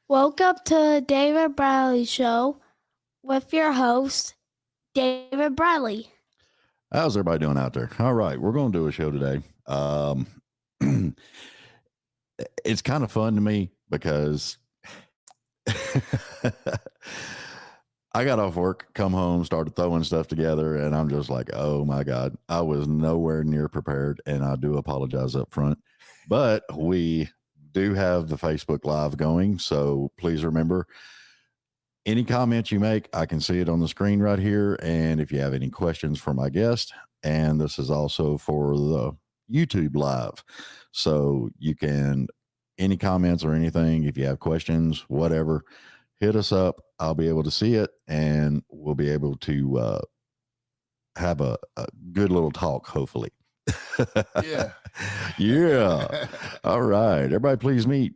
Welcome to the David Bradley Show with your host, David Bradley. How's everybody doing out there? All right, we're going to do a show today. It's kind of fun to me because I got off work, come home, started throwing stuff together, and I'm just like, oh my God, I was nowhere near prepared, and I do apologize up front. But we do have the Facebook Live going, so please remember, any comments you make, I can see it on the screen right here. And if you have any questions for my guest, and this is also for the YouTube Live, so you can, any comments or anything, if you have questions, whatever, hit us up. I'll be able to see it, and we'll be able to have a good little talk, hopefully. Yeah. Yeah. All right. Everybody, please meet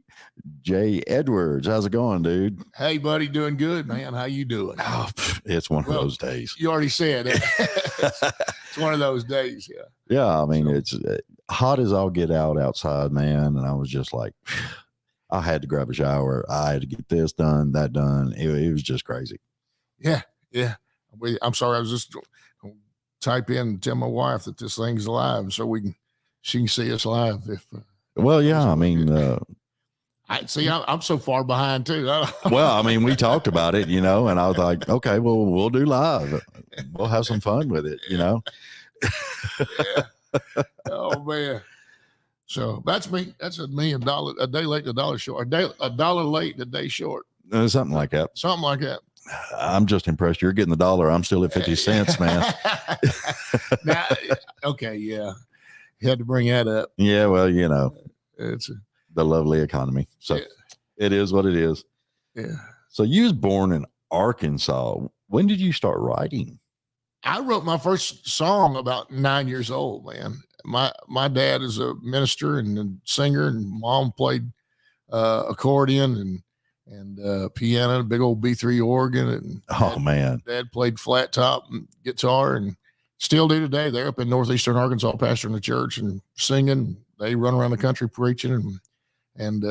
Jay Edwards. How's it going, dude? Hey, buddy, doing good, man. How you doing? Oh, it's one of those days. You already said it. It's one of those days, yeah. Yeah, I mean, it's hot as I'll get out outside, man. And I was just like, I had to grab a shower. I had to get this done, that done. It was just crazy. Yeah, yeah. I'm sorry. I was just type in and tell my wife that this thing's live so she can see us live. Well, yeah, I mean, I see. I'm so far behind too. Well, I mean, we talked about it, and I was like, okay, well, we'll do live. We'll have some fun with it, Yeah. Oh man. So that's me. That's $1 million. A day late, a dollar short. A dollar late, a day short. Something like that. Something like that. I'm just impressed. You're getting the dollar. I'm still at 50 cents, man. Now, okay, yeah. You had to bring that up. Yeah, well, It's the lovely economy. So yeah. It is what it is. Yeah. So you was born in Arkansas. When did you start writing? I wrote my first song about 9 years old, man. My dad is a minister and a singer, and mom played accordion and piano, big old B3 organ, and man, dad played flat top and guitar, and still do today. They're up in northeastern Arkansas, pastoring the church and singing. They run around the country preaching, and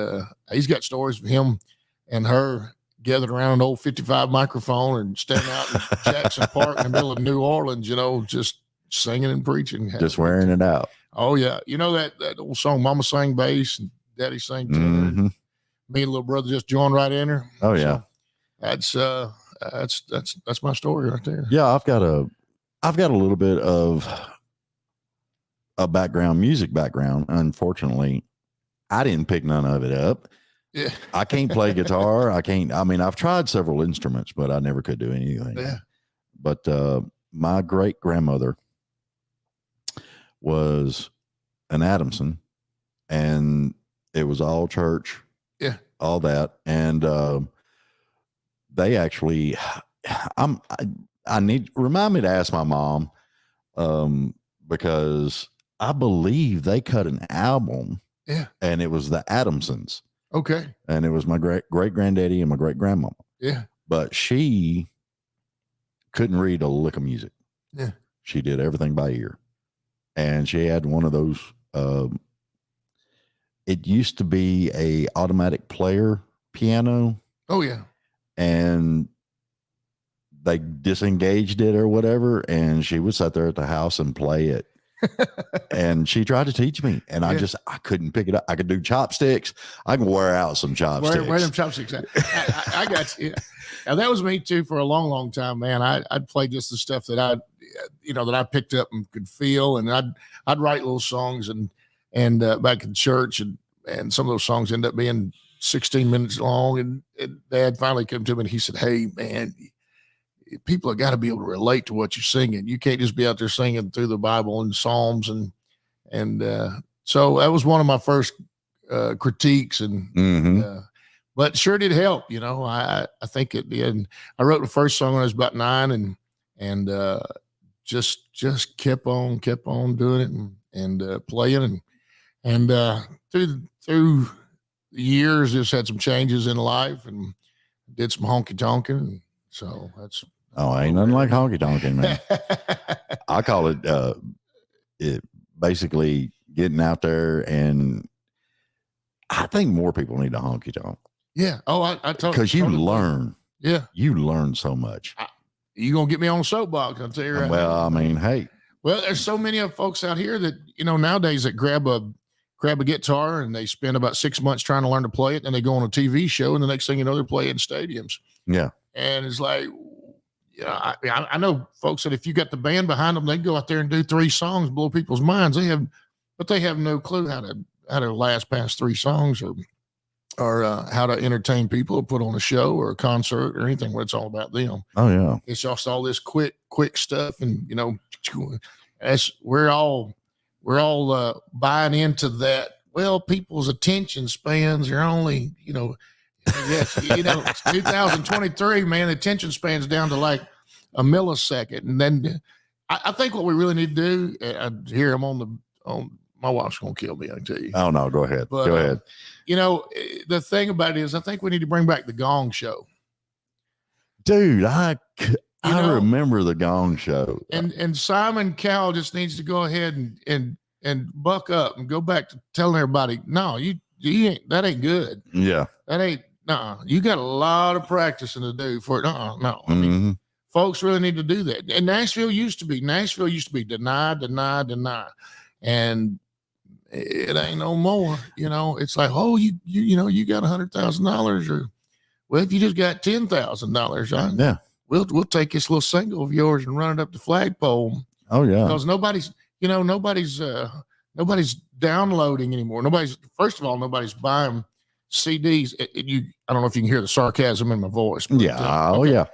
he's got stories of him and her gathered around an old 55 microphone and standing out in Jackson Park in the middle of New Orleans, just singing and preaching. Just wearing it out. Oh yeah. You know that old song, Mama sang bass and Daddy sang tenor. Mm-hmm. Me and little brother just joined right in there. Oh yeah. So that's my story right there. Yeah, I've got a little bit of a music background. Unfortunately, I didn't pick none of it up. Yeah. I can't play guitar. I've tried several instruments, but I never could do anything. Yeah. But my great grandmother was an Adamson, and it was all church. Yeah. All that. And they actually, remind me to ask my mom, because I believe they cut an album. Yeah. And it was the Adamsons. Okay. And it was my great granddaddy and my great grandmama. Yeah. But she couldn't read a lick of music. Yeah. She did everything by ear. And she had one of those, it used to be a automatic player piano. Oh yeah. And they disengaged it or whatever. And she would sit there at the house and play it. And she tried to teach me, and I couldn't pick it up. I could do chopsticks. I can wear out some chopsticks. Wear them chopsticks. I got you. Yeah. Now that was me too for a long, long time, man. I'd play just the stuff that I picked up and could feel, and I'd write little songs and back in church, and some of those songs end up being 16 minutes long. And Dad finally came to me and he said, "Hey, man, people have got to be able to relate to what you're singing. You can't just be out there singing through the Bible and Psalms." And so that was one of my first critiques, but sure did help. I think it did. I wrote the first song when I was about 9, and just kept on doing it and playing and through the years, just had some changes in life and did some honky tonking. So that's. Oh, ain't nothing like honky tonking, man. I call it basically getting out there, and I think more people need a honky tonk. Yeah. Oh, I totally. Because you learn. Yeah. You learn so much. You gonna get me on a soapbox? I'll tell you right. Well, I mean, hey. Well, there's so many of folks out here that nowadays that grab a guitar and they spend about 6 months trying to learn to play it, and they go on a TV show, and the next thing you know, they're playing stadiums. Yeah. And it's like, I know folks that if you got the band behind them, they go out there and do 3 songs, blow people's minds. But they have no clue how to last past 3 songs or how to entertain people or put on a show or a concert or anything where it's all about them. Oh yeah. It's just all this quick stuff. And, we're all buying into that. Well, people's attention spans are only, yes, it's 2023, man, the attention span's down to like a millisecond. And then I think what we really need to do, I hear him on my wife's going to kill me, I tell you. Oh no, go ahead. But, go ahead. The thing about it is, I think we need to bring back the Gong Show. Dude, I remember the Gong Show. And Simon Cowell just needs to go ahead and buck up and go back to telling everybody, no, you ain't, that ain't good. Yeah. That ain't, you got a lot of practicing to do for it. No. I mean, Mm-hmm. folks really need to do that. And Nashville used to be deny. And it ain't no more, it's like, oh, you got $100,000 or, well, if you just got $10,000, Yeah. We'll take this little single of yours and run it up the flagpole. Oh yeah. Because nobody's downloading anymore. First of all, nobody's buying CDs. I don't know if you can hear the sarcasm in my voice. But, yeah. Okay. Yeah.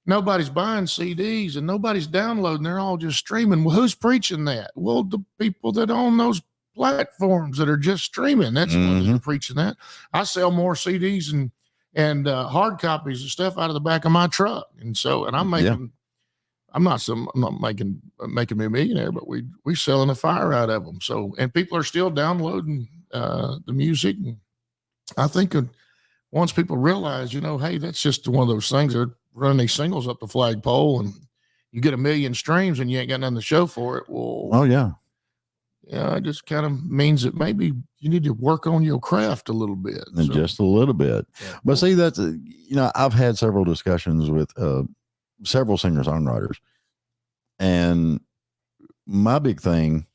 Nobody's buying CDs and nobody's downloading. They're all just streaming. Well, who's preaching that? Well, the people that own those platforms that are just streaming. That's the ones that are preaching that. I sell more CDs and hard copies of stuff out of the back of my truck. And I'm making, I'm not making me a millionaire, but we selling the fire out of them. So, and people are still downloading the music. And I think once people realize, hey, that's just one of those things that run these singles up the flagpole and you get 1 million streams and you ain't got nothing to show for it. Well, oh yeah. Yeah, it just kind of means that maybe you need to work on your craft a little bit. And just a little bit. Yeah. But see, that's, I've had several discussions with several singer-songwriters. And my big thing,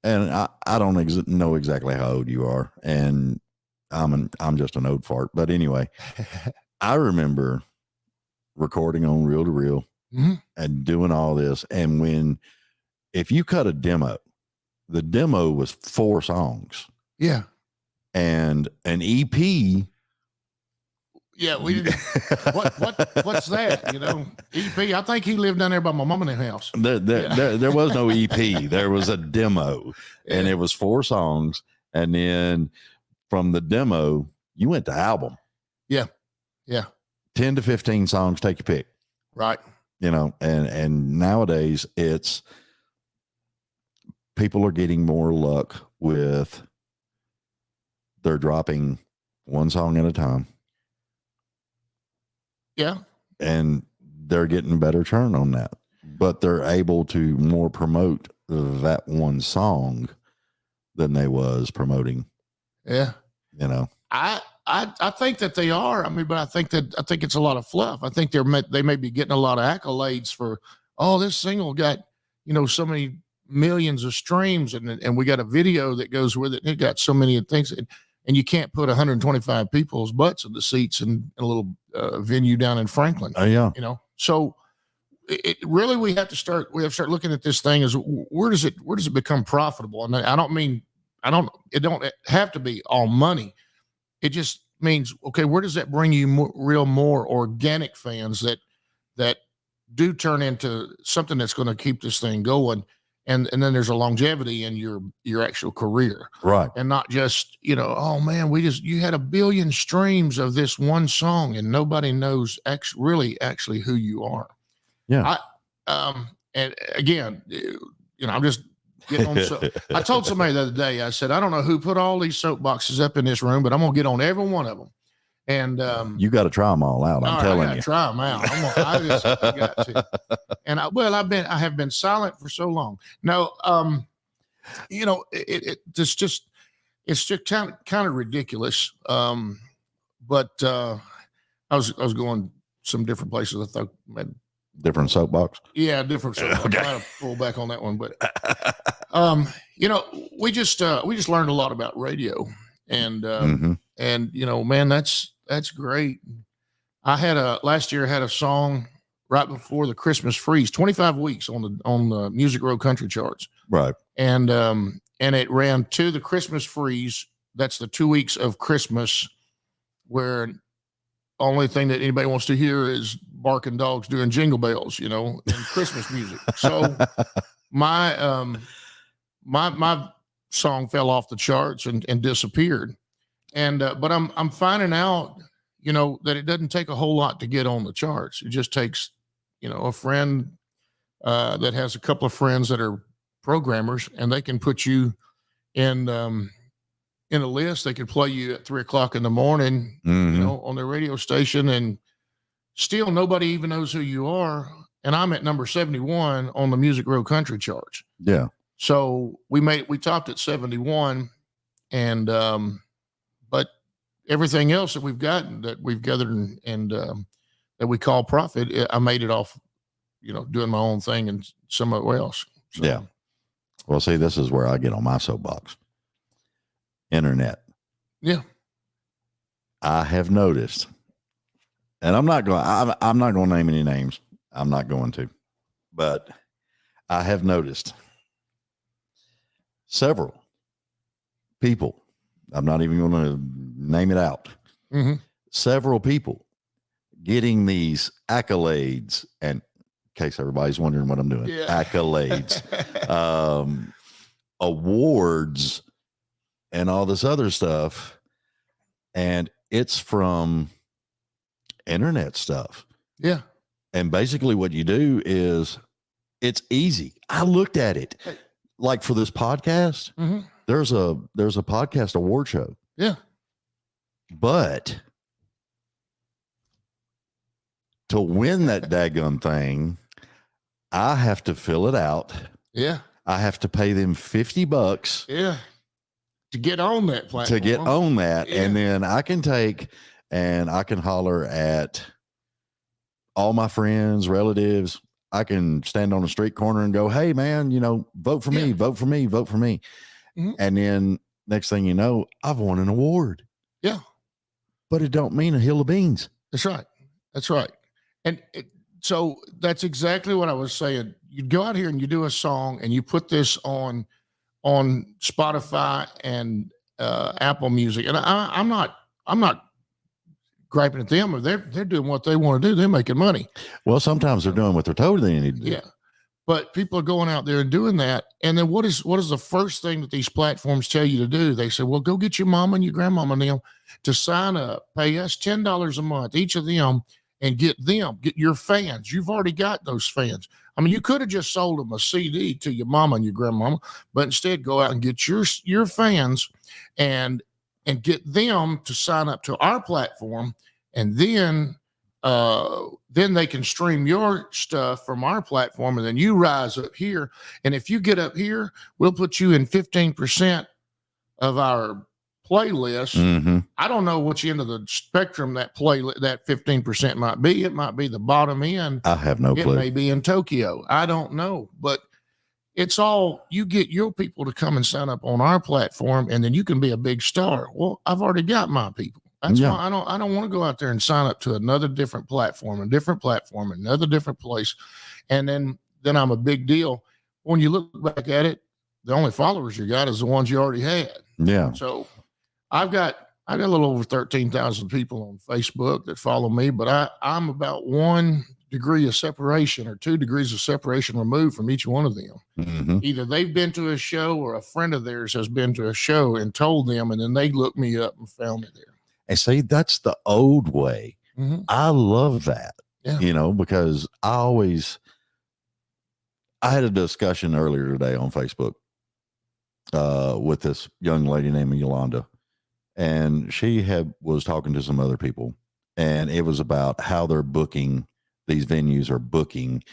and I don't know exactly how old you are, and I'm just an old fart. But anyway, I remember recording on reel to reel and doing all this. And if you cut a demo, the demo was 4 songs. Yeah. And an EP. Yeah. We didn't. What's that? EP. I think he lived down there by my mom in the house. There was no EP. There was a demo, and it was 4 songs. And then from the demo, you went to album. Yeah. Yeah. 10 to 15 songs, take your pick. Right. And nowadays it's, people are getting more luck with, they're dropping 1 song at a time. Yeah. And they're getting better churn on that, but they're able to more promote that 1 song than they was promoting. Yeah. I think that they are. I mean, but I think it's a lot of fluff. I think they may be getting a lot of accolades for, oh, this single got, so many millions of streams and we got a video that goes with it. And it got so many things and you can't put 125 people's butts in the seats in a little venue down in Franklin. Oh yeah. So it really, we have to start looking at this thing as where does it become profitable? And it don't have to be all money. It just means, okay, where does that bring you more organic fans that do turn into something that's going to keep this thing going. And then there's a longevity in your actual career. Right. And not just, oh man, you had 1 billion streams of this 1 song and nobody knows actually who you are. Yeah. And again, I'm just getting on. I told somebody the other day, I said, I don't know who put all these soapboxes up in this room, but I'm going to get on every one of them. And you got to try them all out. I'm telling you, try them out. I got to. And I have been silent for so long. No, it's just kind of ridiculous. but I was going some different places. I thought, Different soapbox. yeah, different. Okay. I might have pulled back on that one, but we just learned a lot about radio, and man, that's great. I had last year had a song right before the Christmas freeze, 25 weeks on the Music Row Country charts, Right. and it ran to the Christmas freeze. That's the 2 weeks of Christmas, where only thing that anybody wants to hear is barking dogs doing jingle bells, and Christmas music. So my song fell off the charts and disappeared. And but I'm finding out, that it doesn't take a whole lot to get on the charts. It just takes, a friend that has a couple of friends that are programmers, and they can put you in a list. They could play you at 3:00 in the morning, on their radio station, and still nobody even knows who you are. And I'm at number 71 on the Music Row Country charts. Yeah. So we topped at 71, and but everything else that we've gotten, that we've gathered and that we call profit, I made it off, doing my own thing and somewhere else. So, yeah. Well, see, this is where I get on my soapbox. Internet. Yeah. I have noticed, and I'm not going to name any names. I'm not going to, but I have noticed several people. I'm not even going to name it out. Mm-hmm. Several people getting these accolades, and in case everybody's wondering what I'm doing, accolades, awards, and all this other stuff. And it's from internet stuff. Yeah. And basically what you do is, it's easy. I looked at it like for this podcast. Mm-hmm. There's a podcast award show. Yeah. But to win that daggum thing, I have to fill it out. Yeah. I have to pay them $50. Yeah. To get on that platform. Yeah. And then I can take and I can holler at all my friends, relatives. I can stand on a street corner and go, hey man, vote for me, vote for me, vote for me. Mm-hmm. And then next thing you know, I've won an award. Yeah. But it don't mean a hill of beans. That's right. That's right. And so that's exactly what I was saying. You go out here and you do a song and you put this on Spotify and Apple Music. And I'm not griping at them. They're doing what they want to do. They're making money. Well, sometimes they're doing what they're told they need to do. Yeah. But people are going out there and doing that. And then what is the first thing that these platforms tell you to do? They say, well, go get your mama and your grandmama and them to sign up, pay us $10 a month, each of them, and get your fans. You've already got those fans. I mean, you could have just sold them a CD to your mama and your grandmama, but instead go out and get your fans and get them to sign up to our platform. And then they can stream your stuff from our platform, and then you rise up here. And if you get up here, we'll put you in 15% of our playlist. Mm-hmm. I don't know which end of the spectrum that 15% might be. It might be the bottom end. I have no clue. It may be in Tokyo. I don't know, but it's all, you get your people to come and sign up on our platform, and then you can be a big star. Well, I've already got my people. That's why I don't want to go out there and sign up to another different platform, another different place. And then I'm a big deal. When you look back at it, the only followers you got is the ones you already had. Yeah. So I've got a little over 13,000 people on Facebook that follow me, but I'm about 1 degree of separation or 2 degrees of separation removed from each one of them. Mm-hmm. Either they've been to a show or a friend of theirs has been to a show and told them, and then they looked me up and found me there. And see, that's the old way. Mm-hmm. I love that, yeah. Because I had a discussion earlier today on Facebook with this young lady named Yolanda, and she was talking to some other people, and it was about how they're booking, these venues are booking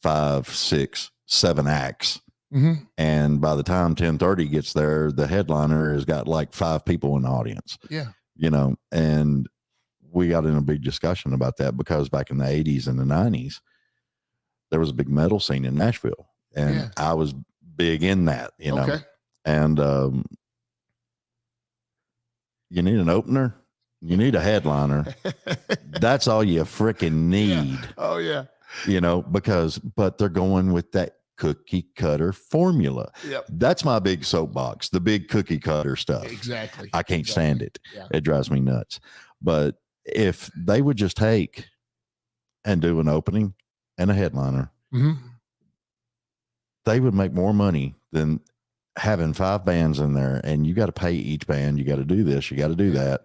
5, 6, 7 acts. Mm-hmm. And by the time 10:30 gets there, the headliner has got like 5 people in the audience. Yeah. And we got in a big discussion about that because back in the 80s and the 90s, there was a big metal scene in Nashville, and I was big in that, you know. And you need an opener, you need a headliner. That's all you freaking need. Oh yeah. You know, but they're going with that cookie cutter formula. Yep. That's my big soapbox, the big cookie cutter stuff. Exactly. I can't stand it. Yeah. It drives me nuts. But if they would just take and do an opening and a headliner, they would make more money than having 5 bands in there, and you got to pay each band. You got to do this, you got to do that.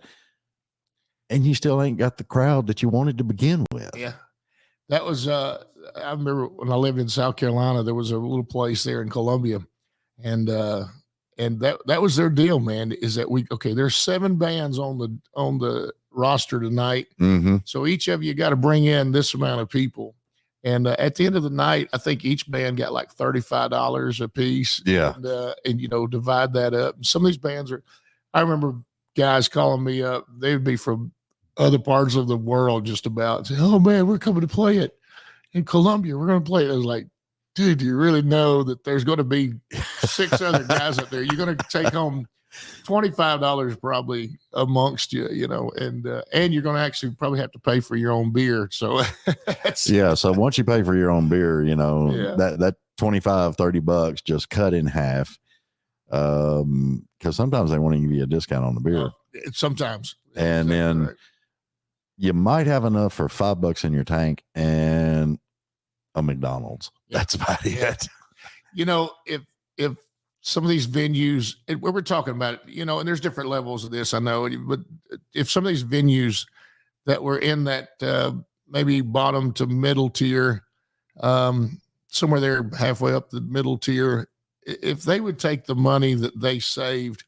And you still ain't got the crowd that you wanted to begin with. Yeah. That was, I remember when I lived in South Carolina, there was a little place there in Columbia, and that was their deal, man, is that there's 7 bands on the roster tonight. So each of you got to bring in this amount of people. And at the end of the night, I think each band got like $35 a piece. Yeah. And you know, divide that up. And some of these bands I remember guys calling me up. They would be from other parts of the world just about, say, oh man, we're coming to play it in Columbia. We're going to play it. I was like, dude, do you really know that there's going to be 6 other guys up there? You're going to take home $25 probably amongst you, you know, and you're going to actually probably have to pay for your own beer. So so once you pay for your own beer, you know, that $25-$30 just cut in half. Because sometimes they want to give you a discount on the beer. Sometimes. And then you might have enough for $5 in your tank and a McDonald's. That's about it. You know, if some of these venues, we're talking about it, you know, and there's different levels of this, I know, but if some of these venues that were in that maybe bottom to middle tier, somewhere there halfway up the middle tier, if they would take the money that they saved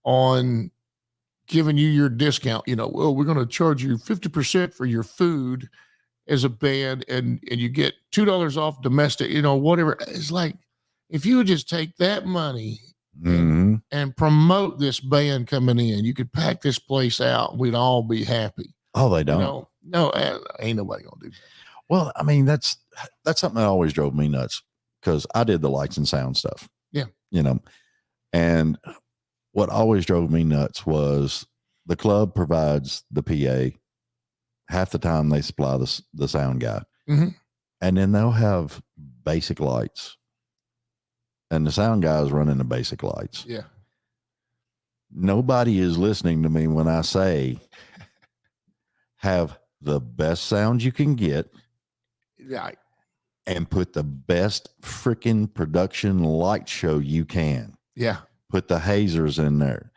on giving you your discount, you know, well, we're going to charge you 50% for your food as a band, and you get $2 off domestic, you know, whatever. It's like, if you would just take that money and promote this band coming in, you could pack this place out. We'd all be happy. Oh, they don't. You know? No, ain't nobody gonna do that. Well, I mean, that's something that always drove me nuts because I did the lights and sound stuff. Yeah. You know, and what always drove me nuts was the club provides the PA. Half the time they supply the sound guy. And then they'll have basic lights. And the sound guy is running the basic lights. Yeah. Nobody is listening to me when I say have the best sound you can get. Yeah. And put the best freaking production light show you can. Yeah. Put the hazers in there.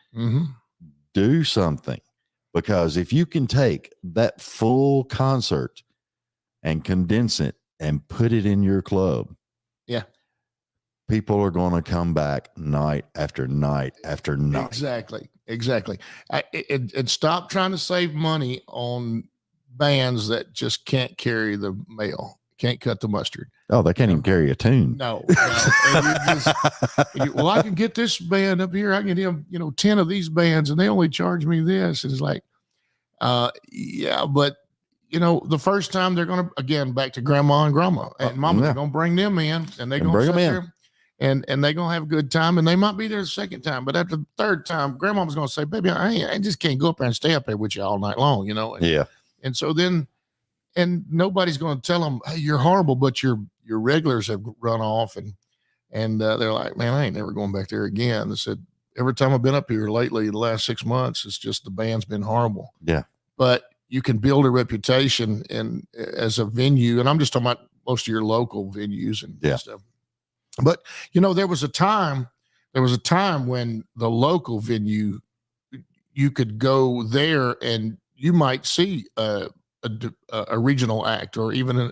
Do something. Because if you can take that full concert and condense it and put it in your club. Yeah. People are going to come back night after night after night. Exactly. And stop trying to save money on bands that just can't carry the mail, can't cut the mustard. Oh, they can't even carry a tune. No. Well, I can get this band up here. I can get 10 of these bands, and they only charge me this. And it's like, yeah, but the first time they're going to, again, back to grandma and grandma and mama, they're going to bring them in, and they're going to sit there. And they're going to have a good time, and they might be there the second time. But after the third time, grandmama's going to say, baby, I just can't go up there and stay up there with you all night long, And, And so then, and nobody's going to tell them, hey, you're horrible, but your regulars have run off. And they're like, man, I ain't never going back there again. They said, every time I've been up here lately, the last 6 months, it's just the band's been horrible. Yeah. But you can build a reputation as a venue. And I'm just talking about most of your local venues and stuff. But there was a time when the local venue, you could go there and you might see a regional act or even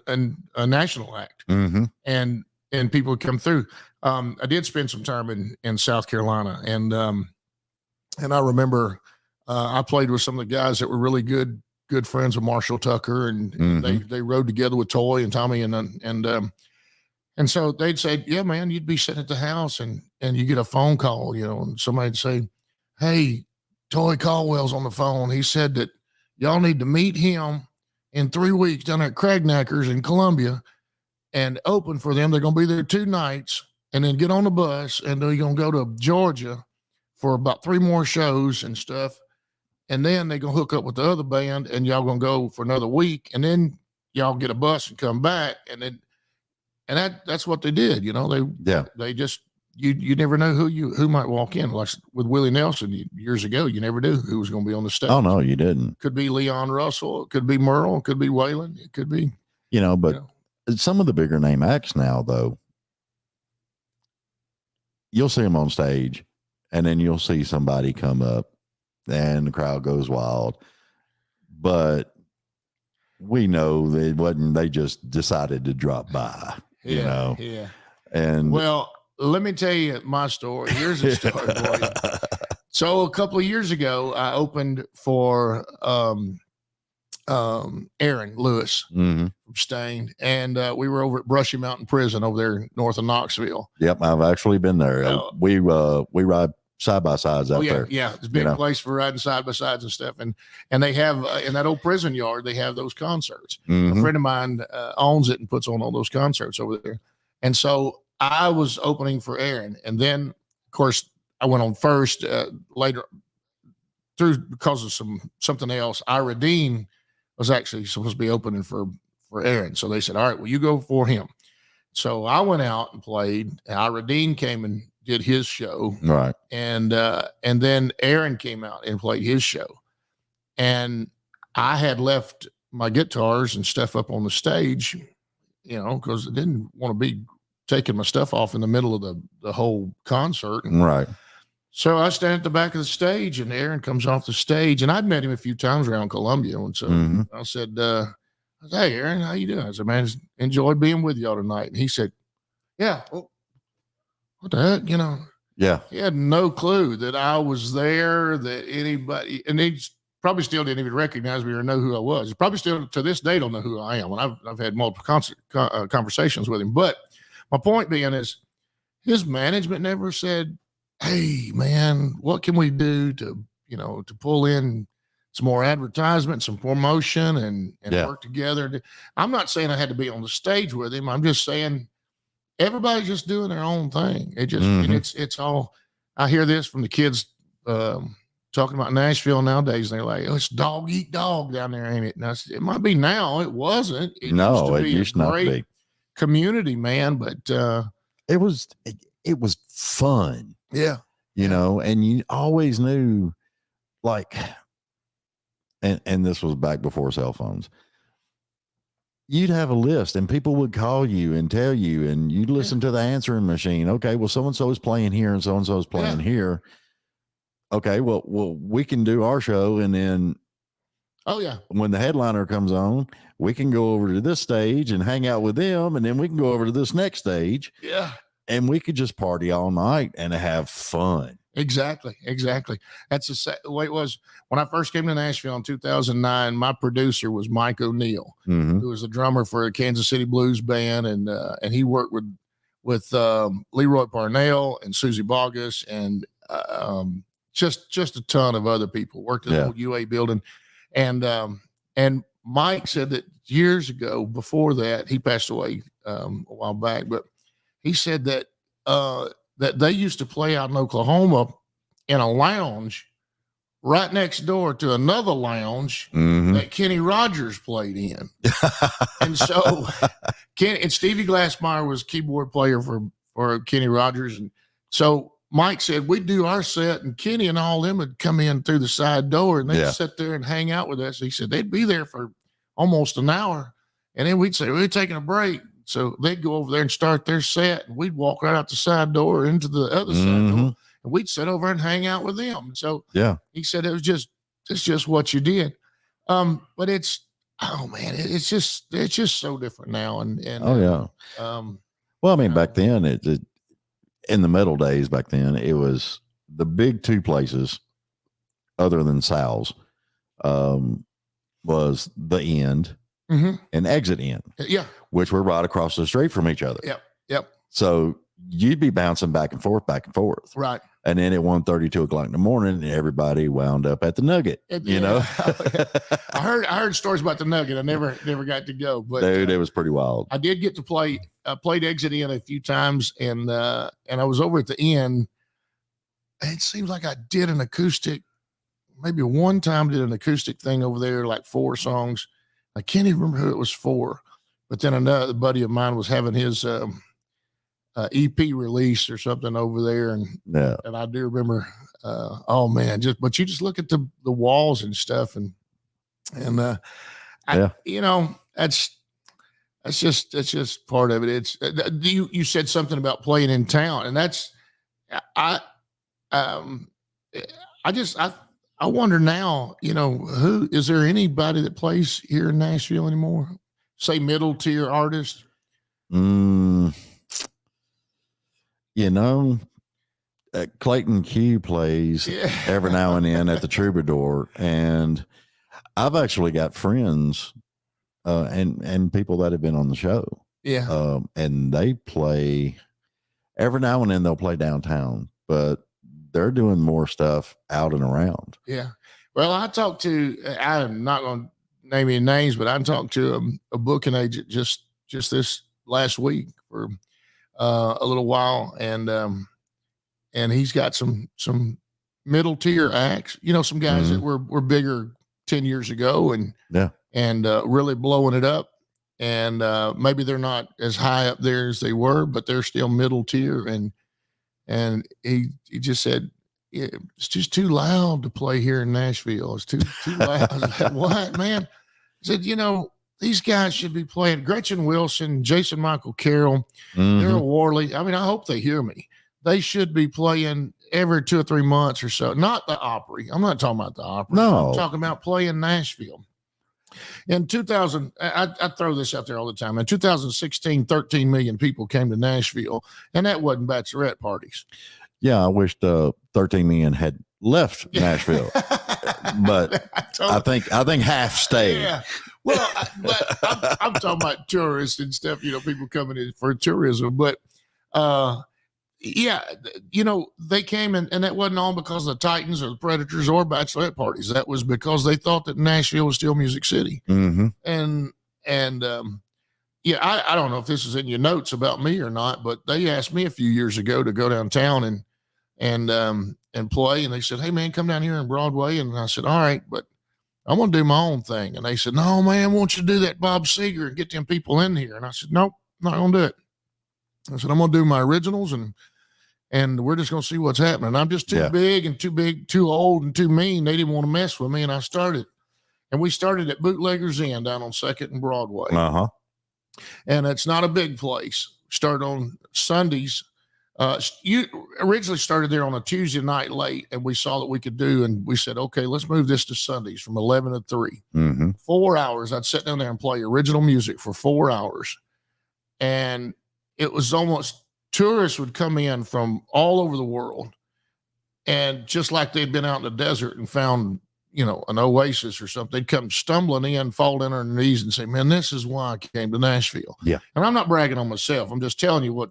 a national act, and people would come through. I did spend some time in South Carolina, and I remember I played with some of the guys that were really good friends of Marshall Tucker, and they rode together with Toy and Tommy, and so they'd say, yeah, man, you'd be sitting at the house and you get a phone call, and somebody'd say, hey, Toy Caldwell's on the phone. He said that, Y'all need to meet him in 3 weeks down at Cragknackers in Columbia and open for them. They're going to be there 2 nights and then get on the bus and they're going to go to Georgia for about 3 more shows and stuff. And then they're going to hook up with the other band and y'all going to go for another week. And then y'all get a bus and come back. And that's what they did. You know, they just, you never know who might walk in. Like with Willie Nelson years ago, you never knew who was going to be on the stage. Oh no, you didn't. Could be Leon Russell. It could be Merle. It could be Waylon. It could be, but some of the bigger name acts now, though, you'll see them on stage and then you'll see somebody come up and the crowd goes wild. But we know that it wasn't, they just decided to drop by, you know? Yeah. And well, let me tell you my story. Here's a story for you. So a couple of years ago, I opened for Aaron Lewis from Stained, and we were over at Brushy Mountain Prison over there north of Knoxville. Yep, I've actually been there. We ride side by sides out there. Yeah, it's a big place for riding side by sides and stuff. And they have in that old prison yard, they have those concerts. A friend of mine owns it and puts on all those concerts over there. And so I was opening for Aaron, and then of course I went on first. Later, because of something else, Ira Dean was actually supposed to be opening for Aaron. So they said, all right, well, you go for him. So I went out and played. Ira Dean came and did his show. Right. And then Aaron came out and played his show. And I had left my guitars and stuff up on the stage, because I didn't want to be taking my stuff off in the middle of the whole concert. Right. So I stand at the back of the stage and Aaron comes off the stage, and I'd met him a few times around Columbia. And so I said, hey, Aaron, how you doing? I said, man, enjoyed being with y'all tonight. And he said, yeah, well, what the heck, Yeah. He had no clue that I was there, that anybody, and he probably still didn't even recognize me or know who I was. He probably still to this day don't know who I am. And I've had multiple conversations with him. But my point being is his management never said, hey, man, what can we do to pull in some more advertisement, some promotion and work together? I'm not saying I had to be on the stage with him. I'm just saying everybody's just doing their own thing. It just, and it's all, I hear this from the kids talking about Nashville nowadays. And they're like, oh, it's dog eat dog down there, ain't it? Now, it might be now. It wasn't. It used not to be community, man. But it was fun. Yeah. And you always knew, like, and this was back before cell phones. You'd have a list and people would call you and tell you, and you'd listen to the answering machine. Okay, well, so-and-so is playing here and so-and-so is playing here. Okay, well, we can do our show. And then, when the headliner comes on, we can go over to this stage and hang out with them. And then we can go over to this next stage. Yeah. And we could just party all night and have fun. Exactly. That's the way it was when I first came to Nashville in 2009. My producer was Mike O'Neill, who was the drummer for a Kansas City Blues band, and he worked with Leroy Parnell and Susie Bogus and just a ton of other people. Worked at the old UA building, and Mike said that years ago, before that, he passed away a while back, but he said that that they used to play out in Oklahoma in a lounge right next door to another lounge that Kenny Rogers played in. And so Stevie Glassmeyer was keyboard player for Kenny Rogers. And so Mike said, we'd do our set and Kenny and all them would come in through the side door and they'd sit there and hang out with us. He said they'd be there for almost an hour. And then we'd say, we're taking a break. So they'd go over there and start their set, and we'd walk right out the side door into the other side door, and we'd sit over and hang out with them. So he said it's just what you did. But it's just so different now. Well, I mean, back then in the metal days back then, it was the big two places other than Sal's was the End and Exit End. Yeah. Which were right across the street from each other. Yep. So you'd be bouncing back and forth. Right. And then at 1:30, 2 o'clock in the morning, everybody wound up at the Nugget. You know, I heard stories about the Nugget. I never got to go, but dude, it was pretty wild. I did get to play. I played Exit In a few times, and I was over at the end. It seems like I did an acoustic. Maybe one time did an acoustic thing over there, like 4 songs. I can't even remember who it was for. But then another buddy of mine was having his EP release or something over there, and I do remember. Oh man, but you just look at the walls and stuff, and you know, that's just part of it. It's you said something about playing in town, and that's I wonder now, you know, who is there anybody that plays here in Nashville anymore? Say middle tier artist. You know, Clayton Q plays every now and then at the Troubadour, and I've actually got friends and people that have been on the show. Yeah. And they play every now and then. They'll play downtown, but they're doing more stuff out and around. Yeah. Well, I'm not going to name any names, but I talked to a booking agent just this last week for a little while. And he's got some middle tier acts, you know, some guys that were bigger 10 years ago and really blowing it up. And maybe they're not as high up there as they were, but they're still middle tier. And he just said, it's just too loud to play here in Nashville. It's too loud. I was like, what, man? He said, you know, these guys should be playing Gretchen Wilson, Jason Michael Carroll, Daryl Worley. I mean, I hope they hear me. They should be playing every 2 or 3 months or so. Not the Opry. I'm not talking about the Opry. No. I'm talking about playing Nashville. In 2000, I throw this out there all the time. In 2016, 13 million people came to Nashville, and that wasn't bachelorette parties. Yeah, I wish 13 million had left Nashville, but I think half stayed. Yeah. Well, but I'm talking about tourists and stuff. You know, people coming in for tourism, but yeah, you know, they came and that wasn't all because of the Titans or the Predators or bachelorette parties. That was because they thought that Nashville was still Music City. And yeah, I don't know if this is in your notes about me or not, but they asked me a few years ago to go downtown and play. And they said, hey man, come down here on Broadway. And I said, all right, but I'm going to do my own thing. And they said, no man, won't you do that Bob Seger and get them people in here? And I said, nope, not going to do it. I said, I'm going to do my originals and we're just going to see what's happening. I'm just too big, too old and too mean. They didn't want to mess with me. And I started, and we started at Bootlegger's Inn down on 2nd and Broadway. And it's not a big place. Started on Sundays. You originally started there on a Tuesday night late, and we saw that we could do, and we said, okay, let's move this to Sundays from 11 to 3. 4 hours. I'd sit down there and play original music for 4 hours. And it was almost, tourists would come in from all over the world, and just like they'd been out in the desert and found, you know, an oasis or something, they'd come stumbling in, fall in on their knees and say, man, this is why I came to Nashville. Yeah. And I'm not bragging on myself. I'm just telling you what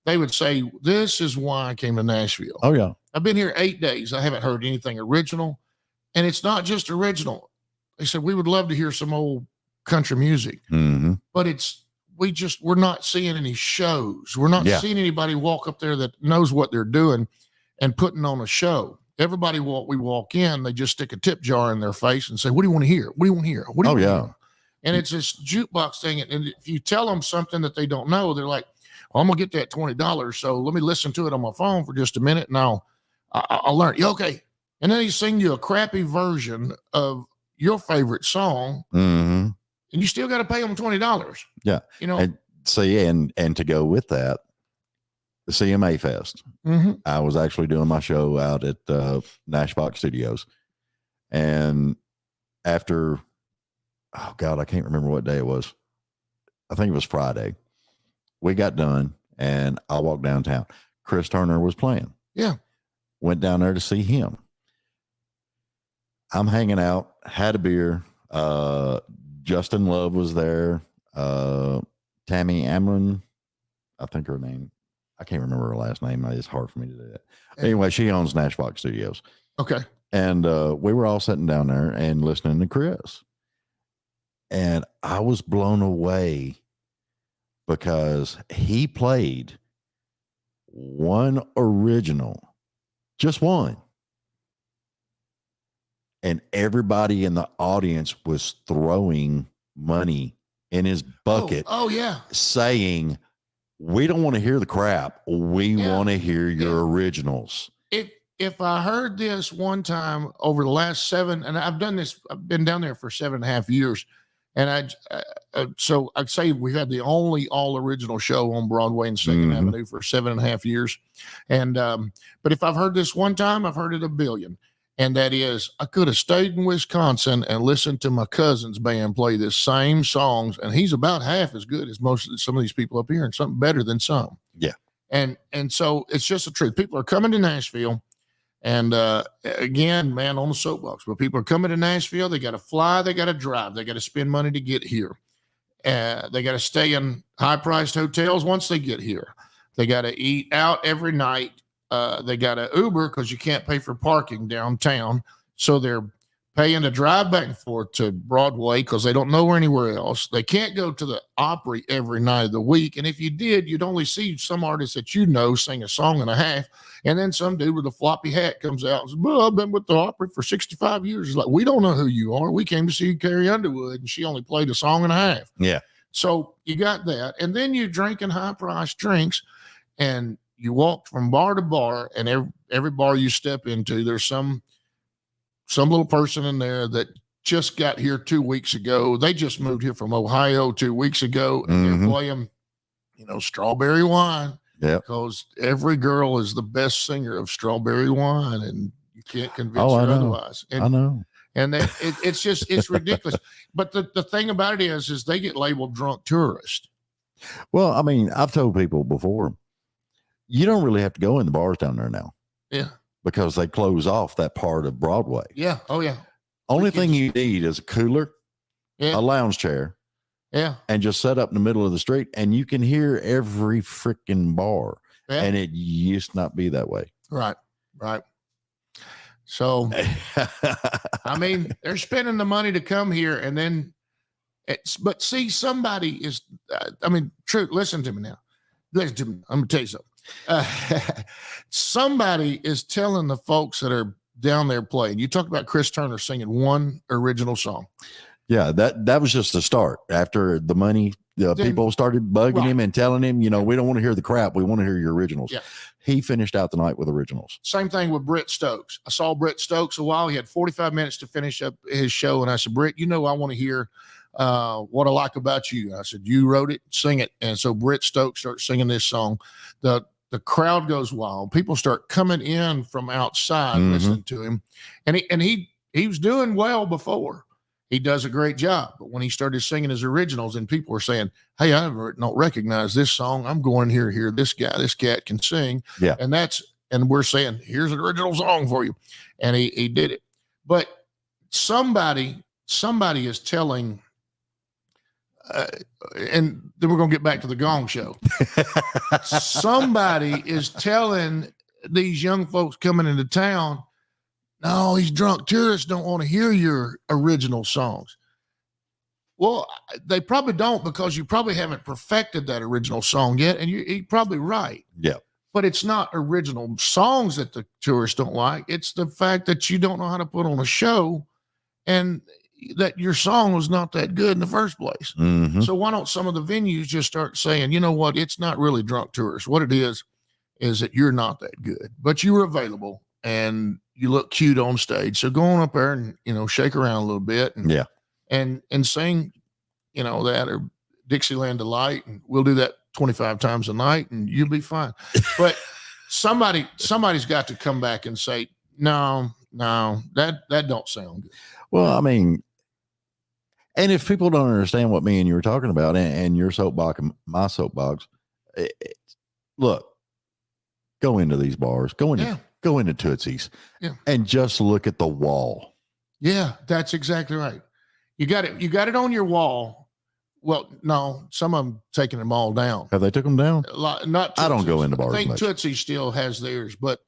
they would say. This is why I came to Nashville. Oh yeah. I've been here 8 days. I haven't heard anything original, and it's not just original. They said, we would love to hear some old country music, but we're not seeing any shows. We're not seeing anybody walk up there that knows what they're doing and putting on a show. Everybody we walk in, they just stick a tip jar in their face and say, what do you want to hear? What do you want to hear? What do you want to hear? And it's this jukebox thing. And if you tell them something that they don't know, they're like, well, I'm going to get that $20. So let me listen to it on my phone for just a minute. And I'll learn. Yeah, okay. And then he sing you a crappy version of your favorite song. And you still got to pay them $20. Yeah. You know, and see, and to go with that, the CMA Fest. I was actually doing my show out at Nash Fox Studios. And after, oh God, I can't remember what day it was. I think it was Friday. We got done and I walked downtown. Chris Turner was playing. Yeah. Went down there to see him. I'm hanging out, had a beer. Justin Love was there. Tammy Amron, I think her name. I can't remember her last name. It's hard for me to do that. Anyway, she owns Nash Fox Studios. Okay. And we were all sitting down there and listening to Chris. And I was blown away because he played one original, just one. And everybody in the audience was throwing money in his bucket. Oh yeah. Saying, we don't want to hear the crap. We want to hear your originals. If I heard this one time over the last 7, and I've been down there for 7.5 years. And so I'd say we've had the only all original show on Broadway and 2nd Avenue for 7.5 years. And, but if I've heard this one time, I've heard it a billion. And that is, I could have stayed in Wisconsin and listened to my cousin's band play the same songs. And he's about half as good as some of these people up here, and something better than some. Yeah. And so it's just the truth. People are coming to Nashville. And again, man, on the soapbox, but people are coming to Nashville. They got to fly. They got to drive. They got to spend money to get here. They got to stay in high-priced hotels once they get here. They got to eat out every night. They got to Uber because you can't pay for parking downtown. So they're paying to drive back and forth to Broadway because they don't know anywhere else. They can't go to the Opry every night of the week. And if you did, you'd only see some artists that you know sing a song and a half. And then some dude with a floppy hat comes out and says, well, I've been with the Opry for 65 years. It's like, we don't know who you are. We came to see Carrie Underwood, and she only played a song and a half. Yeah. So you got that. And then you're drinking high-priced drinks, and you walk from bar to bar, and every bar you step into, there's some little person in there that just got here 2 weeks ago. They just moved here from Ohio 2 weeks ago, and they're playing, Strawberry Wine. Yeah. Because every girl is the best singer of Strawberry Wine, and you can't convince her otherwise. And, I know. And it's ridiculous. But the thing about it is they get labeled drunk tourists. Well, I mean, I've told people before, you don't really have to go in the bars down there now. Yeah. Because they close off that part of Broadway. Yeah. Oh, yeah. Only thing you need is a cooler, a lounge chair, and just set up in the middle of the street, and you can hear every freaking bar. Yeah. And it used to not be that way. Right. So, I mean, they're spending the money to come here, and then, but see, somebody is, true. Listen to me now. Listen to me. I'm going to tell you something. Somebody is telling the folks that are down there playing. You talked about Chris Turner singing one original song. Yeah, that was just the start. After the money, people started bugging him and telling him, we don't want to hear the crap. We want to hear your originals. Yeah. He finished out the night with originals. Same thing with Britt Stokes. I saw Britt Stokes a while. He had 45 minutes to finish up his show. And I said, Britt, I want to hear What I Like About You. I said, you wrote it, sing it. And so Britt Stokes starts singing this song. The crowd goes wild. People start coming in from outside listening to him. And he was doing well before. He does a great job. But when he started singing his originals, and people were saying, hey, I don't recognize this song. I'm going here to hear this guy. This cat can sing. Yeah. And we're saying, here's an original song for you. And he did it. But somebody is telling, and then we're going to get back to the Gong Show. Somebody is telling these young folks coming into town, no, these drunk tourists don't want to hear your original songs. Well, they probably don't, because you probably haven't perfected that original song yet. And you're probably right. Yeah. But it's not original songs that the tourists don't like. It's the fact that you don't know how to put on a show, and that your song was not that good in the first place. Mm-hmm. So why don't some of the venues just start saying, you know what, it's not really drunk tourists. What it is that you're not that good, but you were available and you look cute on stage. So go on up there and, shake around a little bit and, and sing, that, or Dixieland Delight. And we'll do that 25 times a night and you'll be fine. But somebody's got to come back and say, no, that don't sound good. Well, I mean, and if people don't understand what me and you were talking about, and your soapbox and my soapbox, look, go into these bars, go into Tootsie's, and just look at the wall. Yeah, that's exactly right. You got it on your wall Well, no, some of them taking them all down. Have they took them down? A lot, not I don't go Tootsie's. into bars I think much. Tootsie still has theirs, but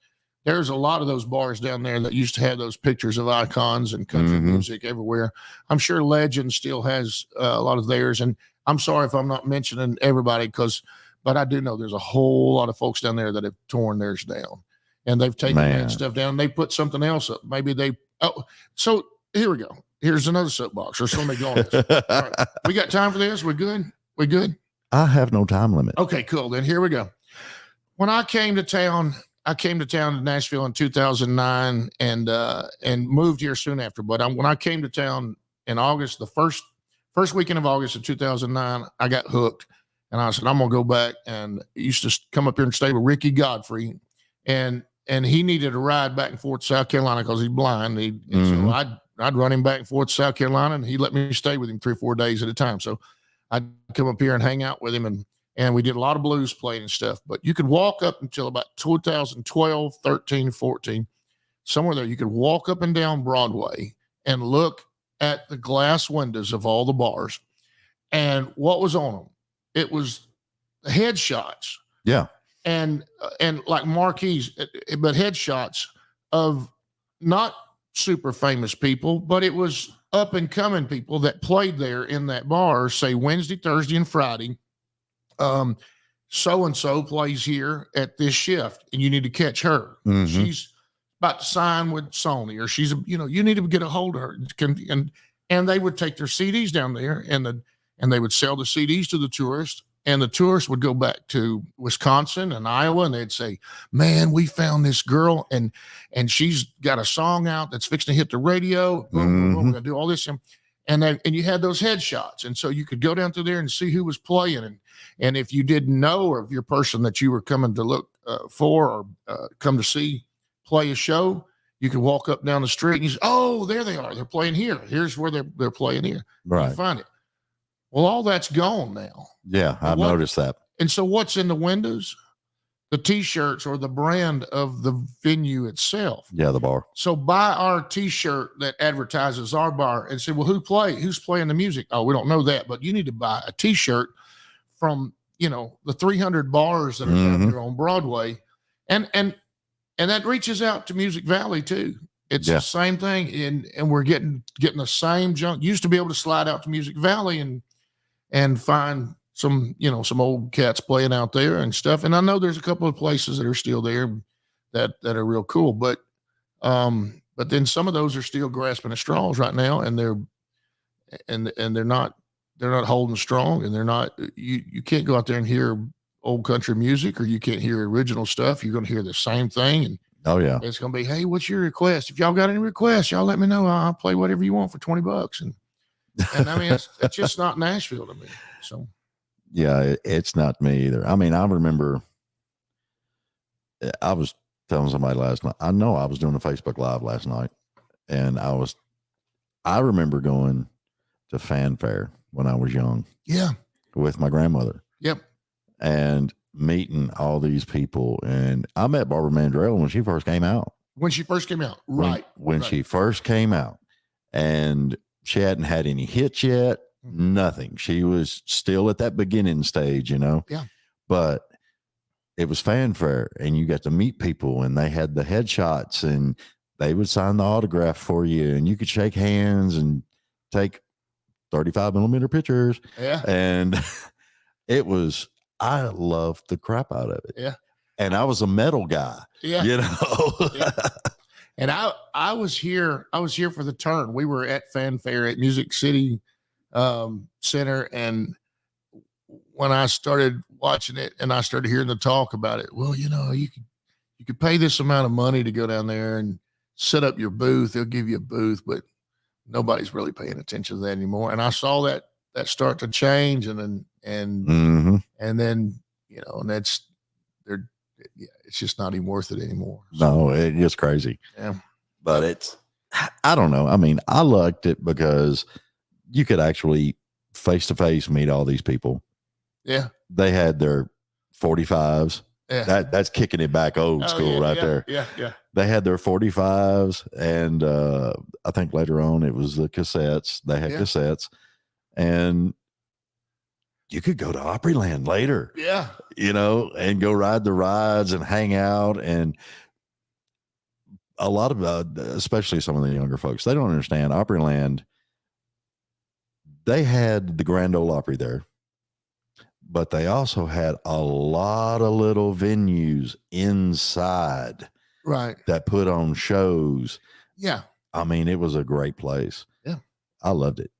there's a lot of those bars down there that used to have those pictures of icons and country music everywhere. I'm sure Legend still has a lot of theirs. And I'm sorry if I'm not mentioning everybody, but I do know there's a whole lot of folks down there that have torn theirs down, and they've taken that stuff down and they put something else up. Maybe so here we go. Here's another soapbox, or somebody go on this. All right. We got time for this? We're good? We good? I have no time limit. Okay, cool. Then here we go. When I came to town to Nashville in 2009 and moved here soon after. But when I came to town in August, the first weekend of August of 2009, I got hooked. And I said, I'm going to go back. And I used to come up here and stay with Ricky Godfrey. And he needed a ride back and forth to South Carolina because he's blind. So I'd run him back and forth to South Carolina, and he let me stay with him 3 or 4 days at a time. So I'd come up here and hang out with him, and we did a lot of blues playing and stuff. But you could walk up until about 2012, 13, 14, somewhere there. You could walk up and down Broadway and look at the glass windows of all the bars. And what was on them? It was headshots. Yeah. And like marquees, but headshots of not super famous people, but it was up and coming people that played there in that bar, say Wednesday, Thursday, and Friday. So-and-so plays here at this shift, and you need to catch her. She's about to sign with Sony, or she's, you need to get a hold of her. And they would take their CDs down there, and they would sell the CDs to the tourists. And the tourists would go back to Wisconsin and Iowa, and they'd say, man, we found this girl, and she's got a song out that's fixing to hit the radio. Boom, boom, boom, we're going to do all this. And you had those headshots. And so you could go down through there and see who was playing. And if you didn't know, or if your person that you were coming to look for or come to see play a show, you could walk up down the street and you say, oh, there they are. They're playing here. Here's where they're playing here. Right. You find it. Well, all that's gone now. Yeah, I've noticed that. And so what's in the windows? The T-shirts or the brand of the venue itself. Yeah, the bar. So buy our T-shirt that advertises our bar and say, well, who's playing the music? Oh, we don't know that, but you need to buy a T-shirt from, the 300 bars that are down there on Broadway. And that reaches out to Music Valley too. It's the same thing. And we're getting the same junk. Used to be able to slide out to Music Valley and find some old cats playing out there and stuff. And I know there's a couple of places that are still there that are real cool, but then some of those are still grasping at straws right now, and they're not holding strong, and they're not, you can't go out there and hear old country music, or you can't hear original stuff. You're going to hear the same thing. And oh yeah, it's going to be, hey, what's your request? If y'all got any requests, y'all let me know. I'll play whatever you want for $20. And I mean, it's just not Nashville to me. So, yeah, it's not me either. I mean, I remember I was telling somebody last night, I know I was doing a Facebook Live last night, and I remember going to Fanfare when I was young. Yeah. With my grandmother. Yep. And meeting all these people. And I met Barbara Mandrell when she first came out. Right. When she first came out. And she hadn't had any hits yet, nothing. She was still at that beginning stage, Yeah. But it was Fanfare, and you got to meet people, and they had the headshots, and they would sign the autograph for you, and you could shake hands and take 35mm pictures. Yeah. And I loved the crap out of it. Yeah. And I was a metal guy. Yeah. Yeah. And I was here for the turn. We were at Fanfare at Music City Center, and when I started watching it and I started hearing the talk about it, well, you could pay this amount of money to go down there and set up your booth. They'll give you a booth, but nobody's really paying attention to that anymore. And I saw that start to change, and then and then and it's just not even worth it anymore. No, it's just crazy. Yeah. But I don't know. I mean, I liked it because you could actually face to face meet all these people. Yeah. They had their 45s. Yeah. That's kicking it back old school there. Yeah. Yeah. They had their 45s, and I think later on it was the cassettes. They had cassettes, and you could go to Opryland later, Yeah. and go ride the rides and hang out. And a lot of, especially some of the younger folks, they don't understand Opryland. They had the Grand Ole Opry there, but they also had a lot of little venues inside, Right. that put on shows. Yeah. I mean, it was a great place. Yeah. I loved it.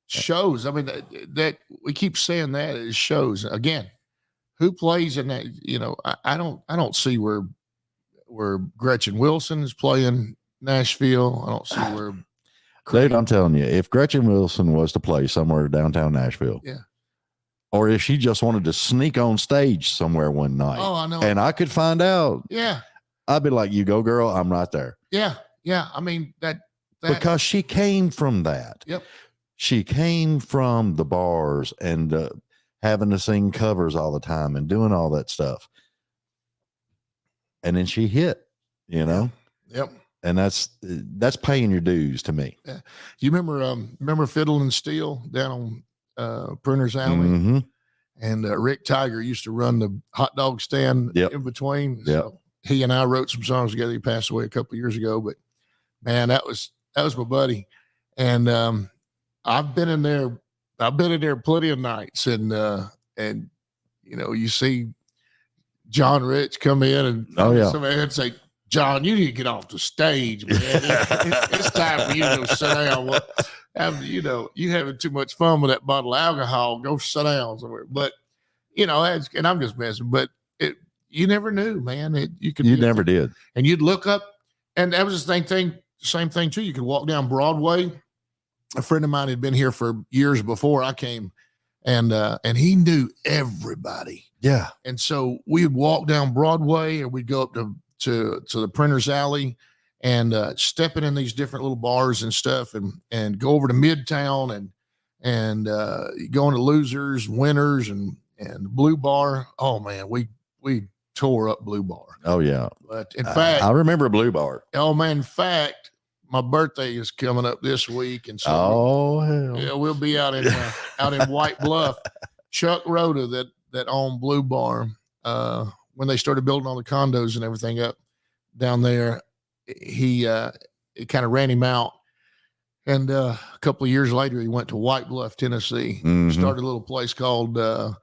Shows. I mean, that we keep saying that is shows. Again, who plays in that? I don't see where Gretchen Wilson is playing Nashville. I don't see where. Dude, I'm telling you, if Gretchen Wilson was to play somewhere downtown Nashville, Yeah. or if she just wanted to sneak on stage somewhere one night, Oh, I know. and I could find out, Yeah. I'd be like, "You go, girl. I'm right there." Yeah. Yeah. I mean that Because she came from that. Yep. She came from the bars and having to sing covers all the time and doing all that stuff. And then she hit, Yep. and that's paying your dues to me. Yeah. You remember Fiddle and Steel down on Printer's Alley? Mm-hmm. And Rick Tiger used to run the hot dog stand in between. Yep. So he and I wrote some songs together. He passed away a couple of years ago, but man, that was my buddy. And I've been in there plenty of nights, and you see John Rich come in and somebody would say, "John, you need to get off the stage, man. It's time for you to go sit down. You having too much fun with that bottle of alcohol. Go sit down somewhere." But and I'm just messing. But you never knew, man. You never did. And you'd look up, and that was the same thing too. You could walk down Broadway. A friend of mine had been here for years before I came, and he knew everybody. Yeah. And so we would walk down Broadway, and we'd go up to the Printer's Alley, and stepping in these different little bars and stuff, and go over to Midtown and going to Losers, Winners, and Blue Bar. Oh man, we tore up Blue Bar. Oh yeah. But in fact, I remember Blue Bar. Oh man, in fact, my birthday is coming up this week, and so we'll be out in White Bluff. Chuck Rhoda that owned Blue Bar, when they started building all the condos and everything up down there, it kind of ran him out. And a couple of years later, he went to White Bluff, Tennessee, started a little place called the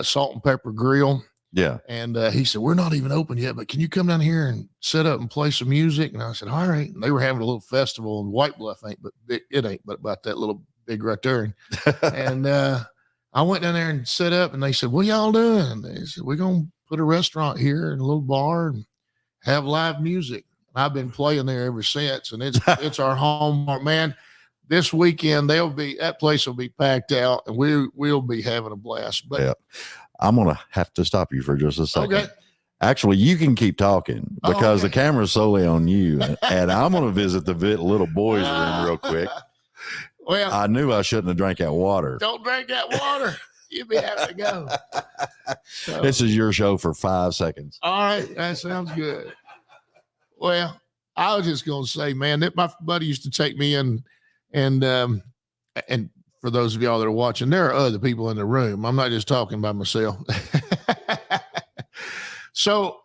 Salt and Pepper Grill. Yeah. And he said, "We're not even open yet, but can you come down here and set up and play some music?" And I said, "All right." And they were having a little festival in White Bluff, it ain't but about that little big right there. And I went down there and set up, and they said, "What y'all doing?" And they said, "We're going to put a restaurant here and a little bar and have live music." And I've been playing there ever since, and it's our home, man. This weekend that place will be packed out, and we'll be having a blast. But yeah. I'm going to have to stop you for just a second. Okay. Actually, you can keep talking because the camera's solely on you. And I'm going to visit the little boys' room real quick. Well, I knew I shouldn't have drank that water. Don't drink that water. You'll be having to go. So, this is your show for 5 seconds. All right. That sounds good. Well, I was just going to say, man, that my buddy used to take me in, and for those of y'all that are watching, there are other people in the room. I'm not just talking by myself. So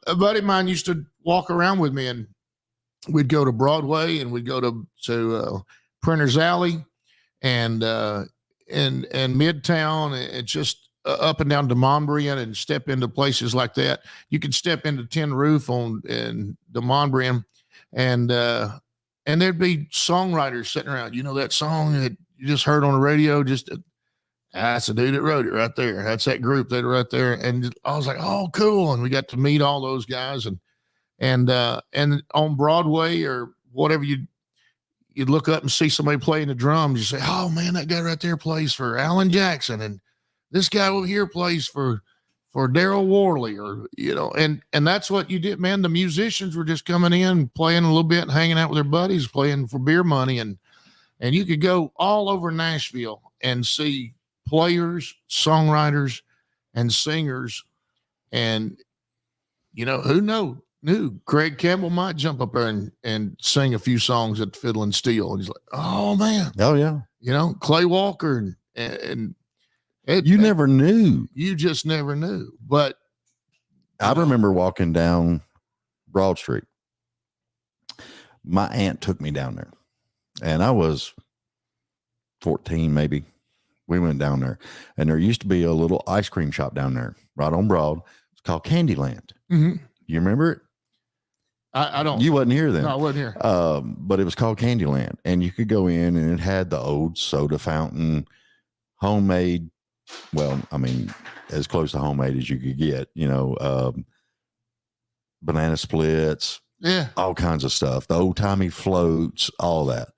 a buddy of mine used to walk around with me, and we'd go to Broadway, and we'd go to Printer's Alley and Midtown, and just up and down DeMonbrian, and step into places like that. You could step into Tin Roof in DeMonbrian, and there'd be songwriters sitting around. You know that song that you just heard on the radio? That's the dude that wrote it right there. That's that group that right there. And I was like, "Oh, cool!" And we got to meet all those guys, and on Broadway or whatever, you'd look up and see somebody playing the drums. You say, "Oh man, that guy right there plays for Alan Jackson, and this guy over here plays for Daryl Worley," or and that's what you did, man. The musicians were just coming in, playing a little bit, and hanging out with their buddies, playing for beer money, and you could go all over Nashville and see players, songwriters, and singers, and who knew Craig Campbell might jump up there and sing a few songs at the Fiddle and Steel, and he's like, "Oh man, oh yeah," Clay Walker and You never knew. You just never knew. But I remember walking down Broad Street. My aunt took me down there, and I was 14, maybe. We went down there, and there used to be a little ice cream shop down there, right on Broad. It's called Candyland. Mm-hmm. You remember it? I don't. You wasn't here then. No, I wasn't here. But it was called Candyland, and you could go in, and it had the old soda fountain, homemade. Well, I mean, as close to homemade as you could get. Banana splits. Yeah. All kinds of stuff. The old timey floats, all that.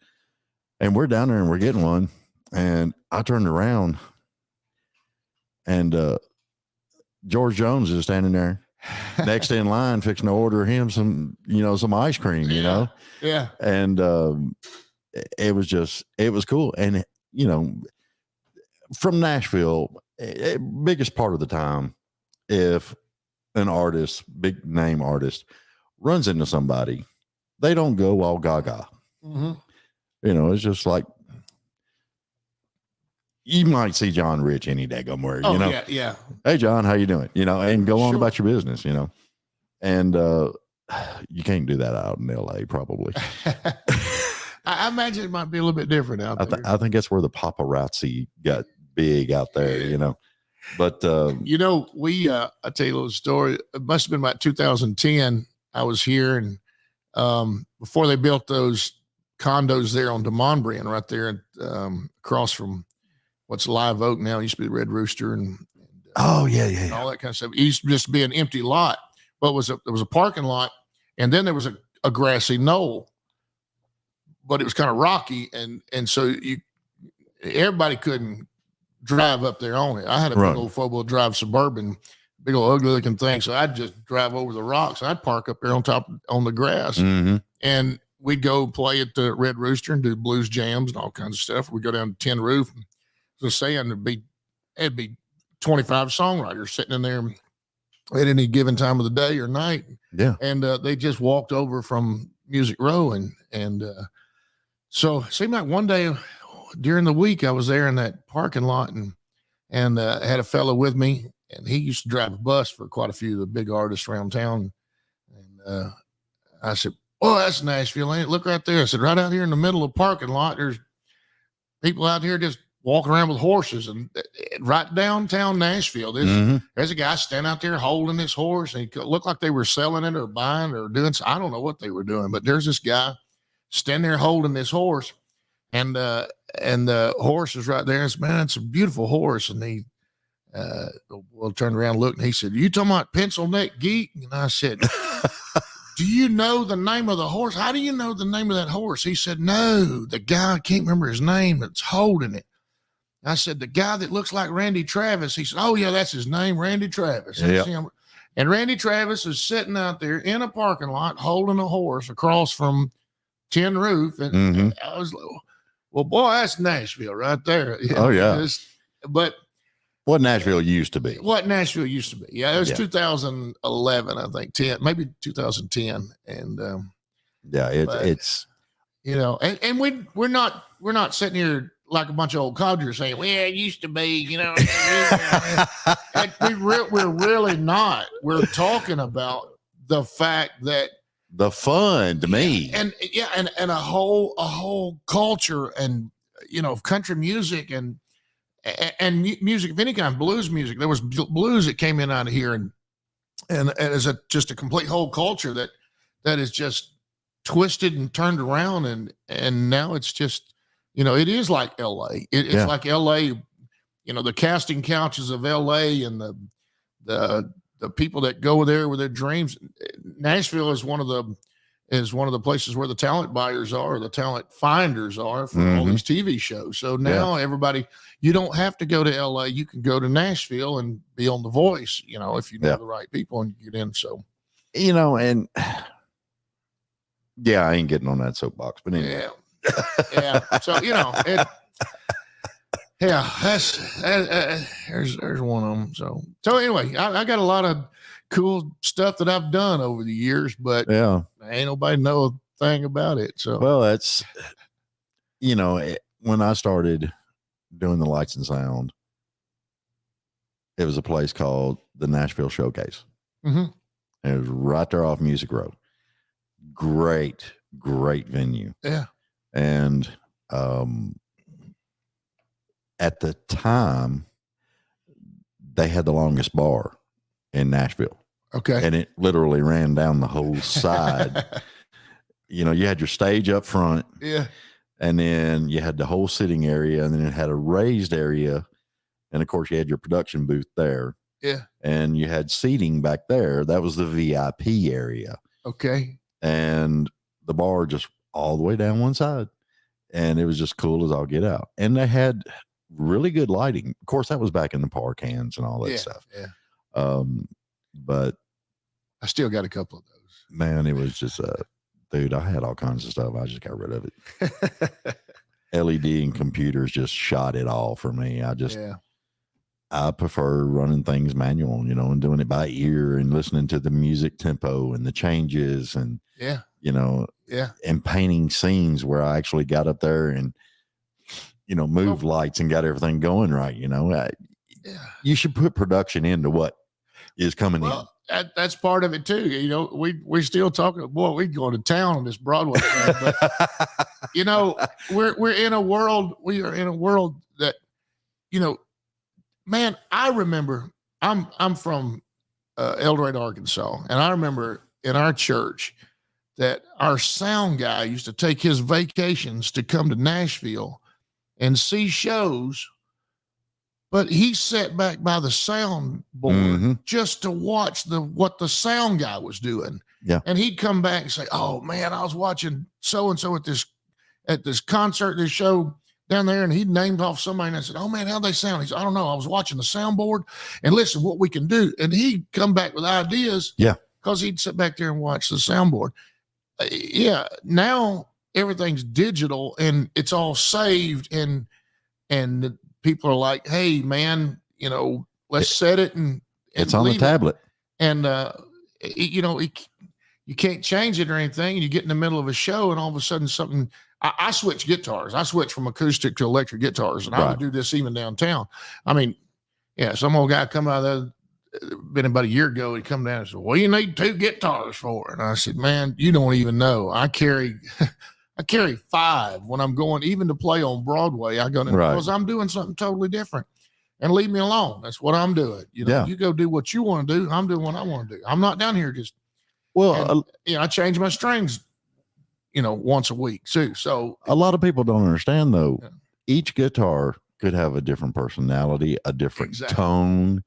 And we're down there, and we're getting one. And I turned around, and George Jones is standing there next in line, fixing to order him some ice cream, Yeah. And it was cool. And, from Nashville, biggest part of the time, if an artist, big name artist, runs into somebody, they don't go all gaga. Mm-hmm. It's just like, you might see John Rich any day somewhere, Yeah. Hey, John, how you doing? And go on Sure. about your business, and you can't do that out in LA probably. I imagine it might be a little bit different out there. I think that's where the paparazzi got big out there, but, we, I tell you a little story. It must've been about 2010. I was here, and before they built those condos there on DeMonbrian right there, across from what's Live Oak now, it used to be the Red Rooster and all that kind of stuff. It used to just be an empty lot, but there was a parking lot, and then there was a grassy knoll, but it was kind of rocky, and so everybody couldn't drive up there on it. I had a big old 4-wheel drive Suburban, big old ugly looking thing, so I'd just drive over the rocks. I'd park up there on the grass, and we'd go play at the Red Rooster and do blues jams and all kinds of stuff. We'd go down to Tin Roof. So saying it'd be 25 songwriters sitting in there at any given time of the day or night. Yeah. And they just walked over from Music Row. And so it seemed like one day during the week I was there in that parking lot and had a fellow with me, and he used to drive a bus for quite a few of the big artists around town. And I said, "Oh, that's Nashville, ain't it? Look right there." I said, "Right out here in the middle of the parking lot, there's people out here just walking around with horses." And right downtown Nashville, there's a guy standing out there holding this horse, and he looked like they were selling it or buying or doing. I don't know what they were doing, but there's this guy standing there holding this horse, and the horse is right there. And it's, man, it's a beautiful horse. And he turned around and looked, and he said, "You talking about Pencil Neck Geek?" And I said, "Do you know the name of the horse? How do you know the name of that horse?" He said, "No, the guy, I can't remember his name, that's holding it." I said, "The guy that looks like Randy Travis." He said, "Oh yeah, that's his name, Randy Travis." That's him. And Randy Travis is sitting out there in a parking lot holding a horse across from Tin Roof. And I was like, well, boy, that's Nashville right there. Oh yeah. But what Nashville used to be. Yeah, it was 2011, I think, 10, maybe 2010. And it's and we're not sitting here like a bunch of old codgers saying, "Well, it used to be," we're really not. We're talking about the fact that the fun to me, and a whole culture, and country music and music of any kind, blues music. There was blues that came in out of here, and as just a complete whole culture that is just twisted and turned around, and now it's just, it is like LA. It's like LA, the casting couches of LA, and the people that go there with their dreams. Nashville is one of the places where the talent buyers are, the talent finders are for all these TV shows. So now everybody, you don't have to go to LA. You can go to Nashville and be on The Voice, if you know the right people and get in. So, and I ain't getting on that soapbox, but anyway. Yeah. So, there's one of them. So anyway, I got a lot of cool stuff that I've done over the years, but ain't nobody know a thing about it. So, well, that's, when I started doing the lights and sound, it was a place called the Nashville Showcase. Mm-hmm. And it was right there off Music Row. Great venue. Yeah. And at the time, they had the longest bar in Nashville. Okay. And it literally ran down the whole side. You know, you had your stage up front. Yeah. And then you had the whole sitting area, and then it had a raised area. And of course, you had your production booth there. Yeah. And you had seating back there. That was the VIP area. Okay. And the bar just all the way down one side. And it was just cool as all get out. And they had really good lighting. Of course, that was back in the park hands and all that stuff. Yeah. But I still got a couple of those. Man, it was just dude, I had all kinds of stuff. I just got rid of it. LED and computers just shot it all for me. I prefer running things manual, you know, and doing it by ear and listening to the music tempo and the changes and, you know, and painting scenes where I actually got up there and, you know, moved lights and got everything going right. You know, you should put production into what is coming in. That's part of it too. You know, we're still talking. Boy, we go to town on this Broadway thing, but you know, we're in a world. We are in a world that, you know, man. I remember. I'm from El Dorado, Arkansas, and I remember in our church that our sound guy used to take his vacations to come to Nashville and see shows. But he sat back by the sound board just to watch what the sound guy was doing. Yeah. And he'd come back and say, "Oh man, I was watching so-and-so at this concert, this show down there." And he'd named off somebody, and I said, "Oh man, how'd they sound?" He said, "I don't know. I was watching the soundboard and listen what we can do." And he'd come back with ideas. Yeah. Because he'd sit back there and watch the soundboard. Now everything's digital and it's all saved and people are like, "Hey man, you know, let's set it and it's on the tablet." And you know, you can't change it or anything. And you get in the middle of a show and all of a sudden something. I switch guitars. I switch from acoustic to electric guitars, and I would do this even downtown. I mean, some old guy come out of been about a year ago. He come down and said, "Well, you need 2 guitars for it." And I said, "Man, you don't even know. I carry 5 when I'm going, even to play on Broadway. I go in because I'm doing something totally different. And leave me alone. That's what I'm doing. You know, you go do what you want to do. I'm doing what I want to do. I'm not down here just I change my strings, you know, once a week too. So a lot of people don't understand though. Yeah. Each guitar could have a different personality, a different tone,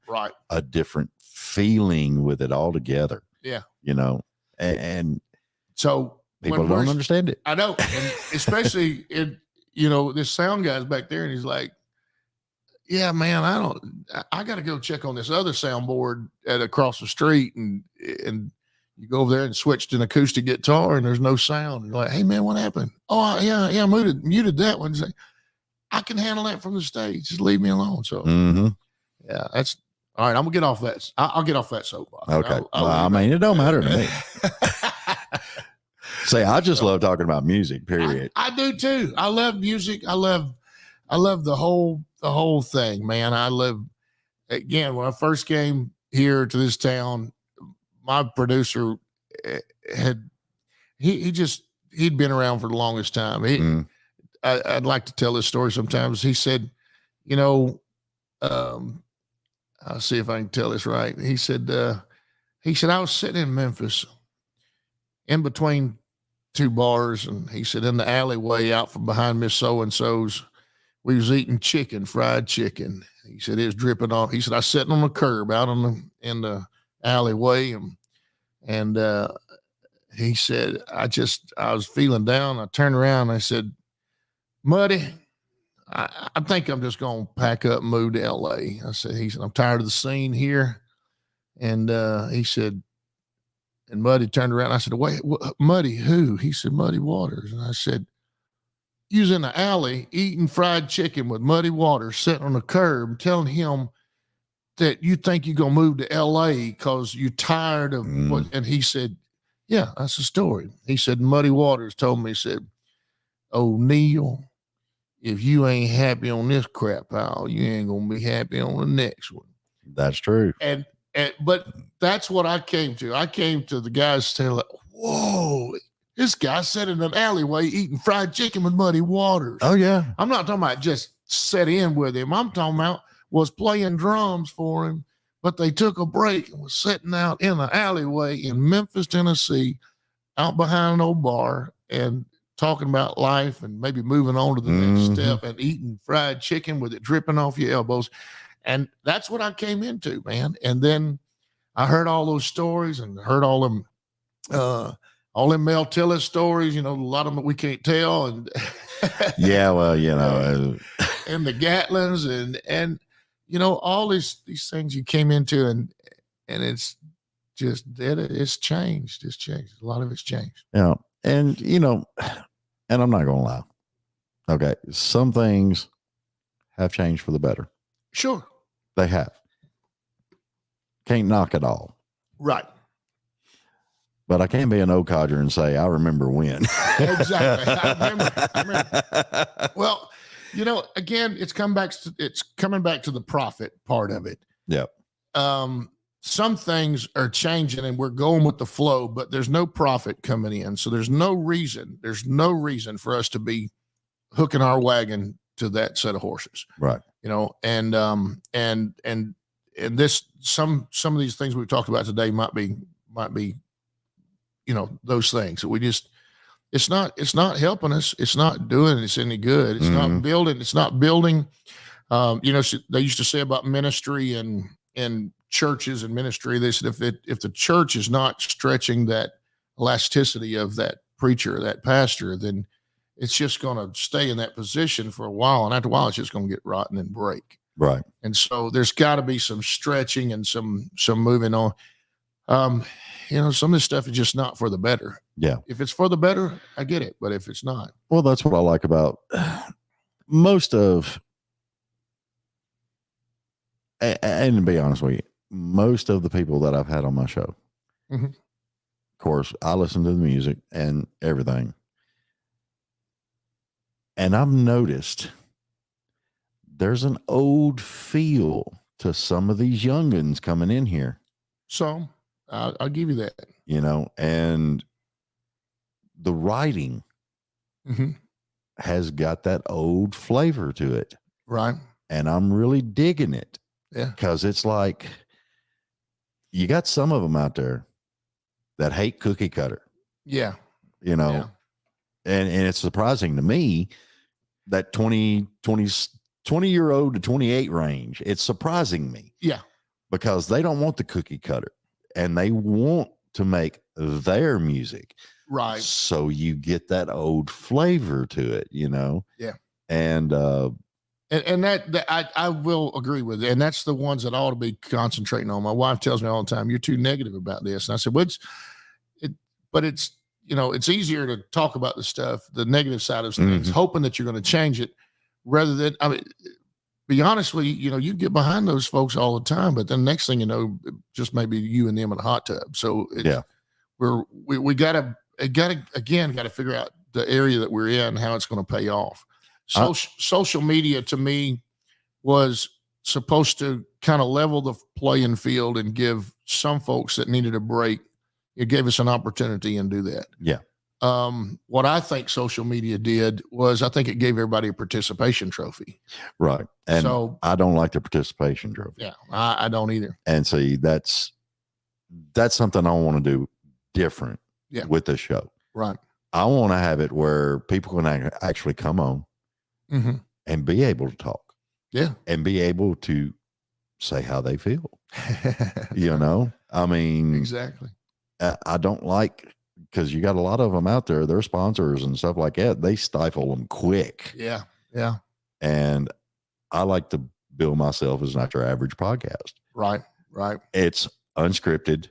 a different feeling with it all together. Yeah. You know, and so people don't understand it. I know. And especially you know, this sound guy's back there and he's like, "Yeah, man, I got to go check on this other soundboard across the street." And you go over there and switch to an acoustic guitar and there's no sound. And you're like, "Hey man, what happened?" "Oh yeah, I muted that one." Say, "I can handle that from the stage. Just leave me alone." So yeah, that's all right. I'm gonna get off that. I'll get off that soapbox. Okay. I mean, it don't matter to me. Say, I just love talking about music, period. I do too. I love music. I love the whole thing, man. I love, again, when I first came here to this town, my producer he'd been around for the longest time. I'd like to tell this story sometimes. He said, you know, I'll see if I can tell this right. He said, I was sitting in Memphis in between 2 bars. And he said, in the alleyway out from behind Miss So-and-so's, we was eating fried chicken. He said, it was dripping off. He said, I was sitting on the curb out in the alleyway. And he said, I was feeling down. I turned around and I said, Muddy, I think I'm just going to pack up and move to LA. He said, I'm tired of the scene here. And he said, and Muddy turned around. I said, wait, Muddy who? He said, Muddy Waters. And I said, you was in the alley eating fried chicken with Muddy Waters sitting on the curb telling him that you think you're going to move to LA because you're tired of what, and he said, yeah, that's the story. He said, Muddy Waters told me, he said, oh, Neil, if you ain't happy on this crap pile, you ain't going to be happy on the next one. That's true. And but that's what I came to. I came to the guys saying, like, whoa, this guy sat in an alleyway eating fried chicken with muddy waters. Oh yeah. I'm not talking about just set in with him. I'm talking about was playing drums for him, but they took a break and was sitting out in an alleyway in Memphis, Tennessee, out behind an old bar and talking about life and maybe moving on to the next step and eating fried chicken with it dripping off your elbows. And that's what I came into, man. And then I heard all those stories and heard all them Mel Tillis stories, a lot of them we can't tell. And yeah, well, and the Gatlins and all these things you came into and it's just it's changed. It's changed. A lot of it's changed. Yeah. And and I'm not gonna lie. Okay. Some things have changed for the better. Sure. They have. Can't knock it all. Right. But I can't be an old codger and say, I remember when. Exactly. I remember. Well, again, it's coming back to the profit part of it. Yep. Some things are changing and we're going with the flow, but there's no profit coming in. So there's no reason for us to be hooking our wagon to that set of horses. Right. And this, some of these things we've talked about today might be, those things that we just, it's not helping us. It's not doing us any good. It's not building. It's not building. They used to say about ministry and churches and ministry, they said, if the church is not stretching that elasticity of that preacher, that pastor, then it's just going to stay in that position for a while. And after a while, it's just going to get rotten and break. Right. And so there's got to be some stretching and some moving on. Some of this stuff is just not for the better. Yeah. If it's for the better, I get it. But if it's not. Well, that's what I like about most of, and to be honest with you, most of the people that I've had on my show, of course, I listen to the music and everything. And I've noticed there's an old feel to some of these youngins coming in here. So I'll give you that. And the writing has got that old flavor to it. Right. And I'm really digging it. Yeah. Because it's like, you got some of them out there that hate cookie cutter. Yeah. And it's surprising to me that 20-year-old to 28 range. It's surprising me. Yeah. Because they don't want the cookie cutter and they want to make their music. Right. So you get that old flavor to it, Yeah. And that I will agree with it. And that's the ones that I ought to be concentrating on. My wife tells me all the time, you're too negative about this. And I said, but it's easier to talk about the stuff, the negative side of things, hoping that you're going to change it rather than, be honest with you, you get behind those folks all the time, but then next thing you know, just maybe you and them in a hot tub. So we gotta figure out the area that we're in, how it's going to pay off. Social media to me was supposed to kind of level the playing field and give some folks that needed a break. It gave us an opportunity and do that. Yeah. What I think social media did was I think it gave everybody a participation trophy. Right. And so I don't like the participation trophy. Yeah, I don't either. And see, that's something I want to do different with the show. Right. I want to have it where people can actually come on and be able to talk. Yeah. And be able to say how they feel. I mean, exactly. I don't like, because you got a lot of them out there, their sponsors and stuff like that, they stifle them quick. Yeah. Yeah. And I like to bill myself as not your average podcast. Right. Right. It's unscripted.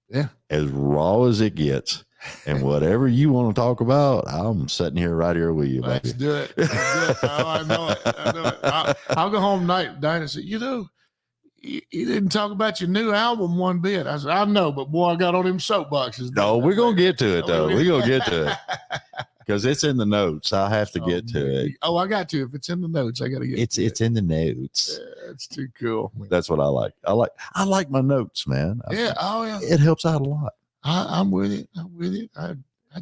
Yeah. As raw as it gets. And whatever you want to talk about, I'm sitting here right here with you. Let's do it. Oh, I know it. I'll go home tonight and say, you didn't talk about your new album one bit. I said, I know, but boy, I got on them soapboxes. No, we're going to get to it, though. We're going to get to it. Because it's in the notes. I have to get to it. Oh, I got to. If it's in the notes, I got to get It's in the notes. That's too cool. That's what I like. I like my notes, man. Yeah. Oh yeah. It helps out a lot. I'm with it. I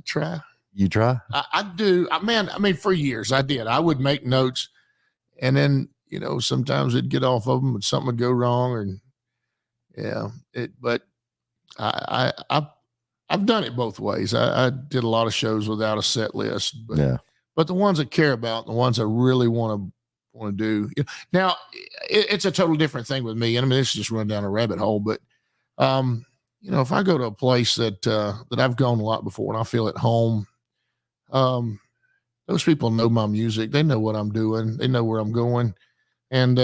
try. You try? I do. I mean, for years I did. I would make notes, and then sometimes it'd get off of them, and something would go wrong, and But I've done it both ways. I did a lot of shows without a set list, but the ones I care about, the ones I really want to do. Now it's a total different thing with me. And I mean, this is just run down a rabbit hole, but if I go to a place that I've gone a lot before and I feel at home, those people know my music. They know what I'm doing. They know where I'm going. And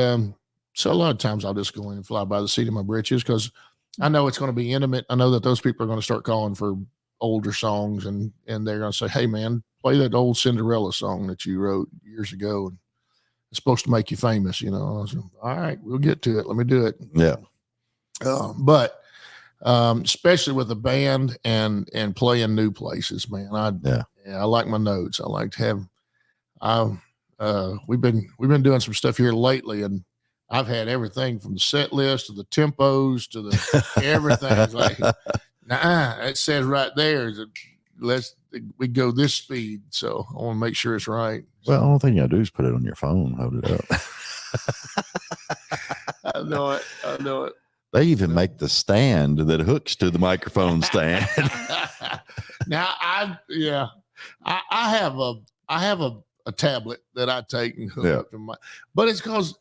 so a lot of times I'll just go in and fly by the seat of my britches because I know it's going to be intimate. I know that those people are going to start calling for older songs and they're going to say, hey, man, play that old Cinderella song that you wrote years ago. And it's supposed to make you famous, I was like, all right, we'll get to it. Let me do it. Yeah. But especially with a band and playing new places, man. I like my notes. I like to have. We've been doing some stuff here lately, and I've had everything from the set list to the tempos to the everything. It's like, it says right there that we go this speed. So I want to make sure it's right. Well, the only thing you gotta do is put it on your phone, hold it up. I know it. They even make the stand that hooks to the microphone stand. Now I have a tablet that I take and hook up to but it's because,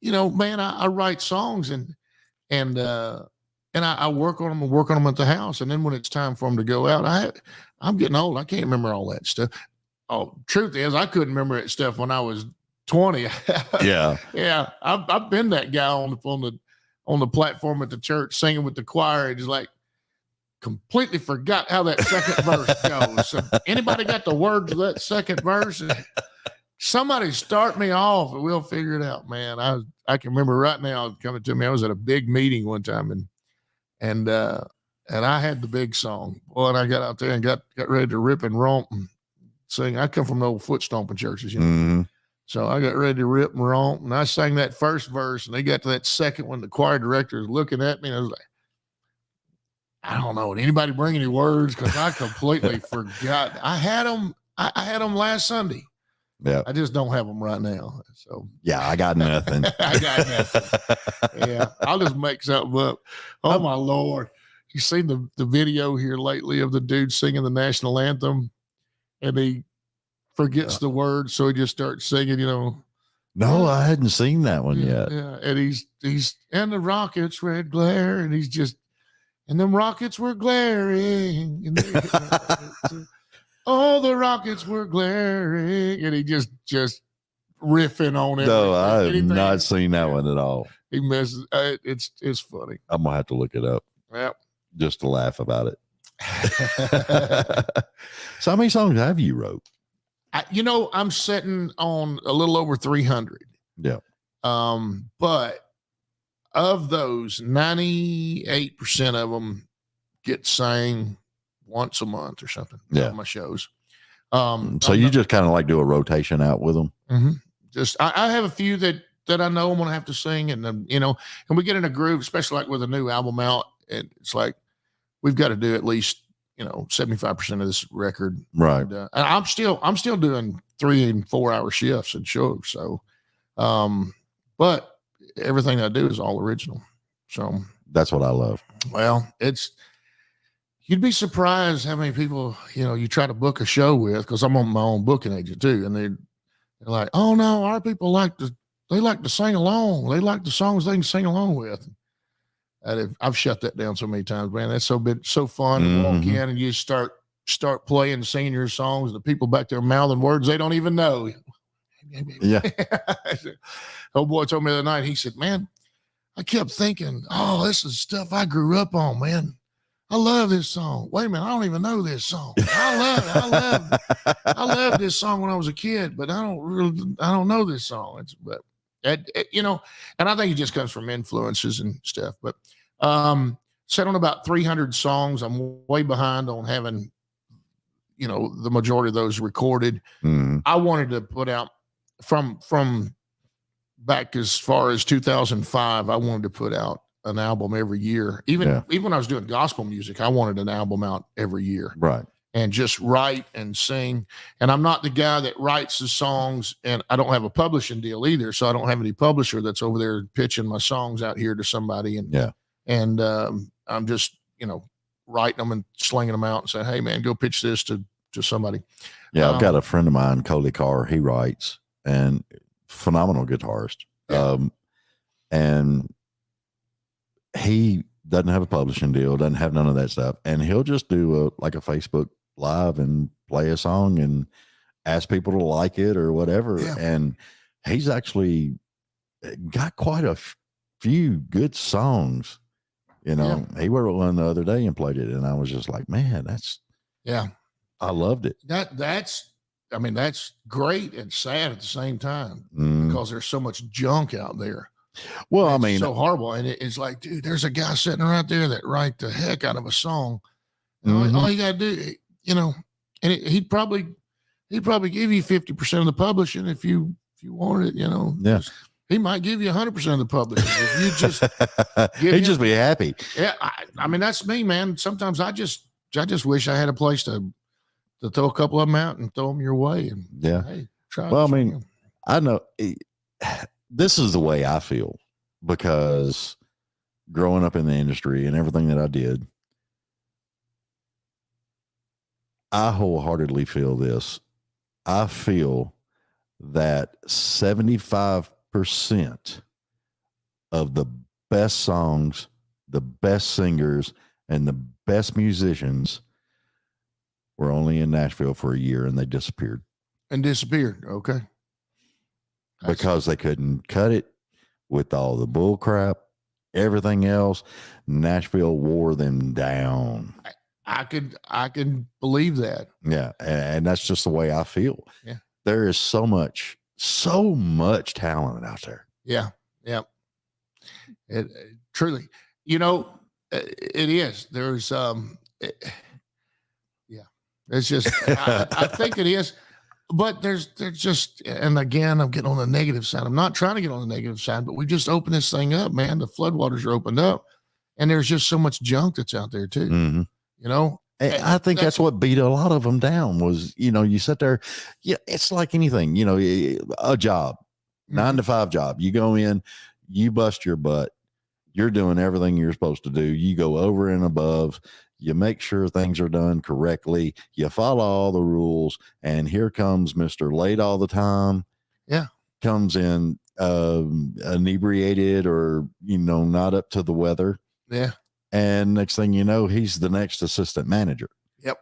man, I write songs and I work on them at the house. And then when it's time for them to go out, I'm getting old. I can't remember all that stuff. Oh, truth is, I couldn't remember that stuff when I was 20. Yeah. Yeah. I've been that guy on the platform at the church singing with the choir. It's like completely forgot how that second verse goes. So anybody got the words of that second verse? Somebody start me off and we'll figure it out, man. I can remember right now coming to me. I was at a big meeting one time and I had the big song. Boy, and I got out there and got ready to rip and romp and sing. I come from the old foot stomping churches, Mm-hmm. So I got ready to rip and romp, and I sang that first verse, and they got to that second one. The choir director was looking at me, and I was like, I don't know. Did anybody bring any words? Because I completely forgot. I had them last Sunday. Yeah. I just don't have them right now. So yeah, I got nothing. I got nothing. Yeah, I'll just make something up. Oh my Lord! You seen the video here lately of the dude singing the national anthem, and he forgets the words, so he just starts singing. No, I hadn't seen that one yet. Yeah, and he's and the rockets red glare, and he's just. And them rockets were glaring. And all the rockets were glaring. And he just riffing on it. No, I have not seen that one at all. He messes. It's funny. I'm going to have to look it up. Yep. Just to laugh about it. So how many songs have you wrote? I'm sitting on a little over 300. Yeah. But of those, 98% of them get sang once a month or something. Yeah. On my shows. So you just kind of like do a rotation out with them. Mm-hmm. Just I have a few that I know I'm gonna have to sing, and then and we get in a groove, especially like with a new album out. And it's like we've got to do at least 75% of this record, right? And I'm still doing 3 and 4 hour shifts and shows. So, but everything I do is all original. So that's what I love. Well, you'd be surprised how many people, you try to book a show with, because I'm on my own booking agent too. And they're like, oh no, our people like to sing along. They like the songs they can sing along with. And I've shut that down so many times, man. That's so fun to walk in and you start playing, singing your songs. The people back there mouthing words they don't even know. Yeah. Old boy told me the other night, he said, man, I kept thinking, oh, this is stuff I grew up on, man. I love this song. Wait a minute, I don't even know this song. I love this song when I was a kid, but I don't know this song. And I think it just comes from influences and stuff. But set on about 300 songs. I'm way behind on having, the majority of those recorded. Mm-hmm. I wanted to put out from back as far as 2005, I wanted to put out an album every year. Even when I was doing gospel music, I wanted an album out every year. Right. And just write and sing. And I'm not the guy that writes the songs, and I don't have a publishing deal either. So I don't have any publisher that's over there pitching my songs out here to somebody. And I'm just, writing them and slinging them out and saying, hey man, go pitch this to somebody. Yeah. I've got a friend of mine, Coley Carr, he writes, and phenomenal guitarist. And he doesn't have a publishing deal, doesn't have none of that stuff. And he'll just do a Facebook Live and play a song and ask people to like it or whatever. Yeah. And he's actually got quite a few good songs. He wrote one the other day and played it. And I was just like, man, that's, I loved it. That's great and sad at the same time Mm. because there's so much junk out there. Well, It's so horrible. And it's like, dude, there's a guy sitting around there that write the heck out of a song. All you got to do, and he'd probably give you 50% of the publishing if you wanted it, Yeah. He might give you 100% of the publishing if you just he'd just be happy. Yeah. I mean, that's me, man. Sometimes I just wish I had a place to throw a couple of them out and throw them your way. And hey, try. Well, I mean, I know this is the way I feel because growing up in the industry and everything that I did, I wholeheartedly feel this. I feel that 75% of the best songs, the best singers, and the best musicians were only in Nashville for a year and they disappeared. Okay. Because they couldn't cut it with all the bull crap, everything else. Nashville wore them down. I can believe that. Yeah. And that's just the way I feel. Yeah. There is so much talent out there. Yeah. Yeah. It truly, it is. There's, it's just, I think it is, but there's just, and again, I'm getting on the negative side. I'm not trying to get on the negative side, but we just opened this thing up, man. The floodwaters are opened up and there's just so much junk that's out there too. Mm-hmm. I think that's what beat a lot of them down was, you sit there. Yeah. It's like anything, a job, 9 to 5 job. You go in, you bust your butt. You're doing everything you're supposed to do. You go over and above. You make sure things are done correctly. You follow all the rules. And here comes Mr. Late all the time. Yeah. Comes in inebriated or, not up to the weather. Yeah. And next thing you know, he's the next assistant manager. Yep.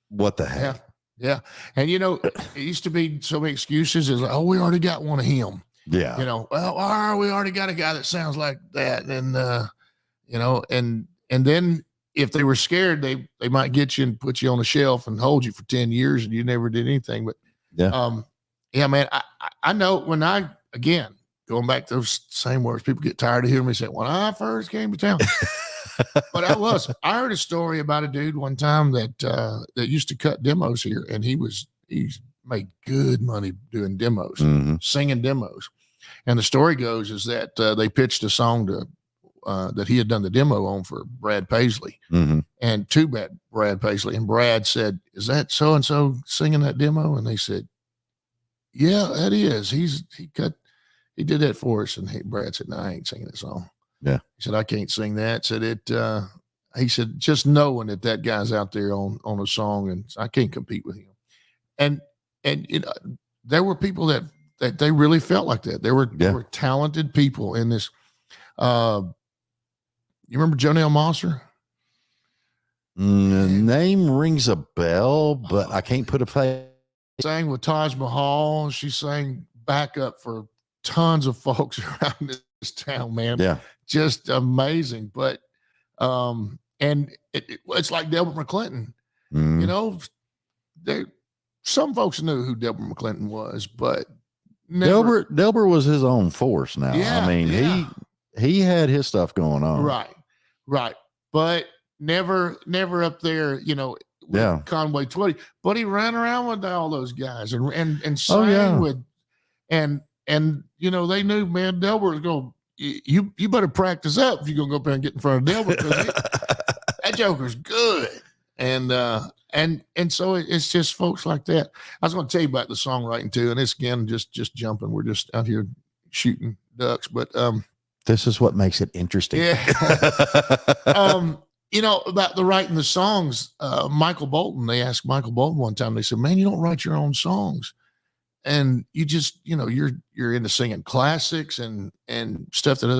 What the heck? Yeah. And, it used to be so many excuses. Is like, we already got one of him. Yeah. We already got a guy that sounds like that. And, and then if they were scared, they might get you and put you on a shelf and hold you for 10 years and you never did anything. But, man, I know when again, going back to those same words, people get tired of hearing me say, when I first came to town, but I heard a story about a dude one time that used to cut demos here, and he's made good money doing demos, singing demos. And the story goes is that they pitched a song to that he had done the demo on for Brad Paisley, and to Brad Paisley, and Brad said, "Is that so and so singing that demo?" And they said, "Yeah, that is. He did that for us." And Brad said, "No, I ain't singing that song." Yeah, he said, "I can't sing that." Said it. He said, "Just knowing that guy's out there on a song, and I can't compete with him." And there were people that they really felt like that. There were talented people in this. You remember Jonelle Mosser? Name rings a bell, but I can't put a face. Sang with Taj Mahal. She sang backup for tons of folks around this town, man. Yeah. Just amazing. But, and it's like Delbert McClinton, some folks knew who Delbert McClinton was, but Delbert was his own force now. Yeah, I mean, he had his stuff going on. Right. But never up there, with Conway Twitty, but he ran around with all those guys and sang with, and you know, they knew, man, Delbert was going, you better practice up if you're going to go up there and get in front of Delbert, because that joker's good. And so it's just folks like that. I was going to tell you about the songwriting too. And it's, again, just jumping. We're just out here shooting ducks, but, this is what makes it interesting. Yeah. You know, about the writing the songs, Michael Bolton, they asked Michael Bolton one time, they said, man, you don't write your own songs. And you just, you know, you're into singing classics and stuff that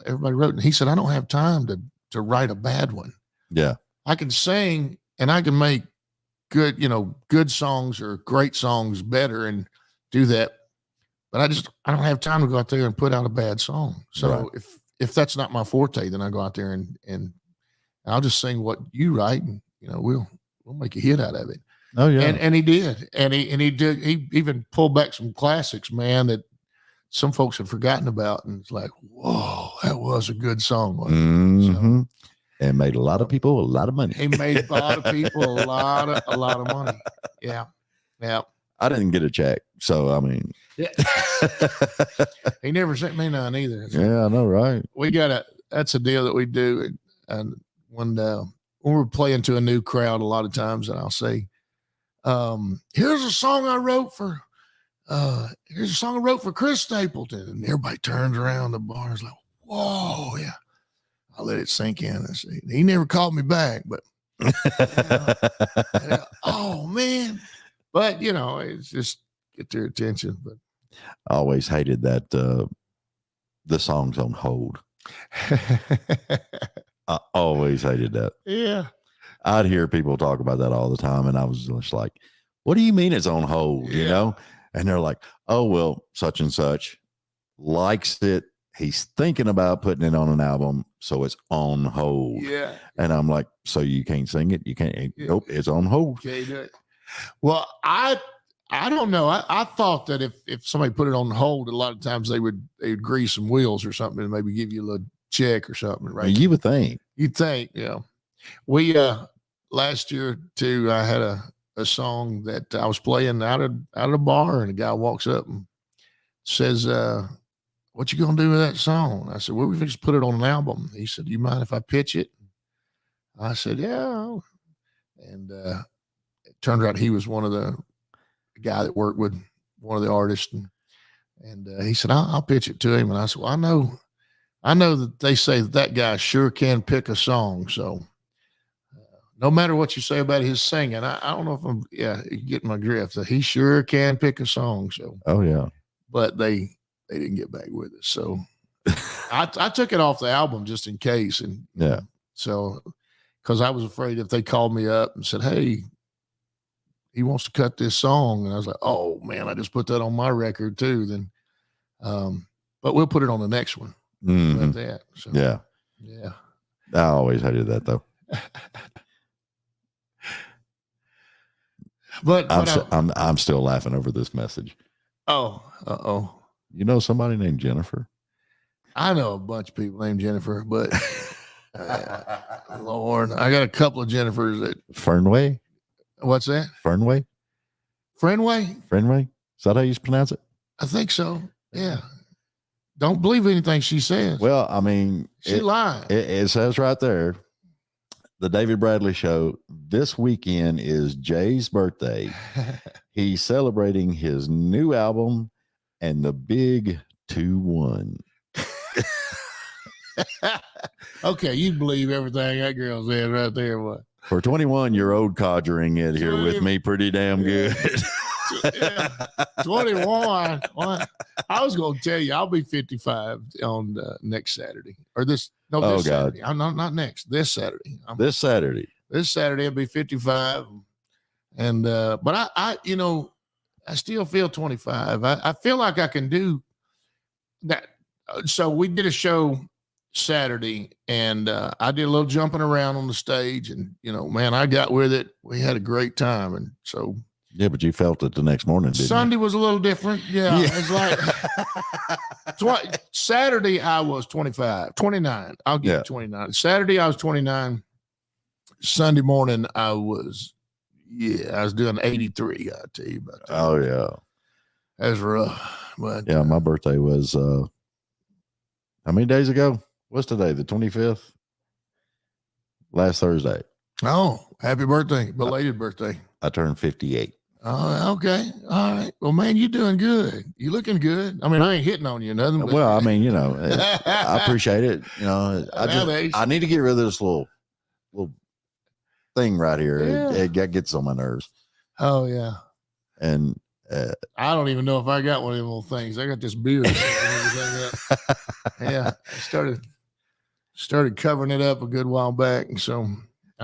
everybody wrote. And he said, I don't have time to write a bad one. Yeah. I can sing and I can make good, you know, good songs or great songs better and do that. But I don't have time to go out there and put out a bad song. So Right. if that's not my forte, then I go out there and I'll just sing what you write, and you know, we'll make a hit out of it. Oh yeah. And he did. And he did. He even pulled back some classics, man, that some folks had forgotten about. And it's like, whoa, that was a good song. Wasn't it? Mm-hmm. And made a lot of people a lot of money. He made a lot of people a lot of money. Yeah. Yeah. I didn't get a check. So I mean, Yeah. He never sent me none either. So yeah, I know, right? That's a deal that we do. And when we're playing to a new crowd, a lot of times, and I'll say, here's a song I wrote for Chris Stapleton. And everybody turns around the bar, is like, whoa, yeah. I let it sink in. I say, he never called me back, but oh man. But you know, it's just get their attention. But I always hated that the song's on hold. I always hated that. Yeah. I'd hear people talk about that all the time, and I was just like, what do you mean it's on hold? You know? And they're like, oh, well, such and such likes it. He's thinking about putting it on an album, so it's on hold. Yeah. And I'm like, so you can't sing it? You can't? Yeah. Nope, it's on hold. Can't do it. Well, I don't know. I thought that if somebody put it on hold, a lot of times they would grease some wheels or something and maybe give you a little check or something, right? You would think. You'd think, yeah. We last year too, I had a song that I was playing out of the bar, and a guy walks up and says, what you gonna do with that song? I said, well, we just put it on an album. He said, do you mind if I pitch it? I said, yeah. And it turned out he was one of the guy that worked with one of the artists, and he said, I'll pitch it to him. And I said, well, I know that they say that guy sure can pick a song. So no matter what you say about his singing, I don't know if you get my drift. That he sure can pick a song. So, oh yeah, but they didn't get back with us. So I took it off the album just in case. And yeah, so, cause I was afraid if they called me up and said, hey, he wants to cut this song. And I was like, oh man, I just put that on my record too. Then, but we'll put it on the next one. mm-hmm. About that. So, yeah. I always hated that though. But I'm still laughing over this message. Oh, you know somebody named Jennifer? I know a bunch of people named Jennifer, but Lord, I got a couple of Jennifers that Fernway. What's that? Fernway. Frenway? Is that how you pronounce it? I think so. Yeah. Don't believe anything she says. Well, I mean, she lied. It says right there, the David Bradley Show. This weekend is Jay's birthday. He's celebrating his new album and the big 2-1. Okay, you believe everything that girl said right there. What? For 21, you're old codgering it here with me pretty damn good. Yeah. 21. What? I was going to tell you, I'll be 55 on next Saturday or this. No, this Saturday. I'm not next. This Saturday. This Saturday, I'll be 55. And, but I still feel 25. I feel like I can do that. So we did a show Saturday, and I did a little jumping around on the stage, and man, I got with it. We had a great time, and so yeah. But you felt it the next morning. Didn't Sunday you? Was a little different. Yeah. It's like Saturday I was 29. I'll get 29. Saturday I was 29. Sunday morning I was doing 83. I tell you about that. Oh yeah, that was rough. But Yeah, my birthday was how many days ago? What's today? The 25th? Last Thursday. oh, happy birthday, belated birthday. I turned 58. Oh, okay. All right. Well, man, you doing good. You looking good. I mean, I ain't hitting on you or nothing. But Well, I mean, I appreciate it. Nowadays. I need to get rid of this little thing right here. Yeah. It gets on my nerves. Oh yeah. And I don't even know if I got one of them little things. I got this beard. And everything up. Yeah, I started covering it up a good while back, and so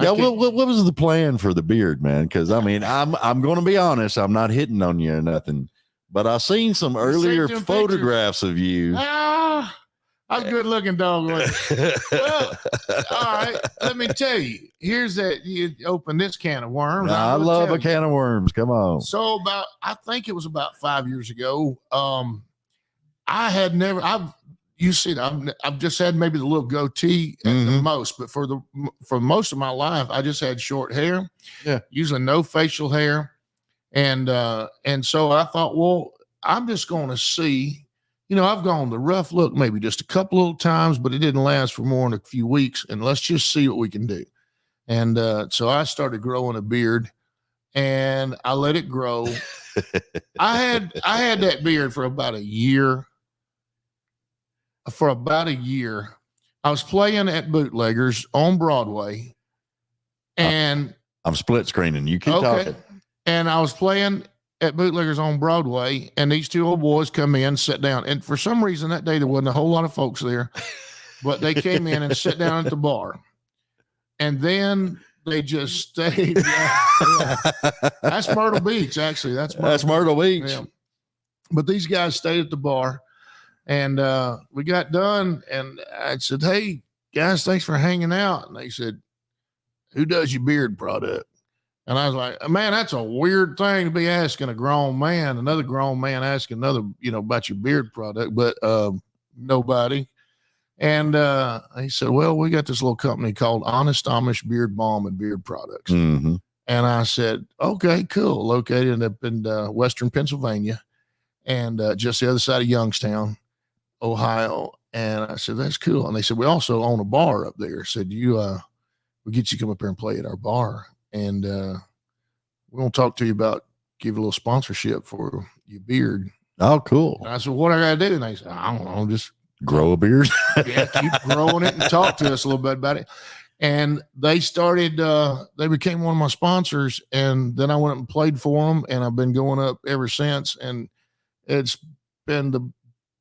yeah. What was the plan for the beard, man? Because I mean, I'm going to be honest. I'm not hitting on you or nothing, but I seen some earlier photographs of you. Ah, I'm a good looking dog. Well, all right. Let me tell you. Here's that. You open this can of worms. I love a can of worms. Come on. So I think it was about 5 years ago. I've just had maybe the little goatee at the most, but for most of my life, I just had short hair. Yeah. Usually no facial hair. And so I thought, well, I'm just going to see, I've gone the rough look maybe just a couple little times, but it didn't last for more than a few weeks. And let's just see what we can do. And so I started growing a beard and I let it grow. I had that beard for about a year. I was playing at Bootleggers on Broadway, and I'm split screening. You keep talking. And I was playing at Bootleggers on Broadway, and these two old boys come in, sit down, and for some reason that day there wasn't a whole lot of folks there, but they came in and sat down at the bar, and then they just stayed. Yeah. That's Myrtle Beach, actually. That's Myrtle Beach. Yeah. But these guys stayed at the bar. And we got done, and I said, "Hey, guys, thanks for hanging out." And they said, "Who does your beard product?" And I was like, "Man, that's a weird thing to be asking a grown man, another grown man asking another, about your beard product, but nobody." And he said, "Well, we got this little company called Honest Amish Beard Balm and Beard Products." Mm-hmm. And I said, "Okay, cool." Located up in Western Pennsylvania, and just the other side of Youngstown, Ohio. And I said, "That's cool." And they said, "We also own a bar up there." Said, "We'll get you to come up here and play at our bar. And we're going to talk to you about give a little sponsorship for your beard." Oh, cool. And I said, "What I got to do?" And they said, "I don't know, just grow a beard." Yeah, keep growing it and talk to us a little bit about it." And they started, they became one of my sponsors. And then I went up and played for them. And I've been going up ever since. And it's been the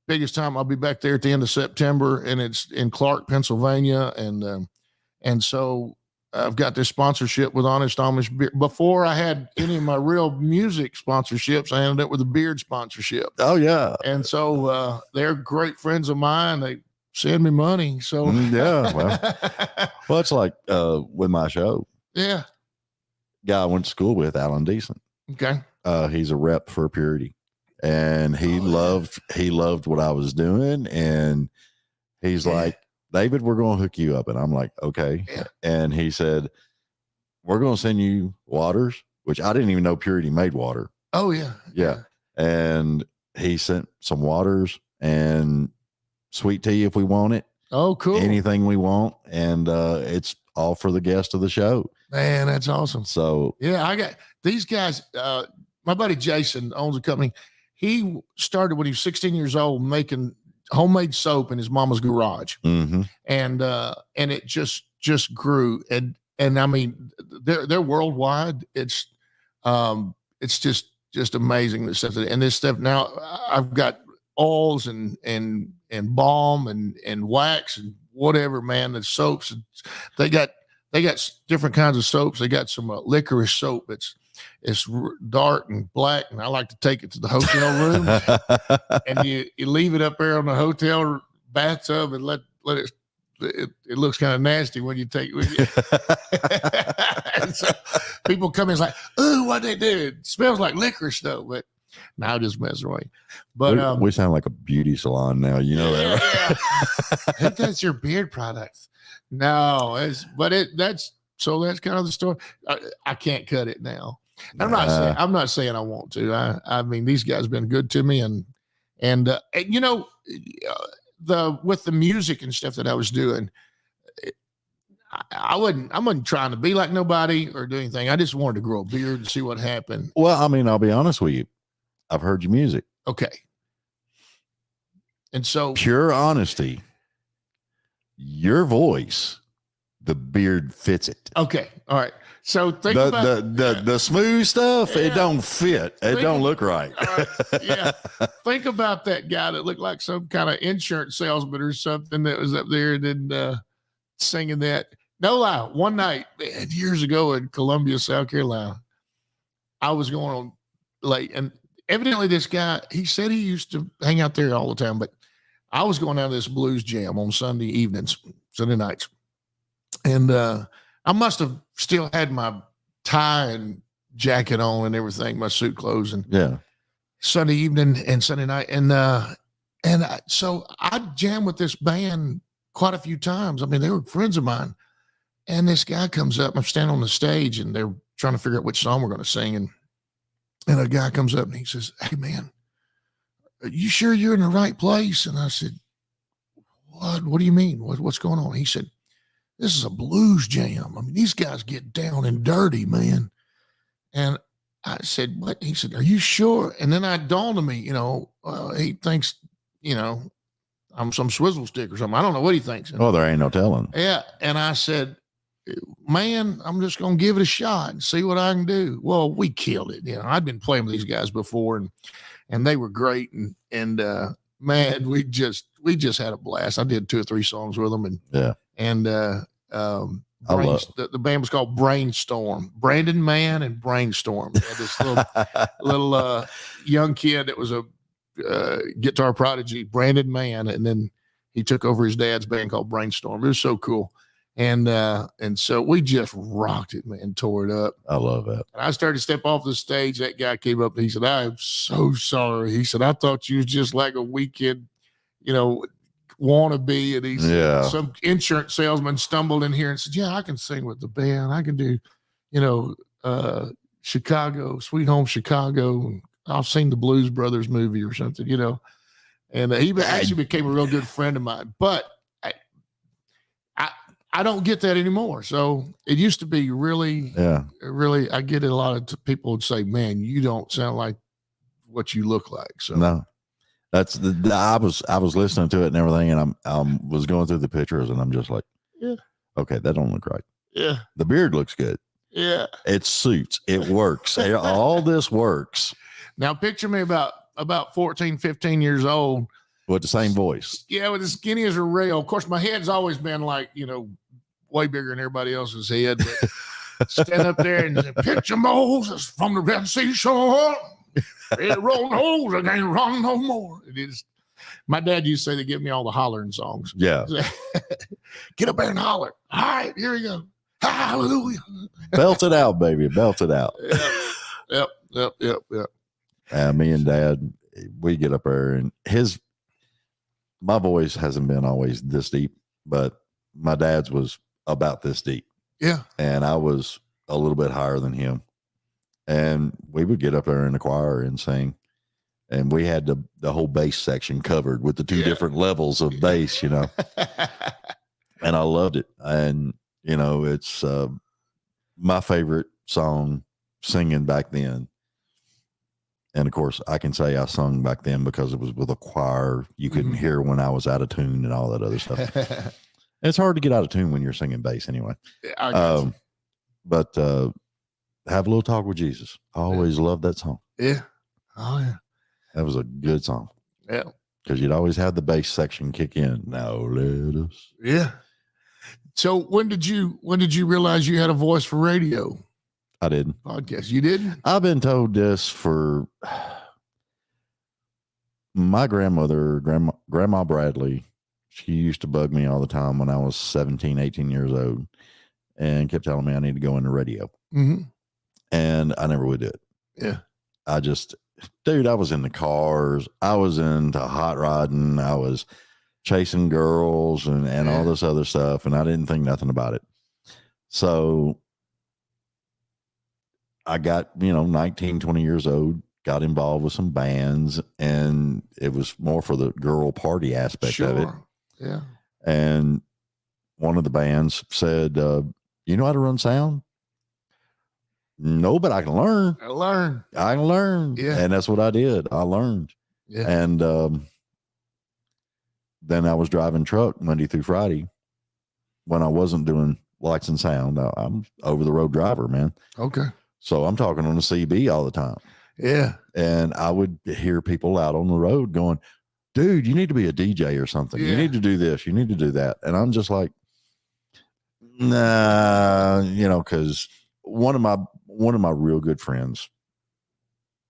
biggest time. I'll be back there at the end of September, and it's in Clark, Pennsylvania. And so I've got this sponsorship with Honest Amish Beard. Before I had any of my real music sponsorships, I ended up with a beard sponsorship. Oh yeah. And so they're great friends of mine. They send me money. So yeah. Well, it's like with my show. Yeah. Guy I went to school with, Alan Decent. Okay. He's a rep for Purity. And he loved what I was doing. And he's like, "David, we're going to hook you up." And I'm like, "Okay." Yeah. And he said, "We're going to send you waters," which I didn't even know Purity made water. Oh yeah. Yeah. And he sent some waters and sweet tea if we want it. Oh, cool. Anything we want. And it's all for the guest of the show. Man, that's awesome. So yeah, I got these guys. My buddy Jason owns a company. He started when he was 16 years old making homemade soap in his mama's garage. Mm-hmm. And it just grew. And I mean, they're worldwide. It's just amazing, this stuff. And this stuff now, I've got oils and balm and wax and whatever, man. The soaps, they got different kinds of soaps. They got some licorice soap. It's dark and black, and I like to take it to the hotel room, and you leave it up there on the hotel bathtub and let it. It looks kind of nasty when you take it with you. And so people come in, it's like, "Ooh, what they do? It smells like licorice though." But now just mess away. But we sound like a beauty salon now. You know that, right? Yeah. I think that's your beard products. No, that's kind of the story. I can't cut it now. I'm not saying I want to. I mean, these guys have been good to me, and And with the music and stuff that I was doing, I wasn't trying to be like nobody or do anything. I just wanted to grow a beard and see what happened. Well, I mean, I'll be honest with you. I've heard your music. Okay. And so Pure honesty, your voice, the beard fits it. okay. All right. So think The about the smooth stuff, it Yeah. don't fit. It don't look right. All right. Yeah. Think about that guy that looked like some kind of insurance salesman or something that was up there and then singing that. No lie. One night, man, years ago in Columbia, South Carolina, I was going on late, and evidently this guy, he said he used to hang out there all the time, but I was going down to this blues jam on Sunday evenings, Sunday nights. And I must have still had my tie and jacket on and everything, my suit clothes, and Yeah. Sunday evening and Sunday night. So I jammed with this band quite a few times. I mean, they were friends of mine. And this guy comes up, I'm standing on the stage and they're trying to figure out which song we're going to sing. And a guy comes up and he says, "Hey man, are you sure you're in the right place?" And I said, What do you mean? What's going on? He said, "This is a blues jam. I mean, these guys get down and dirty, man." And I said, "What?" He said, "Are you sure?" And then it dawned on me, he thinks, I'm some swizzle stick or something. I don't know what he thinks. Oh, there ain't no telling. Yeah. And I said, "Man, I'm just going to give it a shot and see what I can do." Well, we killed it. I'd been playing with these guys before and they were great. And man, we just had a blast. I did 2 or 3 songs with them. The band was called Brainstorm, Brandon Mann and Brainstorm. They had this little young kid that was a guitar prodigy, Brandon Mann. And then he took over his dad's band called Brainstorm. It was so cool. And so we just rocked it, man, tore it up. I love that. And I started to step off the stage. That guy came up and he said, "I am so sorry." He said, "I thought you was just like a weekend, wannabe." And he said, some insurance salesman stumbled in here and said, "Yeah, I can sing with the band. I can do, Chicago, Sweet Home Chicago. And I've seen the Blues Brothers movie or something, And he actually became a real good friend of mine. But I don't get that anymore. So it used to be really, I get a lot of people would say, "Man, you don't sound like what you look like." So no, that's I was listening to it and everything. And I was going through the pictures and I'm just like, yeah, okay, that don't look right. Yeah. The beard looks good. Yeah. It suits. It works. All this works. Now picture me about 14, 15 years old. With the same voice. Yeah, with as skinny as a rail. Of course, my head's always been like, way bigger than everybody else's head. But stand up there and say, "Picture Moses from the Red Sea shore. It rolled holes, I can't run no more." It is. My dad used to say they give me all the hollering songs. Yeah. Get up there and holler. All right, here we go. Hallelujah. Belt it out, baby. Belt it out. Yep. Me and Dad, we get up there and my voice hasn't been always this deep, but my dad's was about this deep. Yeah. And I was a little bit higher than him. And we would get up there in the choir and sing. And we had the whole bass section covered with the 2 different levels of bass, And I loved it. And, it's my favorite song singing back then. And of course, I can say I sung back then because it was with a choir. You couldn't hear when I was out of tune and all that other stuff. It's hard to get out of tune when you're singing bass anyway. But Have a Little Talk with Jesus. I always loved that song. Yeah. Oh, yeah. That was a good song. Yeah. Because you'd always have the bass section kick in. Now let us. Yeah. So when did you realize you had a voice for radio? I didn't. Podcast. You didn't? I've been told this for my grandmother, Grandma Bradley. She used to bug me all the time when I was 17, 18 years old and kept telling me I need to go into radio. Mm-hmm. And I never would do it. Yeah. I was in the cars. I was into hot rodding. I was chasing girls and all this other stuff. And I didn't think nothing about it. So I got, 19, 20 years old got involved with some bands, and it was more for the girl party aspect of it. Yeah. And one of the bands said, you know how to run sound? No, but I can learn. I can learn. Yeah. And that's what I did. I learned. Yeah. And then I was driving truck Monday through Friday when I wasn't doing lights and sound. I'm over the road driver, man. Okay. So I'm talking on the CB all the time. Yeah. And I would hear people out on the road going, dude, you need to be a DJ or something. Yeah. You need to do this. You need to do that. And I'm just like, nah, you know, because one of my real good friends,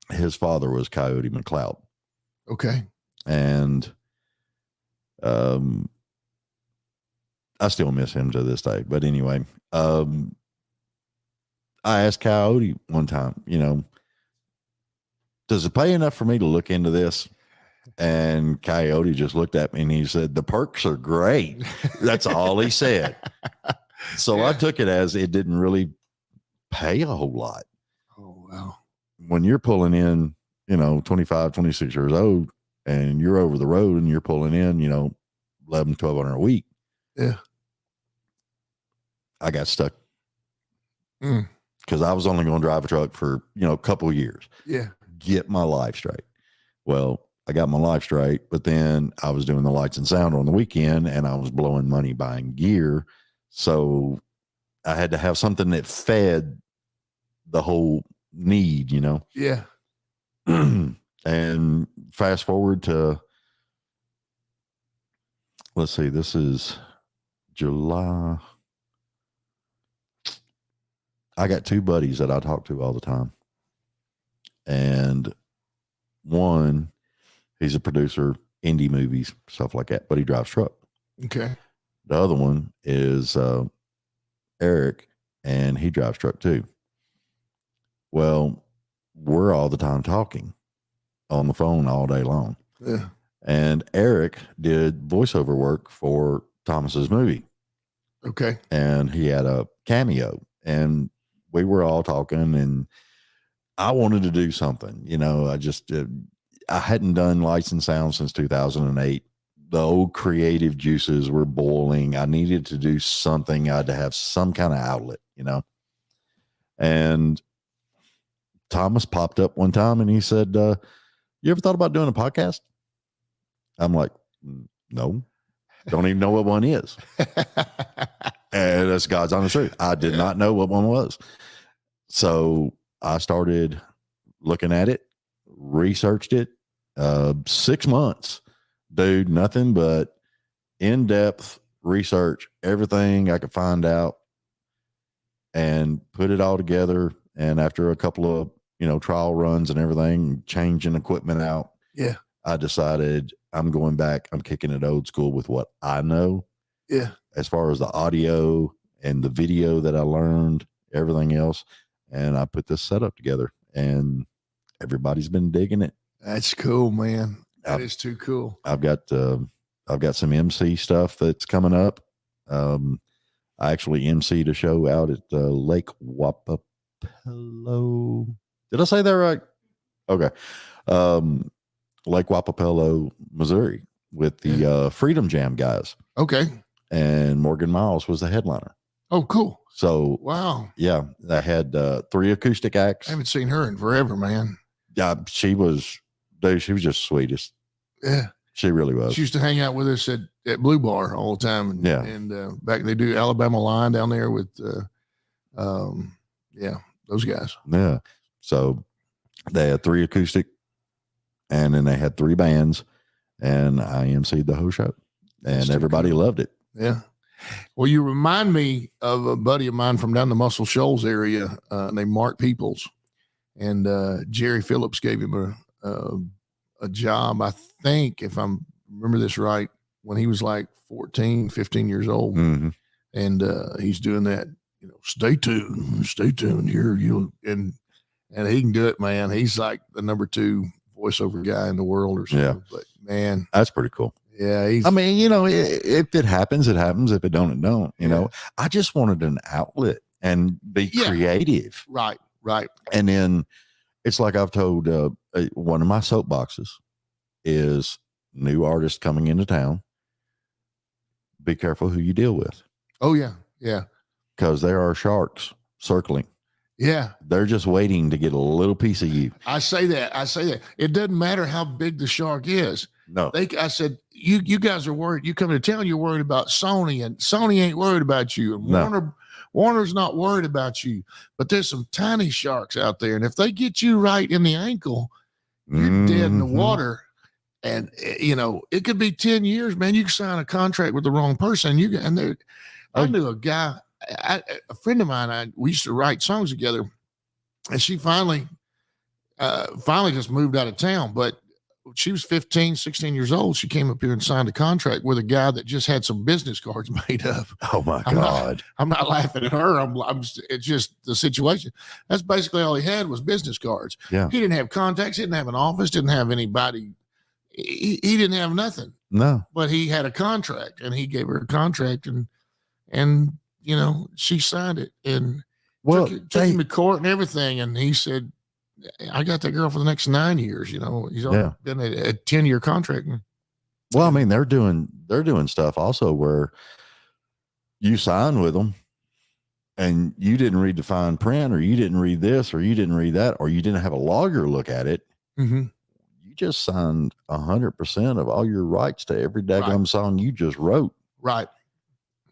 his father was Coyote McLeod. Okay. And I still miss him to this day. But anyway, I asked Coyote one time, you know, does it pay enough for me to look into this? And Coyote just looked at me and he said, the perks are great. That's all he said. So Yeah. I took it as it didn't really pay a whole lot. Oh, wow. When you're pulling in, you know, 25, 26 years old and you're over the road and you're pulling in, you know, 11, 1,200 a week. Yeah. I got stuck because I was only going to drive a truck for, you know, a couple of years. Yeah. Get my life straight. Well, I got my life straight, but then I was doing the lights and sound on the weekend and I was blowing money buying gear. So I had to have something that fed the whole need, you know? Yeah. And fast forward to, let's see, this is July. I got two buddies that I talk to all the time. And one, he's a producer, indie movies, stuff like that, but he drives truck. Okay. The other one is Eric, and he drives truck too. Well, we're all the time talking on the phone all day long. Yeah. And Eric did voiceover work for Thomas's movie. Okay. And he had a cameo, and we were all talking, and I wanted to do something, you know. I hadn't done lights and sound since 2008. The old creative juices were boiling. I needed to do something. I had to have some kind of outlet, you know. And Thomas popped up one time and he said, you ever thought about doing a podcast? I'm like, no, don't even know what one is. And that's God's honest truth. I did not know what one was. So I started looking at it, researched it, 6 months, dude, nothing but in-depth research, everything I could find out, and put it all together. And after a couple of, you know, trial runs and everything, changing equipment out, Yeah. I decided I'm going back. I'm kicking it old school with what I know. Yeah. As far as the audio and the video that I learned, everything else. And I put this setup together, and everybody's been digging it. That's cool, man. That is too cool. I've got some MC stuff that's coming up. I actually MC'd a show out at Lake Wapapello. Did I say that right? Okay. Lake Wapapello, Missouri, with the Freedom Jam guys. Okay. And Morgan Miles was the headliner. Oh, cool. So, wow. Yeah, I had 3 acoustic acts. I haven't seen her in forever, man. Yeah, she was just sweetest. Yeah. She really was. She used to hang out with us at Blue Bar all the time. And, yeah. And back they do Alabama Line down there with, those guys. Yeah. So they had 3 acoustic, and then they had 3 bands, and I emceed the whole show, and everybody loved it. Yeah. Well, you remind me of a buddy of mine from down the Muscle Shoals area named Mark Peoples, and Jerry Phillips gave him a job, I think, if I remember this right, when he was like 14, 15 years old. Mm-hmm. And he's doing that, you know, stay tuned here. And he can do it, man. He's like the number 2 voiceover guy in the world or something. Yeah. But man, that's pretty cool. Yeah. I mean, you know, if it happens, it happens. If it don't, it don't. You know, I just wanted an outlet and be creative. Right. And then It's like I've told one of my soapboxes is new artists coming into town. Be careful who you deal with. Oh yeah. Yeah. Because there are sharks circling. Yeah. They're just waiting to get a little piece of you. I say that. It doesn't matter how big the shark is. No. I said, you guys are worried. You come to town, you're worried about Sony, and Sony ain't worried about you. And No. Warner's not worried about you. But there's some tiny sharks out there. And if they get you right in the ankle, you're dead in the water. And it could be 10 years, man. You can sign a contract with the wrong person. I knew a guy, a friend of mine, we used to write songs together, and she finally just moved out of town. But she was 15, 16 years old. She came up here and signed a contract with a guy that just had some business cards made up. Oh my God. I'm not laughing at her. It's just the situation. That's basically all he had was business cards. Yeah. He didn't have contacts. He didn't have an office, didn't have anybody. He didn't have nothing. No. But he had a contract, and he gave her a contract, and she signed it, and took him to court and everything. And he said, I got that girl for the next 9 years. He's already been a 10-year contract. Well, I mean, they're doing stuff also where you sign with them and you didn't read the fine print, or you didn't read this, or you didn't read that, or you didn't have a lawyer look at it. Mm-hmm. You just signed 100% of all your rights to every daggum song you just wrote. Right.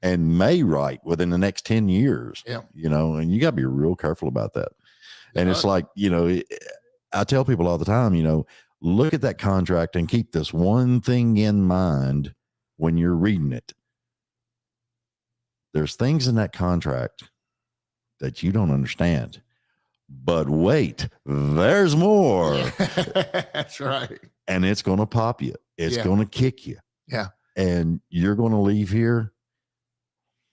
And may write within the next 10 years. Yeah. And you got to be real careful about that. And it's like, I tell people all the time, look at that contract and keep this one thing in mind when you're reading it. There's things in that contract that you don't understand. But wait, there's more. That's right. And it's going to pop you. It's going to kick you. Yeah. And you're going to leave here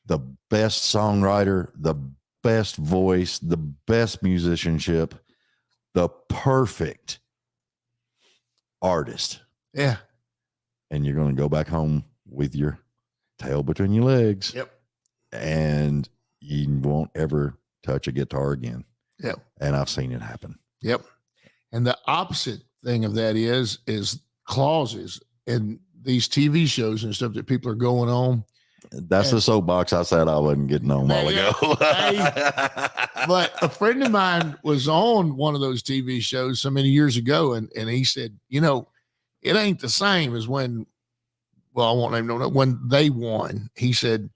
the best songwriter, the best voice, the best musicianship, the perfect artist. Yeah. And you're going to go back home with your tail between your legs. Yep. And you won't ever touch a guitar again. Yep. And I've seen it happen. Yep. And the opposite thing of that is clauses in these TV shows and stuff that people are going on. That's the soapbox I said I wasn't getting on a while ago. But a friend of mine was on one of those TV shows so many years ago, and he said, it ain't the same as when they won. He said,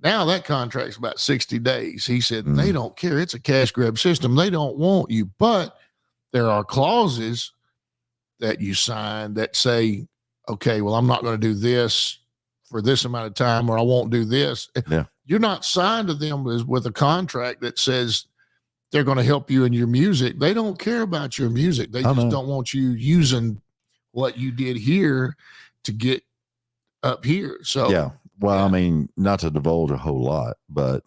now that contract's about 60 days. He said, they don't care. It's a cash grab system. They don't want you. But there are clauses that you sign that say, okay, well, I'm not going to do this for this amount of time, or I won't do this. Yeah. You're not signed to them with a contract that says they're going to help you in your music. They don't care about your music. They just don't want you using what you did here to get up here. So, yeah. Well, I mean, not to divulge a whole lot, but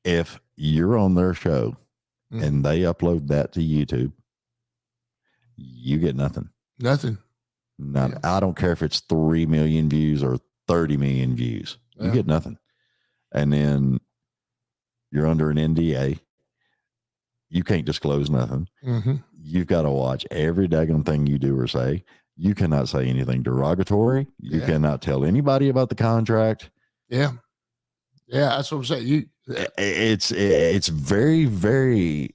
if you're on their show and they upload that to YouTube, you get nothing. Nothing. I don't care if it's 3 million views or 30 million views. You get nothing. And then you're under an NDA. You can't disclose nothing. Mm-hmm. You've got to watch every daggone thing you do or say. You cannot say anything derogatory. You cannot tell anybody about the contract. Yeah. Yeah, that's what I'm saying. It's very, very,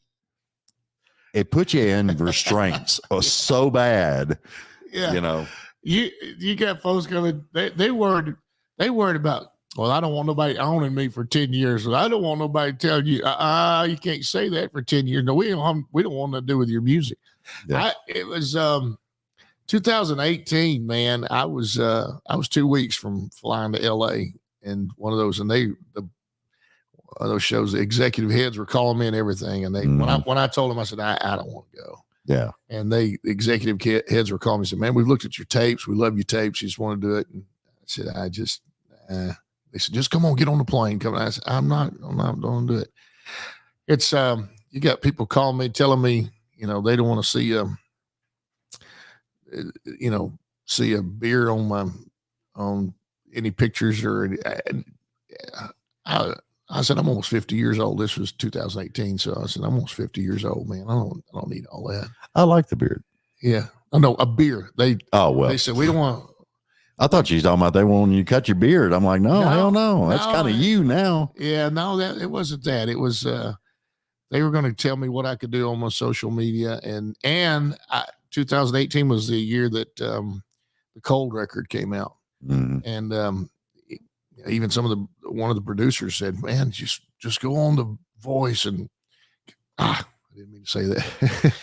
it puts you in restraints so bad. Yeah. You got folks coming, they worried about, well, I don't want nobody owning me for 10 years. So I don't want nobody telling you, you can't say that for 10 years. No, we don't want to do with your music. Yeah. It was 2018, man. I was 2 weeks from flying to LA, and one of those, and those shows, the executive heads were calling me and everything. And they, when I told them, I said, I don't want to go. Yeah. And the executive heads were calling me and said, man, we've looked at your tapes. We love your tapes. You just want to do it. And I said, they said, just come on, get on the plane. Come on. I said, I'm not going to do it. It's, you got people calling me, telling me, they don't want to see a beer on any pictures or I said, I'm almost 50 years old. This was 2018. So I said, I'm almost 50 years old, man. I don't need all that. I like the beard. Yeah. I know a beer. They said, we don't want. I thought you was talking about they wanted you to cut your beard. I'm like, no, hell no. That's no, kind of you now. Yeah, no, that it wasn't that. It was they were going to tell me what I could do on my social media, and 2018 was the year that the Cold record came out, and even one of the producers said, "Man, just go on The Voice," and I didn't mean to say that.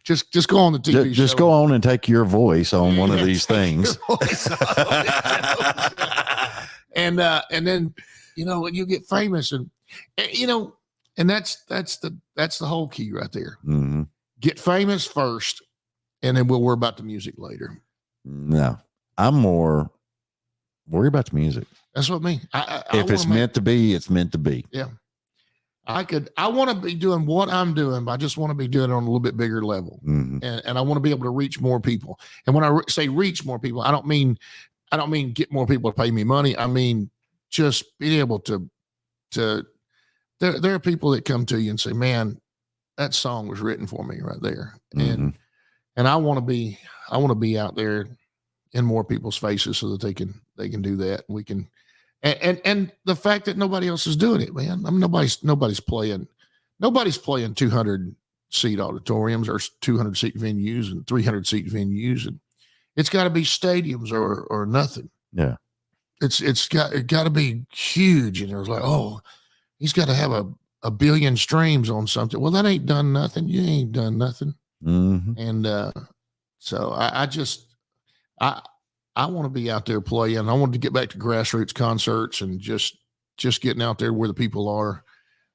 Just go on the TV show. Just go on and take your voice on one of these things. And then, when you get famous and that's the whole key right there. Mm-hmm. Get famous first, and then we'll worry about the music later. No, I'm more worried about the music. That's what I mean. If it's meant to be, it's meant to be. Yeah. I want to be doing what I'm doing, but I just want to be doing it on a little bit bigger level. Mm-hmm. And I want to be able to reach more people. And when I say reach more people, I don't mean get more people to pay me money. I mean, just be able to there are people that come to you and say, man, that song was written for me right there. Mm-hmm. And I want to be out there in more people's faces so that they can do that. We can, and the fact that nobody else is doing it, man. I mean, nobody's playing 200 seat auditoriums or 200 seat venues and 300 seat venues, and it's got to be stadiums or nothing. Yeah, it's got to be huge. And it was like, oh, he's got to have a billion streams on something. Well, that ain't done nothing. You ain't done nothing. Mm-hmm. And so I want to be out there playing. I want to get back to grassroots concerts and just getting out there where the people are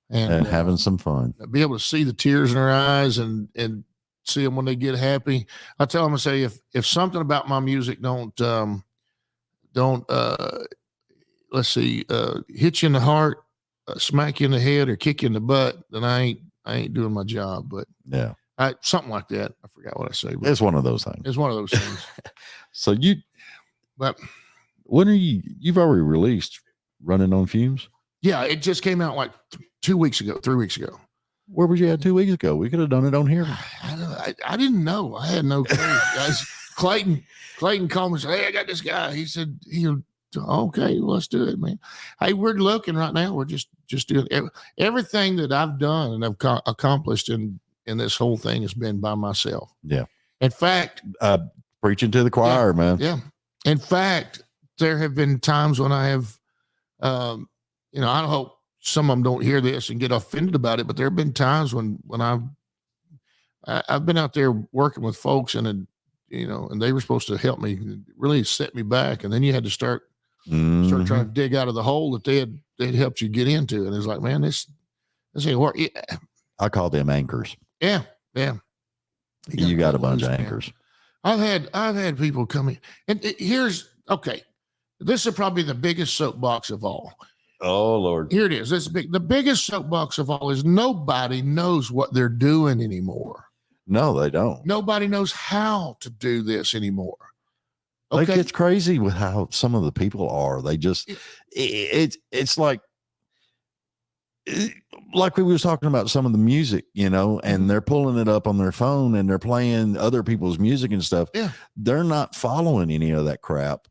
and having some fun. Be able to see the tears in their eyes and see them when they get happy. I tell them, I say, if something about my music don't let's see, hit you in the heart, smack you in the head, or kick you in the butt, then I ain't doing my job. But yeah, something like that. I forgot what I say. But it's one of those things. It's one of those things. So but when are you've already released Running on Fumes? Yeah, it just came out like 3 weeks ago. Where was you at 2 weeks ago? We could have done it on here. I didn't know. I had no clue. Guys, Clayton called me and said, "Hey, I got this guy." He said, "Okay, well, let's do it, man." Hey, we're looking right now. We're just doing everything that I've done and I've accomplished in this whole thing has been by myself. Yeah. In fact, preaching to the choir, man. Yeah. In fact, there have been times when I have, I hope some of them don't hear this and get offended about it, but there have been times when I've been out there working with folks and they were supposed to help me, really set me back. And then you had to start trying to dig out of the hole that they'd helped you get into. And it's like, man, this ain't work. Yeah. I call them anchors. Yeah. Yeah. You got a bunch of anchors. I've had people come in, and this is probably the biggest soapbox of all. Oh Lord. Here it is. The biggest soapbox of all is nobody knows what they're doing anymore. No, they don't. Nobody knows how to do this anymore. Okay. Like, it's crazy with how some of the people are. They just, it's like we was talking about some of the music, and they're pulling it up on their phone and they're playing other people's music and stuff. Yeah. They're not following any of that crap.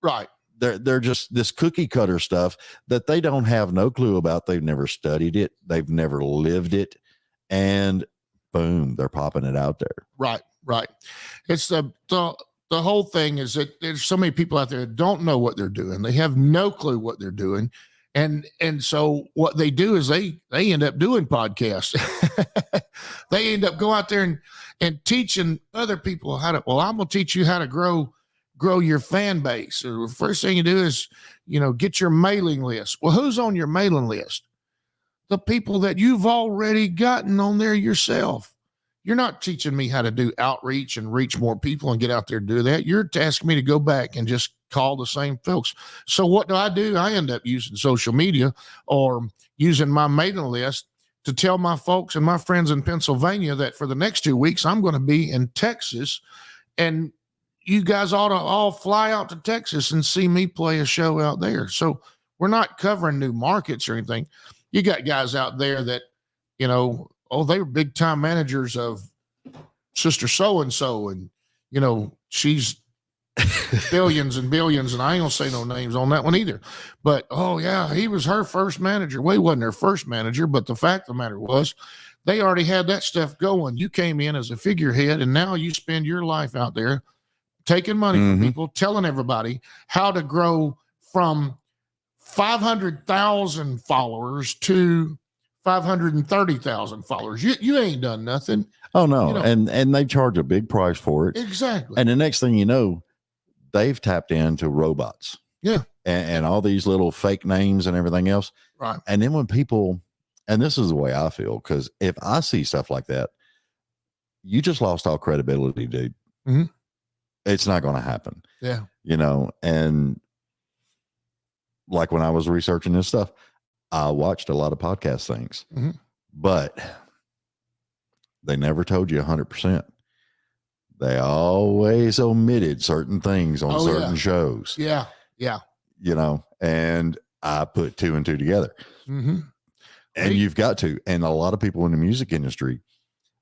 Right. They're just this cookie cutter stuff that they don't have no clue about. They've never studied it. They've never lived it. And boom, they're popping it out there. Right. Right. It's the whole thing is that there's so many people out there that don't know what they're doing. They have no clue what they're doing. And so what they do is they end up doing podcasts. They end up go out there and teaching other people I'm going to teach you how to grow your fan base. So the first thing you do is, get your mailing list. Well, who's on your mailing list? The people that you've already gotten on there yourself. You're not teaching me how to do outreach and reach more people and get out there and do that. You're asking me to go back and just call the same folks. So what do? I end up using social media or using my mailing list to tell my folks and my friends in Pennsylvania that for the next 2 weeks, I'm going to be in Texas, and you guys ought to all fly out to Texas and see me play a show out there. So we're not covering new markets or anything. You got guys out there that, they were big time managers of Sister So-and-so. And, she's billions and billions. And I ain't gonna say no names on that one either, but, oh yeah, he was her first manager. Well, he wasn't her first manager, but the fact of the matter was they already had that stuff going. You came in as a figurehead and now you spend your life out there taking money from people, telling everybody how to grow from 500,000 followers to 530,000 followers. You ain't done nothing. Oh no. And they charge a big price for it. Exactly. And the next thing you know, they've tapped into robots. Yeah. And all these little fake names and everything else. Right. And then when people, and this is the way I feel, because if I see stuff like that, you just lost all credibility, dude. Mm-hmm. It's not going to happen. Yeah. And like when I was researching this stuff, I watched a lot of podcast things, but they never told you 100%. They always omitted certain things on certain shows. Yeah. Yeah. And I put 2 and 2 together. Mm-hmm. And you've got to. And a lot of people in the music industry,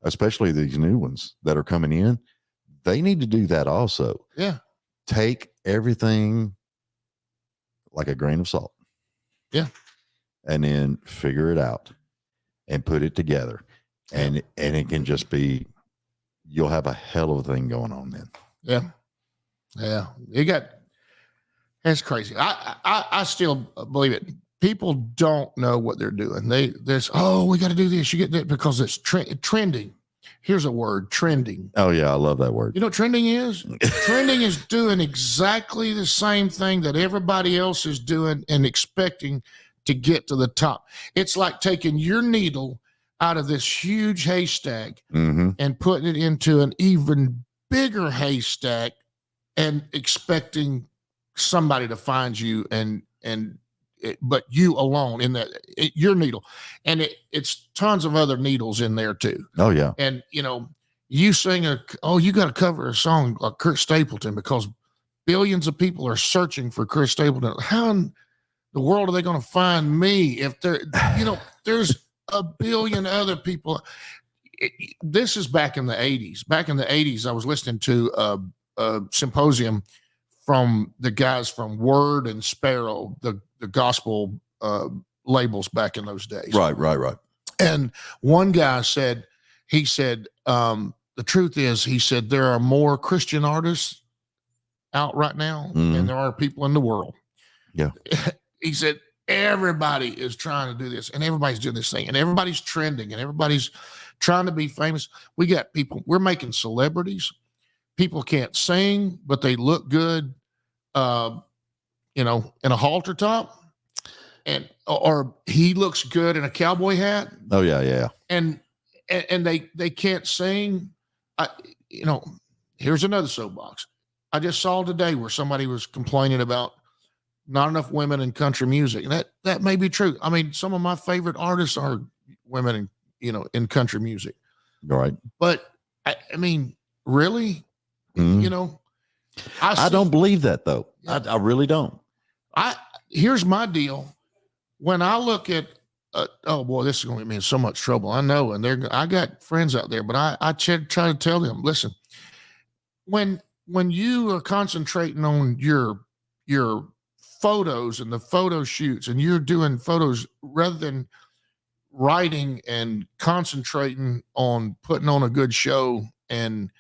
especially these new ones that are coming in, they need to do that also. Yeah. Take everything like a grain of salt. Yeah. And then figure it out and put it together. And it can just be, you'll have a hell of a thing going on then. Yeah. Yeah. That's crazy. I still believe it. People don't know what they're doing. We got to do this. You get that because it's trending. Here's a word, trending. Oh yeah. I love that word. You know what trending is? Trending is doing exactly the same thing that everybody else is doing and expecting to get to the top. It's like taking your needle out of this huge haystack and putting it into an even bigger haystack and expecting somebody to find you but you alone in your needle. And it's tons of other needles in there too. Oh yeah. And you sing you got to cover a song like Kurt Stapleton because billions of people are searching for Kurt Stapleton. How in the world are they going to find me if there's a billion other people? This is back in the 80s. Back in the 80s, I was listening to a symposium from the guys from Word and Sparrow, the gospel labels back in those days. Right. And one guy said, the truth is, he said, there are more Christian artists out right now than there are people in the world. Yeah. He said, everybody is trying to do this and everybody's doing this thing and everybody's trending and everybody's trying to be famous. We got people, we're making celebrities. People can't sing, but they look good, in a halter top or he looks good in a cowboy hat. Oh yeah. Yeah. And they can't sing. Here's another soapbox. I just saw today where somebody was complaining about not enough women in country music. And that may be true. I mean, some of my favorite artists are women in country music. Right. But I mean, really, I don't believe that though. Yeah. I really don't. Here's my deal. When I look at, oh boy, this is going to get me in so much trouble. I know. And I got friends out there, but I try to tell them, listen, when you are concentrating on your photos and the photo shoots and you're doing photos rather than writing and concentrating on putting on a good show and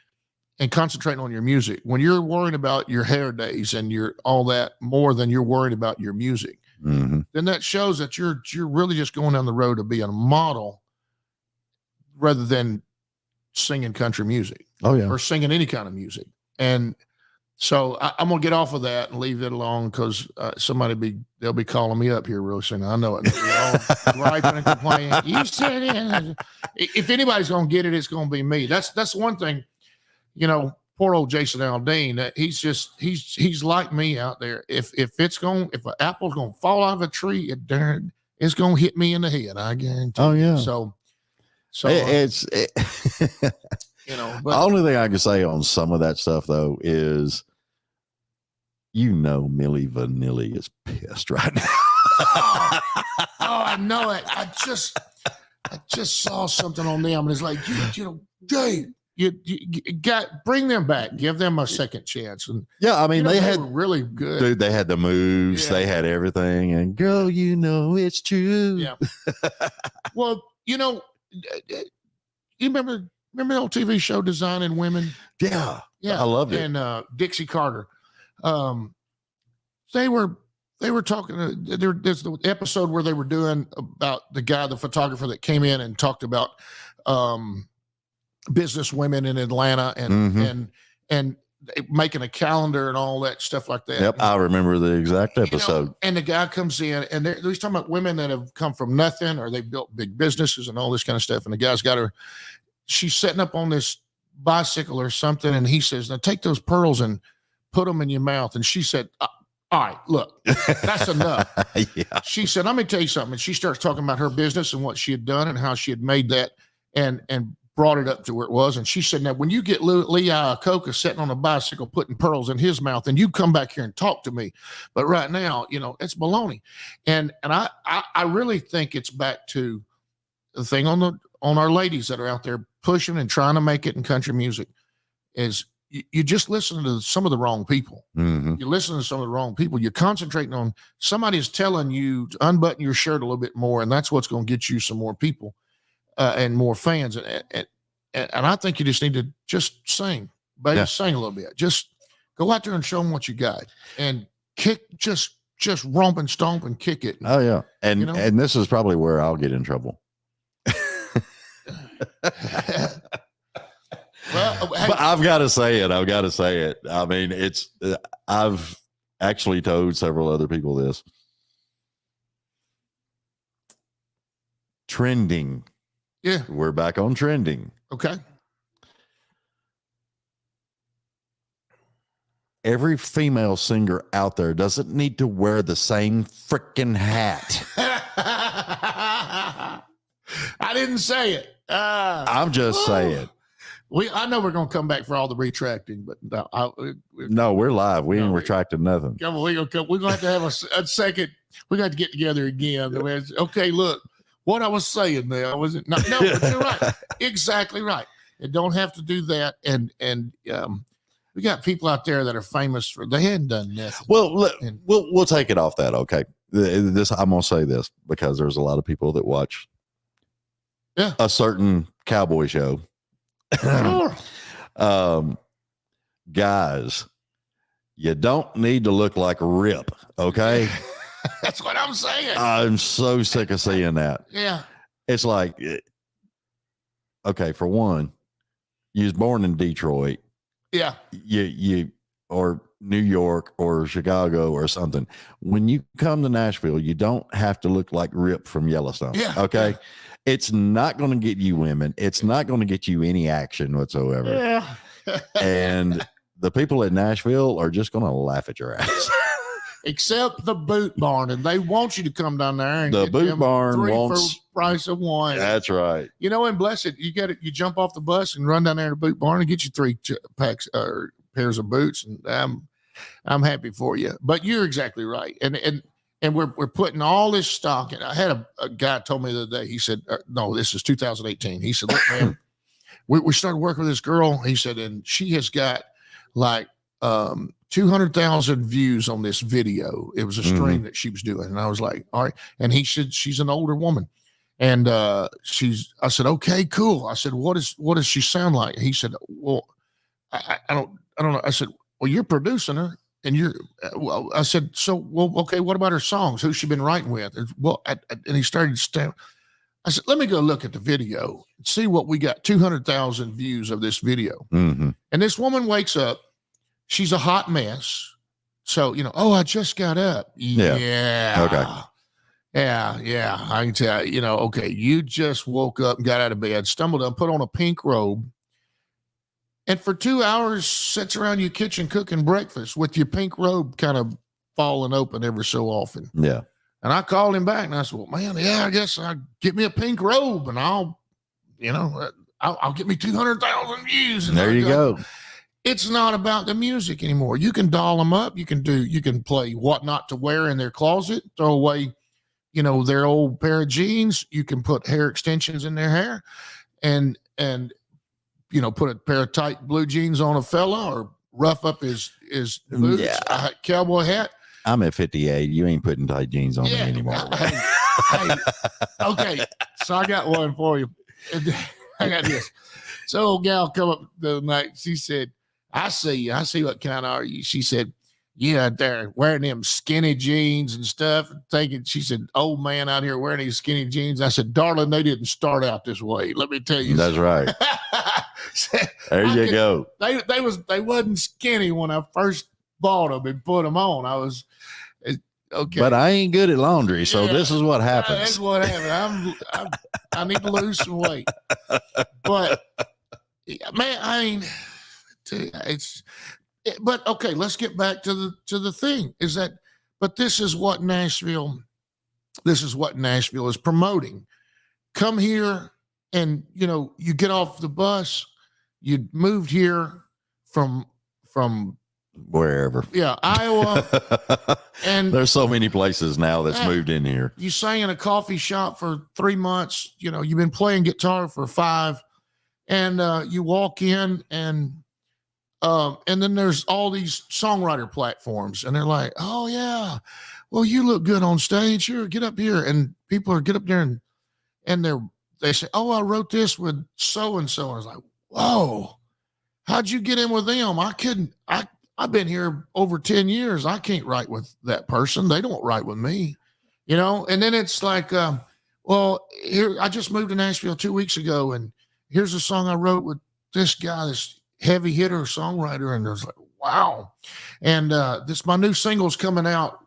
concentrating on your music, when you're worrying about your hair days and all that more than you're worried about your music, then that shows that you're really just going down the road of being a model rather than singing country music. Oh yeah. Or singing any kind of music. And so I'm going to get off of that and leave it alone because they'll be calling me up here real soon. I know it. All griping and complaining. You said it. If anybody's going to get it, it's going to be me. That's one thing, poor old Jason Aldean, he's like me out there. If an apple's going to fall out of a tree, it's going to hit me in the head. I guarantee. Oh yeah. So but the only thing I can say on some of that stuff though is, Milli Vanilli is pissed right now. Oh, I know it. I just saw something on them, and it's like, you know, Dave, you got bring them back, give them a second chance. And yeah, I mean, they had were really good. Dude, they had the moves, Yeah. they had everything, and girl, you know it's true. Yeah. Well, you know, you remember the old TV show Designing Women? Yeah, Yeah, I loved it. And Dixie Carter, they were talking. There's the episode where they were doing about the photographer that came in and talked about business women in Atlanta and making a calendar and all that stuff like that. Yep, I remember the exact episode. You know, and the guy comes in, and he's talking about women that have come from nothing, or they built big businesses and all this kind of stuff. And the guy's got her. She's setting up on this bicycle or something, and he says, "Now take those pearls and put them in your mouth." And she said, "All right, look, that's enough." Yeah. She said, "Let me tell you something." And she starts talking about her business and what she had done and how she had made that and brought it up to where it was. And she said, "Now, when you get Lee Iacocca sitting on a bicycle putting pearls in his mouth, and you come back here and talk to me. But right now, you know, it's baloney." And I really think it's back to the thing on our ladies that are out there pushing and trying to make it in country music is you just listen to some of the wrong people. Mm-hmm. You listen to some of the wrong people. You're concentrating on somebody is telling you to unbutton your shirt a little bit more, and that's what's going to get you some more people and more fans. And I think you just need to just sing, baby, sing a little bit. Just go out there and show them what you got, and kick, just romp and stomp and kick it. Oh yeah, and you know? and this is probably where I'll get in trouble. Well, hey, but I've got to say it. I mean, it's I've actually told several other people this. Trending. Yeah. We're back on trending. Okay. Every female singer out there doesn't need to wear the same freaking hat. I didn't say it. I'm just saying. I know we're going to come back for all the retracting, but No, we're live. We ain't retracting nothing. Come on, we're going to have to have a second. We got to get together again. Okay, look, what I was saying there, I wasn't. No, but you're right. Exactly right. And don't have to do that. And we got people out there that are famous for they hadn't done nothing. Well, we'll take it off that. Okay, this I'm gonna say this because there's a lot of people that watch a certain cowboy show. Sure. Guys, you don't need to look like Rip. Okay, that's what I'm saying. I'm so sick of seeing that. Yeah, it's like, okay, for one, you was born in Detroit. Yeah, you or New York or Chicago or something. When you come to Nashville, you don't have to look like Rip from Yellowstone. Yeah. Okay. Yeah. It's not going to get you women. It's not going to get you any action whatsoever. Yeah. And the people at Nashville are just going to laugh at your ass. Except the Boot Barn, and they want you to come down there and the get Boot them Barn 3 wants for price of 1. That's right. You know, and bless it, you jump off the bus and run down there to Boot Barn and get you 3 packs or pairs of boots, and I'm happy for you. But you're exactly right, and we're putting all this stock. And I had a guy told me the other day. He said, "No, this is 2018." He said, "Look, man, we started working with this girl." He said, "And she has got like 200,000 views on this video. It was a stream that she was doing." And I was like, "All right." And he said, "She's an older woman." And I said, "Okay, cool." I said, what does she sound like?" He said, "Well, I don't know." I said, "Well, you're producing her and well," I said, "So, well, okay, what about her songs? Who's she been writing with?" And he started to I said, "Let me go look at the video and see what we got. 200,000 views of this video." Mm-hmm. And this woman wakes up. She's a hot mess. So, "Oh, I just got up." Yeah. Okay. Yeah. I can tell you, okay, you just woke up and got out of bed, stumbled up, put on a pink robe, and for 2 hours sits around your kitchen cooking breakfast with your pink robe kind of falling open every so often. Yeah. And I called him back and I said, "Well, man, I guess I'll get me a pink robe and I'll get me 200,000 views." And there you go. it's not about the music anymore. You can doll them up. You can play What Not to Wear in their closet, throw away, their old pair of jeans. You can put hair extensions in their hair and put a pair of tight blue jeans on a fella or rough up his boots, Yeah. cowboy hat. I'm at 58. You ain't putting tight jeans on me anymore. Okay. So I got one for you. I got this. So old gal come up the night. She said, I see you. I see what kind are you. She said, yeah, they're wearing them skinny jeans and stuff. She said, old man out here wearing these skinny jeans. I said, darling, they didn't start out this way. Let me tell you. That's right. There you go. They wasn't skinny when I first bought them and put them on. I was okay. But I ain't good at laundry, so this is what happens. That's what happened. I need to lose some weight. But man, but okay, let's get back to the thing is that, but this is what Nashville is promoting. Come here and, you get off the bus, you moved here from wherever. Yeah, Iowa. And there's so many places now that's moved in here. You sang in a coffee shop for 3 months, you've been playing guitar for 5, and you walk in and then there's all these songwriter platforms, and they're like, oh yeah, well, you look good on stage. Here, get up here. And people get up there and they say, oh, I wrote this with so-and-so. I was like, whoa, how'd you get in with them? I've been here over 10 years. I can't write with that person. They don't write with me, and then it's like, well, here, I just moved to Nashville 2 weeks ago, and here's a song I wrote with this guy, this heavy hitter songwriter. And I was like, wow. And my new single's coming out.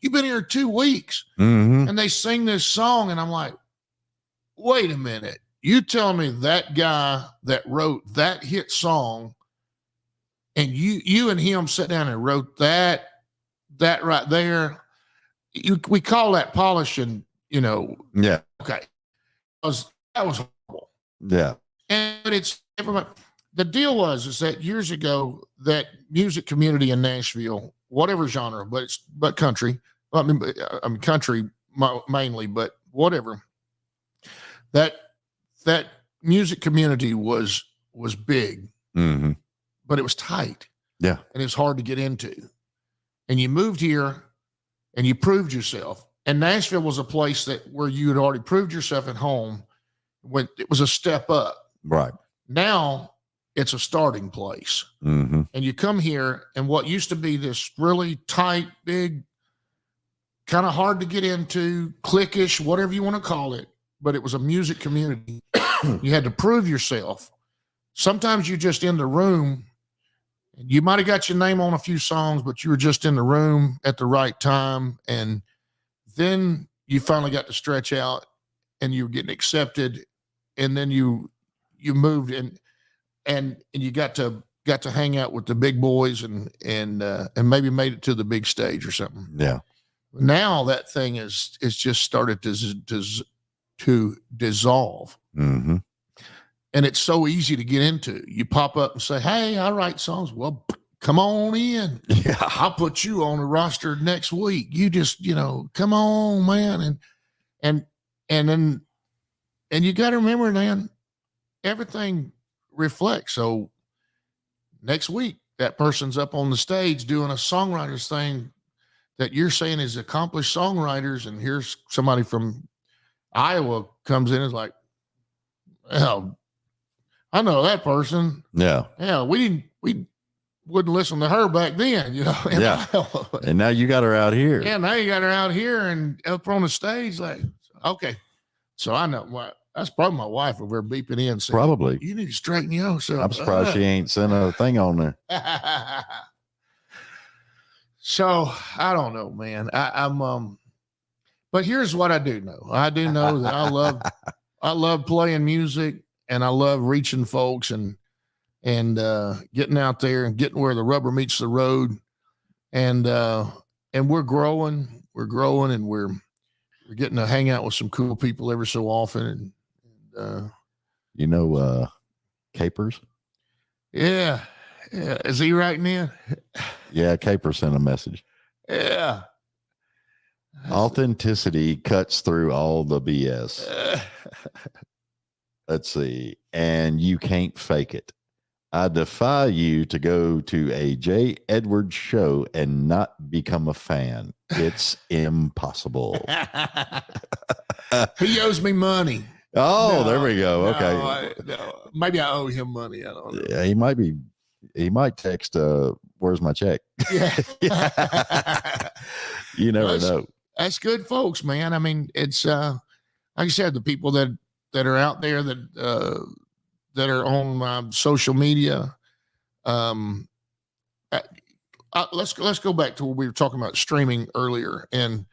You've been here 2 weeks. Mm-hmm. And they sing this song, and I'm like, wait a minute. You tell me that guy that wrote that hit song, and you and him sat down and wrote that right there. We call that polishing, Yeah. Okay. That was horrible. Yeah. And it's everybody. The deal is that years ago, that music community in Nashville, whatever genre, but country, I mean country mainly, but whatever, that music community was big, mm-hmm. but it was tight. Yeah. And it was hard to get into. And you moved here and you proved yourself. And Nashville was a place where you had already proved yourself at home, when it was a step up. Right. Now it's a starting place. Mm-hmm. And you come here, and what used to be this really tight, big, kind of hard to get into, cliquish, whatever you want to call it, but it was a music community. You had to prove yourself. Sometimes you just in the room, you might have got your name on a few songs, but you were just in the room at the right time. And then you finally got to stretch out, and you were getting accepted. And then you moved and you got to hang out with the big boys and maybe made it to the big stage or something. Yeah. Now that thing is just started to dissolve. Mm-hmm. And it's so easy to get into. You pop up and say, hey, I write songs. Well, come on in. Yeah. I'll put you on the roster next week. You just, come on, man. And you got to remember, man, everything reflects. So next week, that person's up on the stage doing a songwriter's thing that you're saying is accomplished songwriters. And here's somebody from Iowa comes in and is like, well, I know that person. Yeah. Yeah. We wouldn't listen to her back then, Yeah. And now you got her out here. Yeah. Now you got her out here and up on the stage. Like, okay. So I know what. That's probably my wife over there beeping in. Saying, probably. You need to straighten yourself. I'm surprised she ain't sent a thing on there. So I don't know, man. I'm but here's what I do know. I do know that I love playing music, and I love reaching folks and getting out there and getting where the rubber meets the road. And we're growing, and we're getting to hang out with some cool people every so often. And capers. Yeah. Yeah. Is he writing in? Yeah, Caper sent a message. Yeah. Authenticity cuts through all the BS. Let's see. And you can't fake it. I defy you to go to a J. Edwards show and not become a fan. It's impossible. He owes me money. Oh, No, there we go. no, Okay. no. Maybe I owe him money. I don't know. Yeah, he might text, where's my check? Yeah. You never know. That's good, folks, man. I mean, it's like I said, the people that are out there that are on social media. Let's go back to what we were talking about streaming earlier, and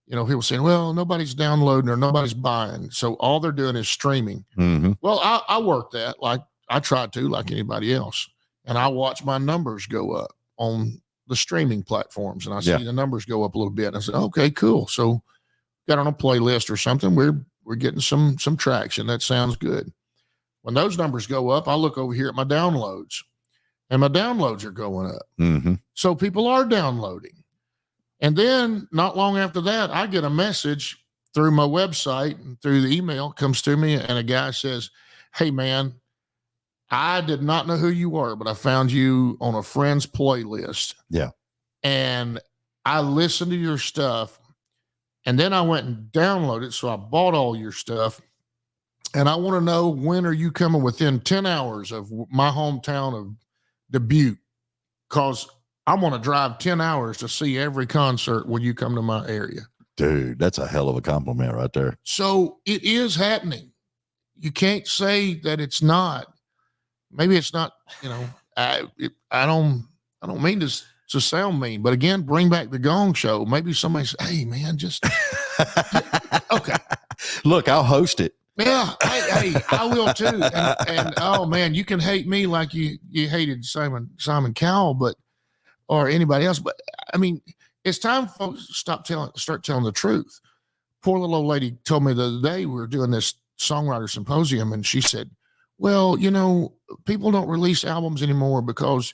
people saying, well, nobody's downloading or nobody's buying, so all they're doing is streaming. Mm-hmm. Well, I work that like I try to, like anybody else, and I watch my numbers go up on the streaming platforms, and I see the numbers go up a little bit. And I said, okay, cool. So got on a playlist or something. We're getting some traction. That sounds good. When those numbers go up, I look over here at my downloads, and my downloads are going up. Mm-hmm. So people are downloading. And then not long after that, I get a message through my website and through the email comes to me, and a guy says, hey, man, I did not know who you were, but I found you on a friend's playlist. Yeah. And I listened to your stuff, and then I went and downloaded it. So I bought all your stuff. And I want to know, when are you coming within 10 hours of my hometown of Dubuque? Because I'm going to drive 10 hours to see every concert when you come to my area. Dude, that's a hell of a compliment right there. So it is happening. You can't say that it's not. Maybe it's not, I don't mean to sound mean, but again, bring back the Gong Show. Maybe somebody say, hey, man, just, okay. Look, I'll host it. Yeah, hey, I will too. And oh man, you can hate me like you hated Simon Cowell, or anybody else. But I mean, it's time folks start telling the truth. Poor little old lady told me the other day, we were doing this songwriter symposium, and she said, well, people don't release albums anymore because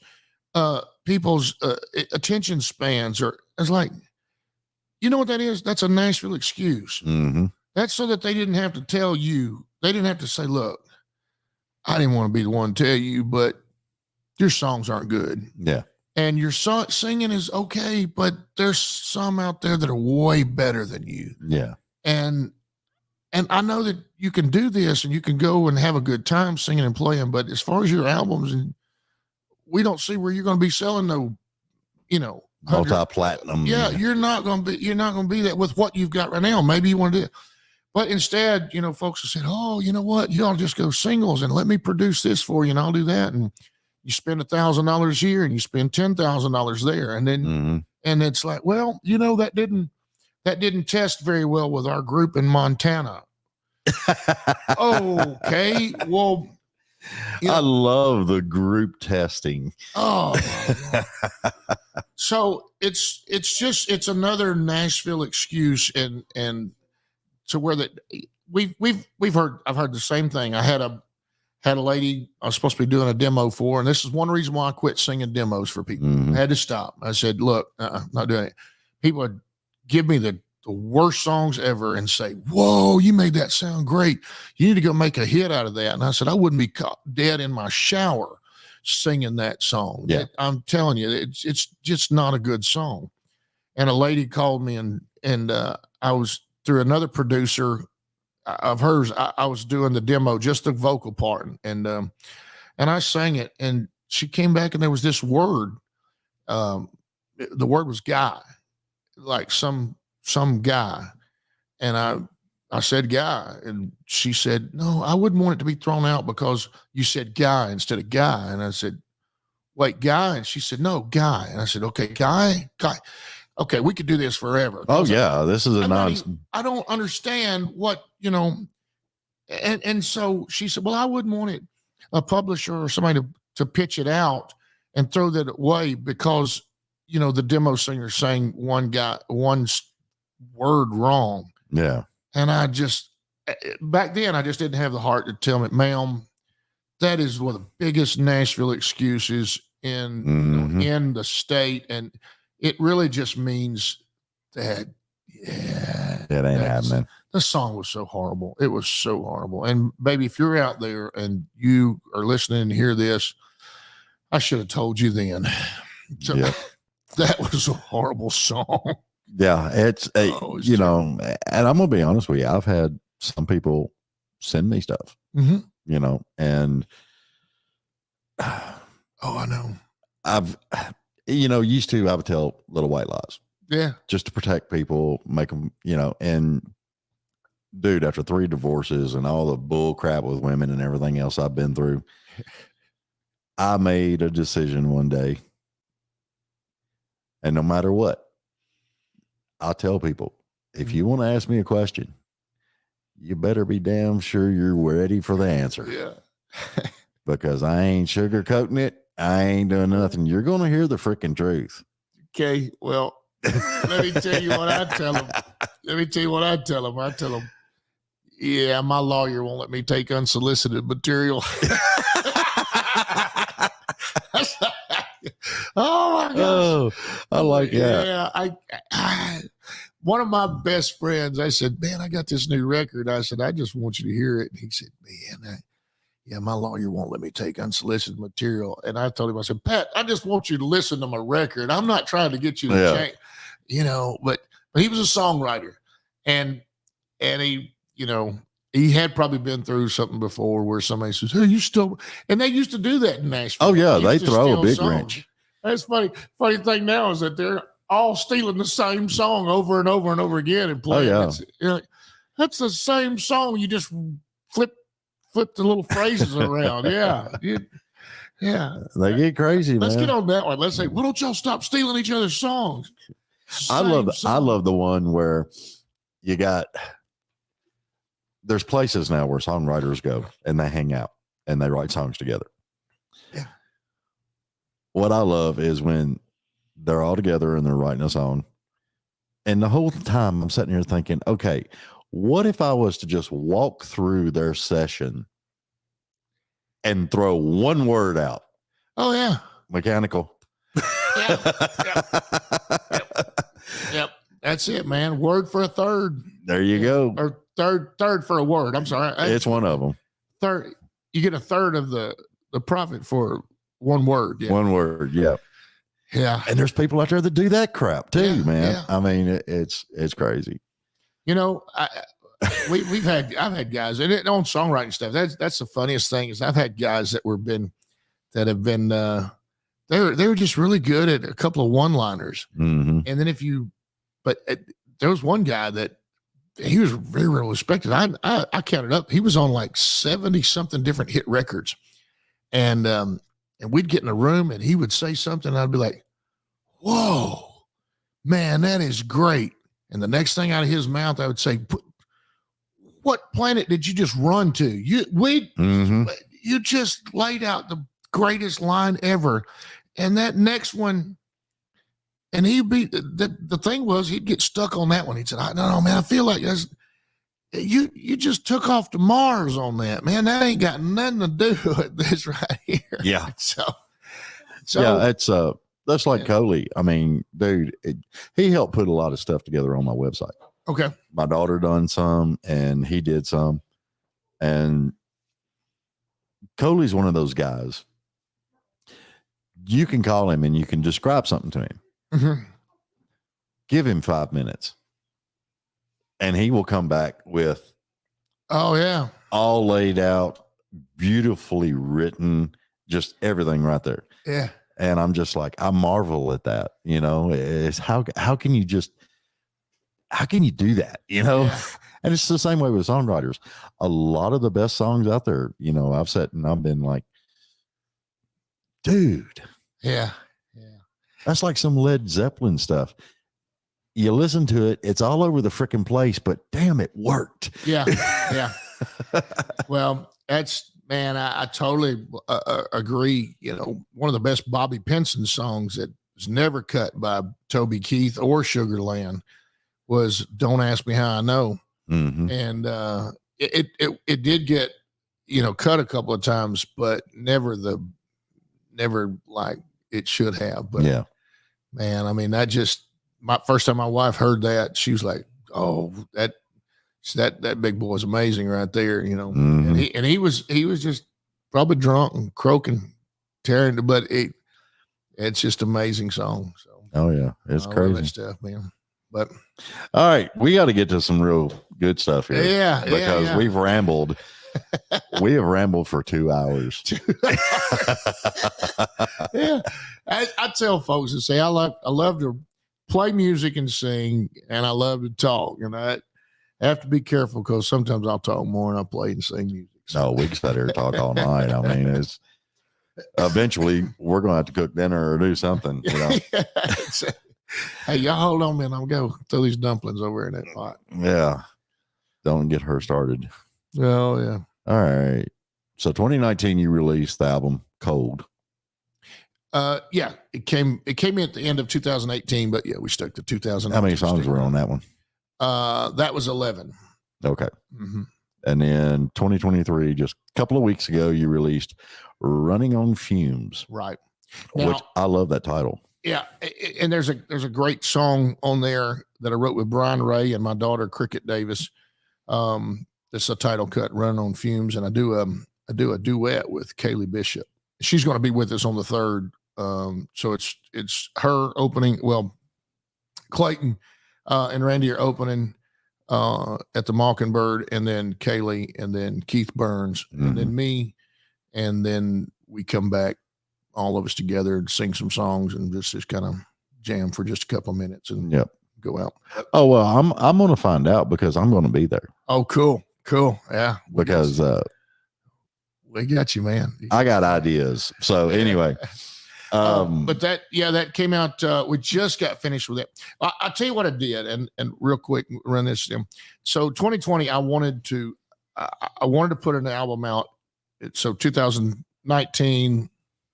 people's attention spans are. I was like, you know what that is? That's a Nashville excuse. Mm-hmm. That's so that they didn't have to tell you. They didn't have to say, look, I didn't want to be the one to tell you, but your songs aren't good. Yeah. And your singing is okay, but there's some out there that are way better than you. Yeah. And I know that you can do this and you can go and have a good time singing and playing, but as far as your albums, and we don't see where you're going to be selling no, multi-platinum. Yeah, you're not going to be that with what you've got right now. Maybe you want to do it. But instead, folks have said, oh, you know what? You ought to just go singles and let me produce this for you, and I'll do that. And you spend $1,000 here and you spend $10,000 there. And then, and it's like, well, that didn't test very well with our group in Montana. Okay. Well, I love the group testing. Oh, so it's another Nashville excuse. And to where that I've heard the same thing. I had a lady I was supposed to be doing a demo for, and this is one reason why I quit singing demos for people. I had to stop. I said, look, not doing it. People would give me the worst songs ever and say, whoa, you made that sound great. You need to go make a hit out of that. And I said, I wouldn't be caught dead in my shower singing that song. Yeah. I'm telling you, it's just not a good song. And a lady called me and I was through another producer of hers. I was doing the demo, just the vocal part. And I sang it, and she came back, and there was this word. The word was guy, like some guy. And I said guy, and she said, no, I wouldn't want it to be thrown out because you said guy instead of guy. And I said, wait, guy? And she said, no, guy. And I said, okay, guy. Okay, we could do this forever. Oh yeah, this is I don't understand what, and so she said, well, I wouldn't want it, a publisher or somebody to pitch it out and throw that away because, the demo singer sang one word wrong. Yeah. And back then I just didn't have the heart to tell me, ma'am, that is one of the biggest Nashville excuses. in Mhm. in the state, and it really just means that yeah, It ain't happening. the song was so horrible. It was so horrible. And baby, if you're out there and you are listening and hear this, I should have told you then. So, Yep. that was a horrible song. Yeah, it's Oh, it's you know, and I'm gonna be honest with you. I've had some people send me stuff, Mhm. you know, and Oh, I know. I've, used to I would tell little white lies Yeah. just to protect people, make them, and dude, after 3 divorces and all the bull crap with women and everything else I've been through, I made a decision one day, and no matter what, I'll tell people, if you want to ask me a question, you better be damn sure you're ready for the answer. Yeah. Because I ain't sugarcoating it. I ain't doing nothing. You're going to hear the freaking truth. Okay. Well, let me tell you what I tell them. I tell them, yeah, my lawyer won't let me take unsolicited material. Oh my gosh. Oh, I like that. Yeah. One of my best friends, I said, man, I got this new record. I said, I just want you to hear it. And he said, man, yeah, my lawyer won't let me take unsolicited material. And I told him, I said, Pat, I just want you to listen to my record. I'm not trying to get you to change, but he was a songwriter, and he, he had probably been through something before where somebody says, hey, you still, and they used to do that in Nashville. Oh yeah. They used to throw a steal big songs. wrench. That's funny. Funny thing now is that they're all stealing the same song over and over and over again and playing. Oh, yeah. That's the same song. You just flip the little phrases around. Yeah. Yeah. They get crazy, Let's man. get on that one. Let's say, why don't y'all stop stealing each other's songs? I love the one where there's places now where songwriters go and they hang out and they write songs together. Yeah. What I love is when they're all together and they're writing a song. And the whole time I'm sitting here thinking, okay, what if I was to just walk through their session and throw one word out? Oh yeah. Mechanical. Yep. That's it, man. Word for a third. There you go. Or third for a word. I'm sorry. It's one of them. Third. You get a third of the profit for one word. Yeah. One word. Yeah. Yeah. And there's people out there that do that crap too, man. Yeah. I mean, it's crazy. I've had guys and on songwriting stuff. That's the funniest thing is I've had guys that have been they were just really good at a couple of one-liners. Mm-hmm. And then there was one guy that he was very well respected. I counted up. He was on like 70 something different hit records. And we'd get in a room and he would say something. And I'd be like, whoa, man, that is great. And the next thing out of his mouth, I would say, what planet did you just run to? You just laid out the greatest line ever. And that next one, and the thing was, he'd get stuck on that one. He'd say, no, man, I feel like you just took off to Mars on that, man. That ain't got nothing to do with this right here. Yeah. So yeah, that's like Coley. I mean, dude, he helped put a lot of stuff together on my website. Okay. My daughter done some and he did some. And Coley's one of those guys. You can call him and you can describe something to him. Mm-hmm. Give him 5 minutes and he will come back with, oh yeah, all laid out, beautifully written, just everything right there. Yeah. And I'm just like, I marvel at that, is how can you do that, Yeah. And it's the same way with songwriters. A lot of the best songs out there, I've sat and I've been like, dude, Yeah. that's like some Led Zeppelin stuff. You listen to it, it's all over the freaking place, but damn, it worked. Yeah. Yeah. Well, man, I totally agree. One of the best Bobby Pinson songs that was never cut by Toby Keith or Sugarland was "Don't Ask Me How I Know," Mm-hmm. and it did get cut a couple of times, but never like it should have. But Yeah. man, I mean, that just my first time my wife heard that, she was like, "Oh, that big boy's amazing right there," you know. Mhm. And he was just probably drunk and croaking, tearing, but it's just amazing song. So Oh yeah, it's I love that crazy. stuff, man. But All right, we got to get to some real good stuff here. Yeah, because yeah. we've rambled. We have rambled for 2 hours. Yeah, I tell folks to say I love to play music and sing, and I love to talk, and I have to be careful because sometimes I'll talk more and I'll play and sing music. No, we can sit here and talk all night. I mean, it's eventually we're going to have to cook dinner or do something. You know? Hey, y'all hold on, man. I'm going to go throw these dumplings over in that pot. Yeah. Don't get her started. Oh, yeah. All right. So 2019, you released the album Cold. Yeah, it came in at the end of 2018, but yeah, we stuck to 2019. How many songs were on that one? That was 11. Okay. Mm-hmm. And then 2023, just a couple of weeks ago, you released Running on Fumes. Right. Which Now, I love that title. Yeah, and there's a great song on there that I wrote with Brian Ray and my daughter Cricket Davis. It's a title cut, "Run on Fumes," and I do a duet with Kaylee Bishop. She's going to be with us on the 3rd. So it's her opening. Well, Clayton and Randy are opening at the Mockingbird, and then Kaylee, and then Keith Burns, and then me, and then we come back, all of us together, and sing some songs and just kind of jam for just a couple of minutes and go out. Oh, well, I'm going to find out because I'm going to be there. Oh, cool. Yeah. Because we got you, man. I got ideas. So anyway, but that came out. We just got finished with it. I'll tell you what I did, and real quick, run this down. So 2020, I wanted to put an album out. So 2019,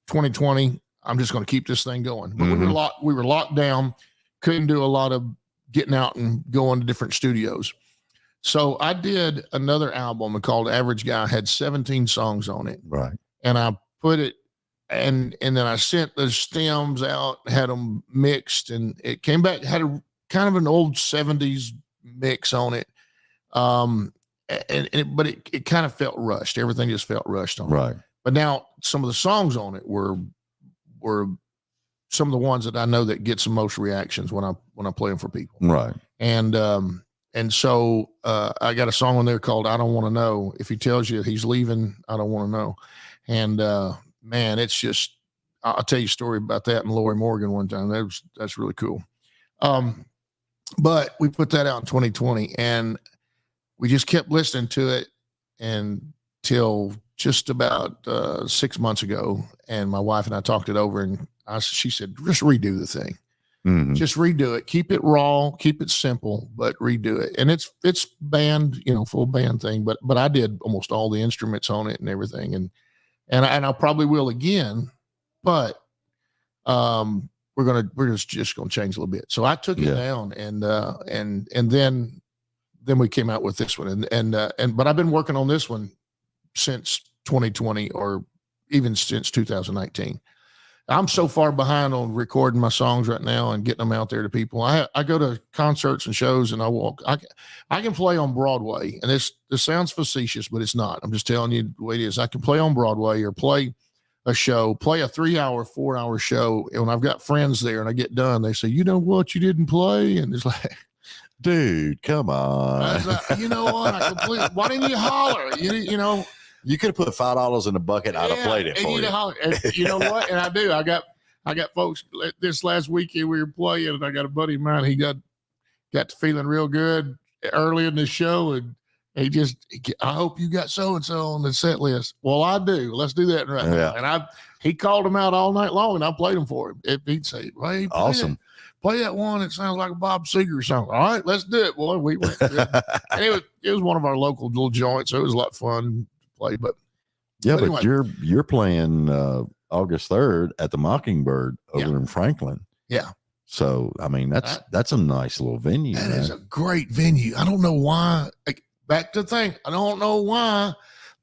2020, I'm just going to keep this thing going. But we were locked down, couldn't do a lot of getting out and going to different studios. So I did another album called Average Guy, had 17 songs on it. Right. And I put it, and then I sent the stems out, had them mixed, and it came back, had a kind of an old 70s mix on it. But it kind of felt rushed. Everything just felt rushed on right. it. But now some of the songs on it were some of the ones that I know that get some most reactions when I play them for people. Right. And so I got a song on there called "I Don't Want to Know." If he tells you he's leaving, I don't want to know. And man, it's just, I'll tell you a story about that and Lori Morgan one time. That's really cool. But we put that out in 2020, and we just kept listening to it until just about 6 months ago. And my wife and I talked it over, and she said, just redo the thing. Mm-hmm. Just redo it. Keep it raw, keep it simple, but redo it. And it's band, full band thing. But I did almost all the instruments on it and everything. And I probably will again, but we're just gonna change a little bit. So I took it down, and then we came out with this one, but I've been working on this one since 2020, or even since 2019. I'm so far behind on recording my songs right now and getting them out there to people. I go to concerts and shows, and I can play on Broadway, and this sounds facetious, but it's not. I'm just telling you the way it is. I can play on Broadway or play a show, play a 3-hour, 4-hour show. And when I've got friends there and I get done, they say, "You know what? You didn't play." And it's like, dude, come on. Like, you know what? Why didn't you holler? You could have put $5 in the bucket. I'd have played it for you. And you know what? And I do. I got folks. This last weekend we were playing, and I got a buddy of mine. He got to feeling real good early in the show, and I hope you got so and so on the set list. Well, I do. Let's do that right now. And he called him out all night long, and I played him for him. If he'd say, "Hey, awesome. Play that one. It sounds like a Bob Seger song." All right, let's do it, boy. We went. And it was one of our local little joints, so it was a lot of fun to play. But anyway. you're playing August 3rd at the Mockingbird over in Franklin. Yeah. So I mean that's a nice little venue. That is a great venue. I don't know why. Back to the thing. I don't know why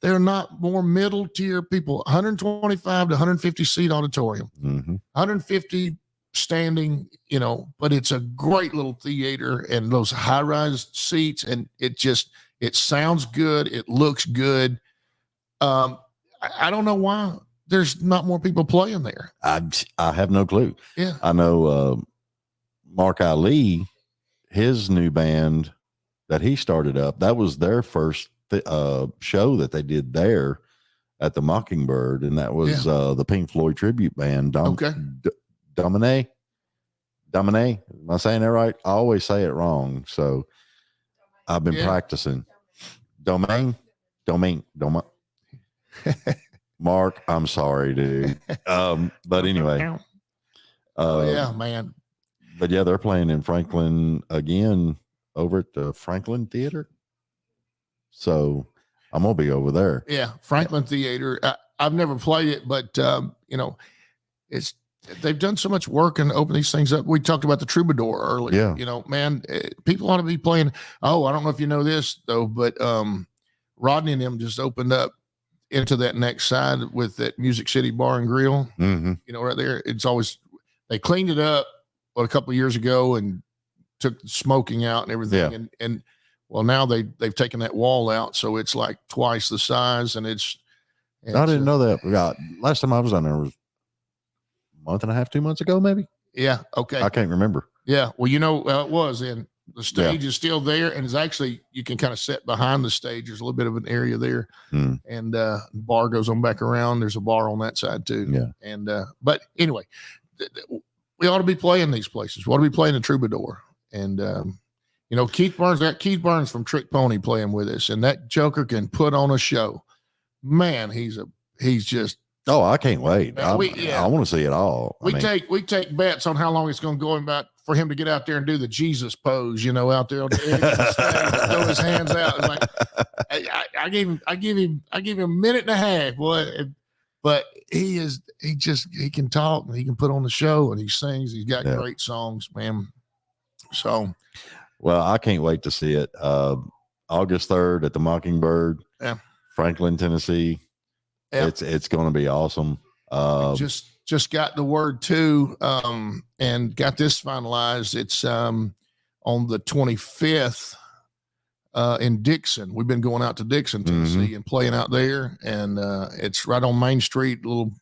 They're not more middle tier people. 125 to 150 seat auditorium, 150 standing, but it's a great little theater and those high rise seats, and it sounds good. It looks good. I don't know why there's not more people playing there. I have no clue. Yeah. I know Mark Ali, his new band that he started up, that was their first show that they did there at the Mockingbird, and that was the Pink Floyd tribute band. Domine. Am I saying that right? I always say it wrong, so I've been practicing. Domain. Mark, I'm sorry, dude. But anyway. Man. But yeah, they're playing in Franklin again over at the Franklin Theater. So I'm gonna be over there. Yeah, Franklin Theater. I've never played it, but they've done so much work and open these things up. We talked about the Troubadour earlier. Yeah. Man, people ought to be playing. Oh, I don't know if you know this though, but Rodney and them just opened up into that next side with that Music City Bar and Grill. Right there. They cleaned it up a couple of years ago and took the smoking out and everything. Yeah. And well, now they've taken that wall out, so it's like twice the size, and I didn't know that. God, last time I was down there was a month and a half, 2 months ago, maybe. Yeah. Okay. I can't remember. Yeah. Well, it was, and the stage is still there, and it's actually, you can kind of sit behind the stage. There's a little bit of an area there, and bar goes on back around. There's a bar on that side too. Yeah. And but anyway, we ought to be playing these places. We ought to be playing the Troubadour, and Keith Burns from Trick Pony playing with us, and that joker can put on a show. Man, he's just. Oh, I can't wait. Man, I want to see it all. We take bets on how long it's going to go about for him to get out there and do the Jesus pose, out there on the edge of the stage, throw his hands out. It's like, I give him a minute and a half, boy. But he can talk and he can put on the show and he sings. He's got great songs, man. So, well, I can't wait to see it. August 3rd at the Mockingbird, Franklin, Tennessee. Yeah. It's going to be awesome. Just got the word too, and got this finalized. It's on the 25th in Dixon. We've been going out to Dixon, Tennessee, and playing out there, and it's right on Main Street, little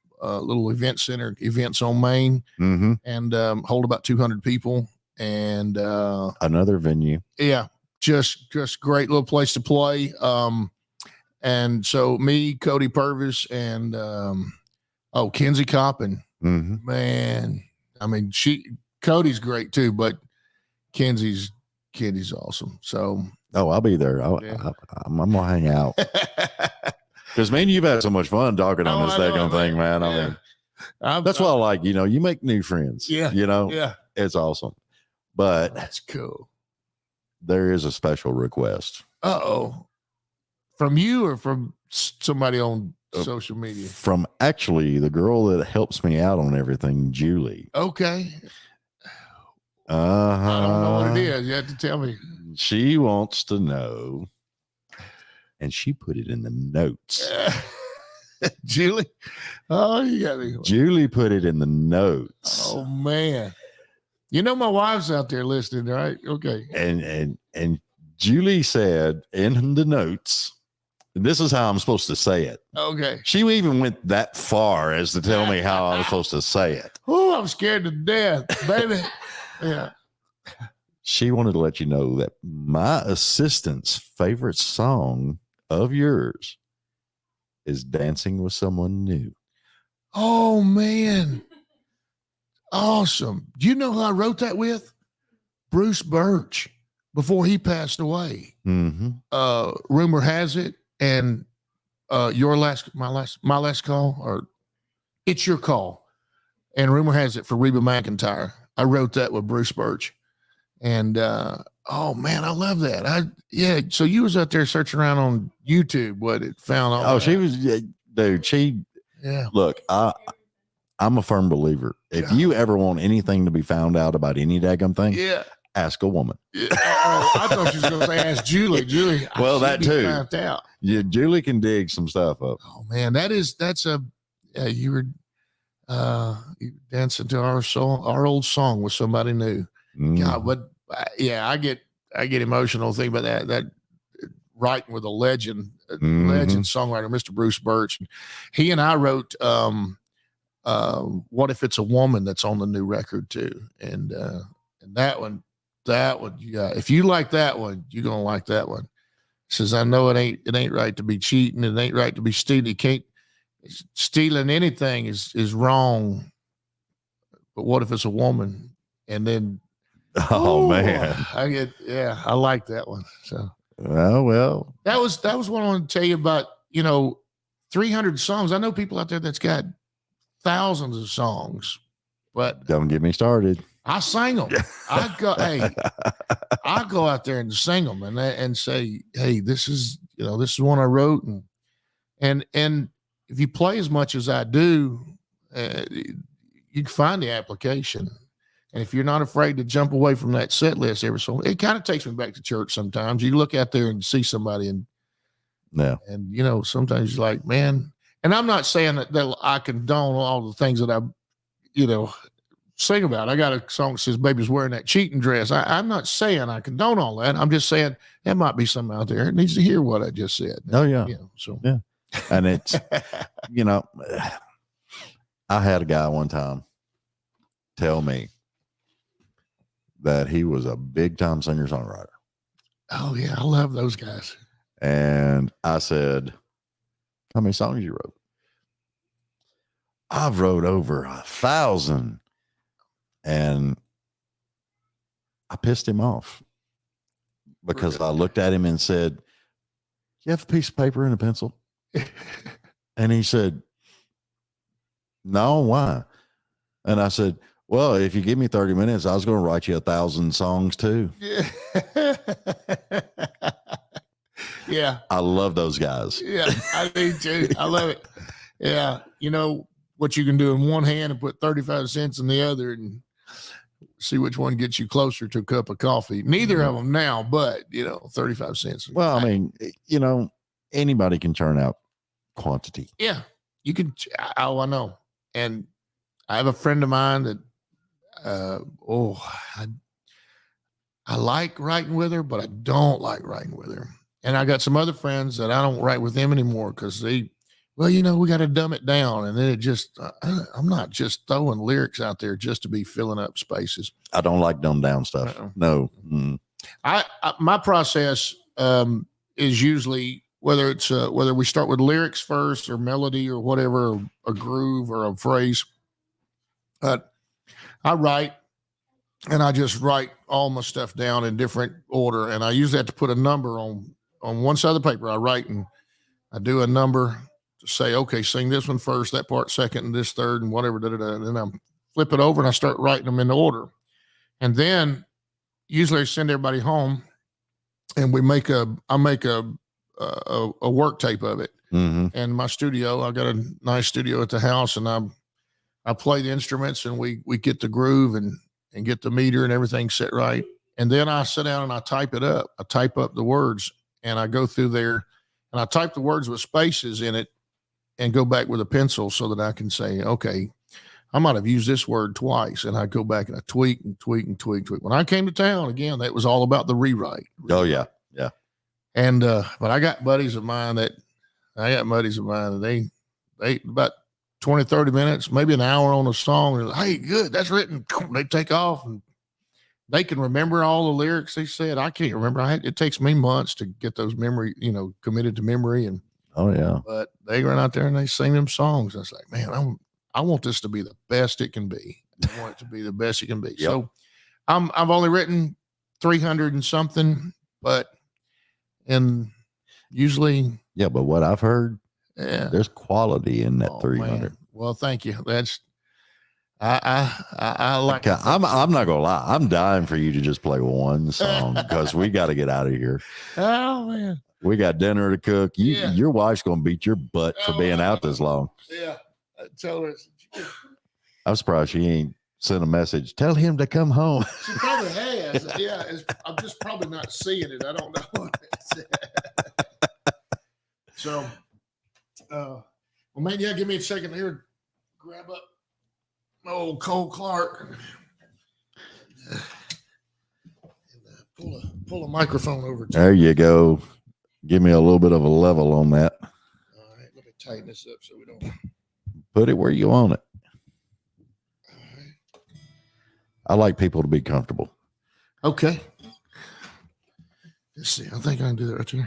event center, events on Main, and hold about 200 people, and another venue. Yeah, just great little place to play. And so me, Cody Purvis, and Kenzie Coppin, man. I mean, Cody's great too, but Kenzie's awesome. So I'll be there. I'm gonna hang out because man, you've had so much fun talking on this daggone thing, man. I mean, that's why I like you make new friends. Yeah, it's awesome. But that's cool. There is a special request. From you or from somebody on social media? From actually the girl that helps me out on everything, Julie. Okay. I don't know what it is. You have to tell me. She wants to know, and she put it in the notes. Julie? Oh, you got me. Julie put it in the notes. Oh, man. My wife's out there listening, right? Okay. And Julie said in the notes, this is how I'm supposed to say it. Okay. She even went that far as to tell me how I was supposed to say it. Oh, I'm scared to death, baby. Yeah. She wanted to let you know that my assistant's favorite song of yours is Dancing with Someone New. Oh, man. Awesome. Do you know who I wrote that with? Bruce Birch, before he passed away. Rumor has it, and my last call, or It's Your Call, and rumor has it for Reba McEntire. I wrote that with Bruce Birch, and oh man, I love that. So you was out there searching around on YouTube, found all. She was, dude. Look, I'm a firm believer. If you ever want anything to be found out about any daggum thing, Ask a woman. Oh, I thought you was going to say ask Julie. Julie. Well, that too. Found out. Yeah, Julie can dig some stuff up. Oh man, that's a you were you dancing to our old song with somebody new. God, but yeah, I get emotional thinking about that writing with a legend songwriter, Mr. Bruce Birch. He and I wrote What If It's a Woman, that's on the new record too. And that one, yeah, if you like that one, you're gonna like that one. Says, I know it ain't right to be cheating, it ain't right to be stealing. You can't stealing anything is wrong. But what if it's a woman? And then man. I like that one. So well. That was what I wanted to tell you about, 300 songs. I know people out there that's got thousands of songs, but don't get me started. I sing them. I go out there and sing them and say, hey, this is one I wrote. And if you play as much as I do, you can find the application. And if you're not afraid to jump away from that set list every so, it kind of takes me back to church sometimes. You look out there and see somebody and sometimes you're like, man, and I'm not saying that I condone all the things that I, sing about. I got a song that says baby's wearing that cheating dress. I'm not saying I condone all that. I'm just saying there might be some out there that needs to hear what I just said. Oh yeah. Yeah. And it's, I had a guy one time tell me that he was a big time singer songwriter. Oh yeah. I love those guys. And I said, how many songs you wrote? I've wrote over 1,000. And I pissed him off because I looked at him and said, you have a piece of paper and a pencil? And he said, no, why? And I said, well, if you give me 30 minutes, I was going to write you 1,000 songs too. Yeah. Yeah. I love those guys. Yeah, I do too. I love it. Yeah. What you can do in one hand and put 35 cents in the other and see which one gets you closer to a cup of coffee. Neither of them now, but 35 cents. Well, I mean, anybody can churn out quantity. Yeah, you can. Oh, I know. And I have a friend of mine that, I like writing with her, but I don't like writing with her. And I got some other friends that I don't write with them anymore because we got to dumb it down. And then it just, I'm not just throwing lyrics out there just to be filling up spaces. I don't like dumbed down stuff. No. Mm. My process is usually whether we start with lyrics first or melody or whatever, or a groove or a phrase. But I write and I just write all my stuff down in different order. And I usually have to put a number on one side of the paper. I write and I do a number to say, okay, sing this one first, that part second, and this third, and whatever. And then I flip it over and I start writing them in order. And then usually I send everybody home and I make a work tape of it. Mm-hmm. And my studio, I got a nice studio at the house, and I play the instruments and we get the groove and get the meter and everything set right. And then I sit down and I type it up. I type up the words and I go through there and I type the words with spaces in it and go back with a pencil so that I can say, okay, I might have used this word twice. And I go back and I tweak and tweak and tweak. When I came to town, again, that was all about the rewrite. Oh yeah. Yeah. And, but I got buddies of mine that they about 20, 30 minutes, maybe an hour on a song. And, hey, good, that's written. They take off and they can remember all the lyrics they said. I can't remember. It takes me months to get those memory, committed to memory. And oh yeah, but they run out there and they sing them songs. I was like, man, I want this to be the best it can be. I want it to be the best it can be. Yep. So I've only written 300 and something, but usually. Yeah, but what I've heard, yeah, there's quality in that 300. Man. Well, thank you. That's I like. Okay, I'm not gonna lie. I'm dying for you to just play one song because we got to get out of here. Oh man, we got dinner to cook. Your wife's gonna beat your butt for being out this long. Yeah, tell her. I'm surprised she ain't sent a message. Tell him to come home. She probably has. Yeah, I'm just probably not seeing it. I don't know. So, well, man, yeah, give me a second here. Grab up old Cole Clark. Pull a microphone over to There you go. Give me a little bit of a level on that. All right, let me tighten this up so we don't. Put it where you want it. All right. I like people to be comfortable. Okay. Let's see. I think I can do that right here.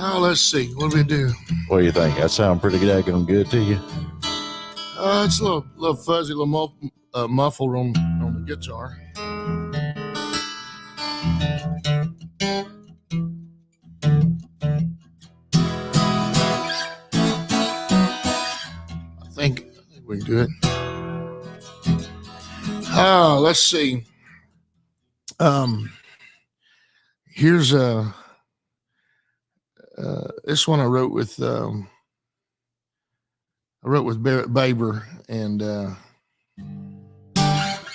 Oh, let's see. What do we do? What do you think? That sound pretty daggone good to you? It's a little fuzzy, a little muffled on the guitar. I think we can do it. Oh, let's see. Here's this one I wrote with Barrett Baber, and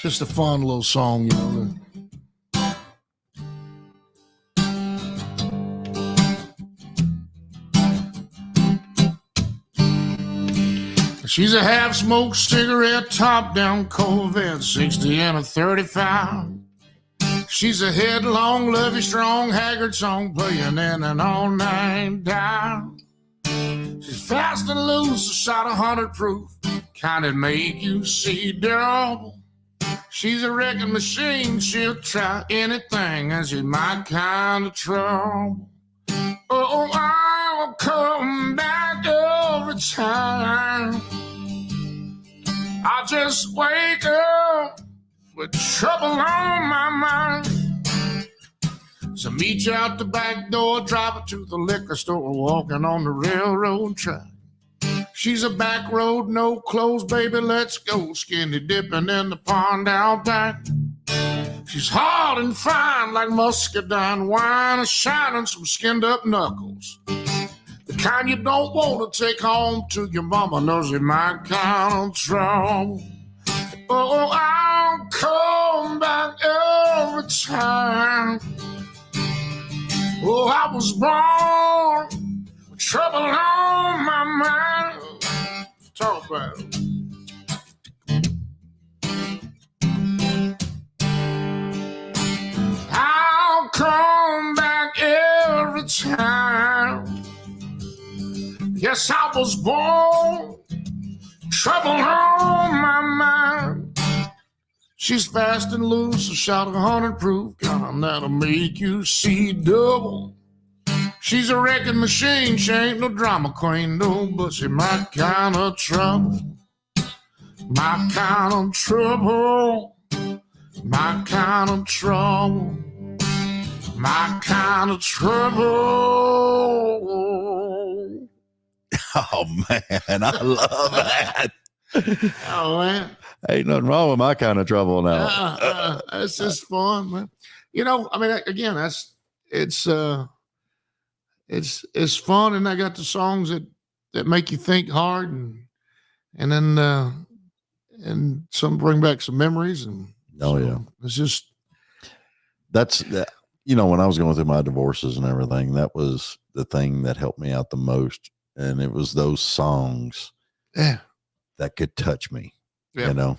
just a fun little song, you know. She's a half-smoked cigarette, top-down Corvette, 60 and a 35. She's a headlong, lovey, strong, haggard song playing in an all-night dive. She's fast and loose, a shot 100 proof, kind of make you see double. She's a wrecking machine, she'll try anything, and she's my kind of trouble. Oh, I'll come back every time. I just wake up with trouble on my mind. So meet you out the back door, drive her to the liquor store, walking on the railroad track. She's a back road, no clothes, baby, let's go. Skinny dipping in the pond out back. She's hard and fine like muscadine wine, shining some skinned up knuckles. The kind you don't want to take home to your mama, knows you my kind of trouble. Oh, I'll come back every time. Oh, I was born with trouble on my mind. Talk about it. I'll come back every time. Yes, I was born trouble on my mind. She's fast and loose, a shot of 100 proof, kind that'll make you see double. She's a wrecking machine, she ain't no drama queen, no, but she my kind of trouble. My kind of trouble. My kind of trouble. My kind of trouble. Oh man, I love that. Oh man, Ain't nothing wrong with my kind of trouble now. that's just fun, man. You know, I mean, again, it's fun, and I got the songs that make you think hard, and then some bring back some memories, and Oh yeah, it's just that's that. You know, when I was going through my divorces and everything, that was the thing that helped me out the most, and it was those songs, yeah, that could touch me. Yeah. You know,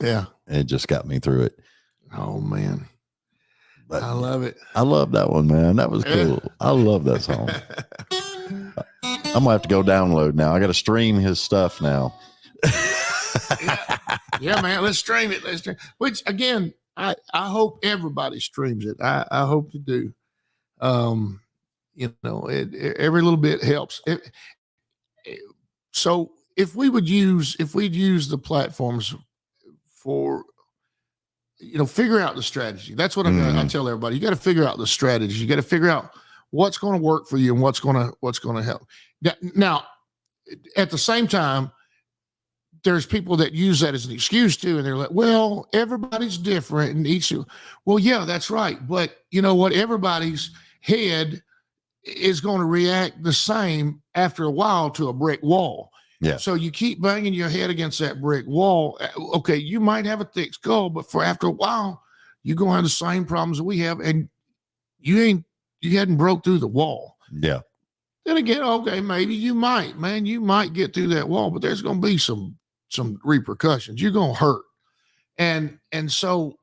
yeah. and it just got me through it. Oh man, But I love it. I love that one, man. That was cool. Yeah. I love that song. I'm gonna have to go download now. I got to stream his stuff now. Yeah, man. Let's stream it. Which again, I hope everybody streams it. I hope you do. You know, every little bit helps. So if we'd use the platforms for, you know, figure out the strategy. That's what I tell everybody. You got to figure out the strategy. You got to figure out what's going to work for you and what's going to help. Now, at the same time, there's people that use that as an excuse too, and they're like, well, everybody's different, and well, yeah, that's right, but you know what? Everybody's head is going to react the same after a while to a brick wall. Yeah. So you keep banging your head against that brick wall. Okay, you might have a thick skull, but for after a while, you're going to have the same problems that we have, and you hadn't broke through the wall. Yeah. Then again, okay, maybe you might get through that wall, but there's going to be some repercussions. You're going to hurt. And so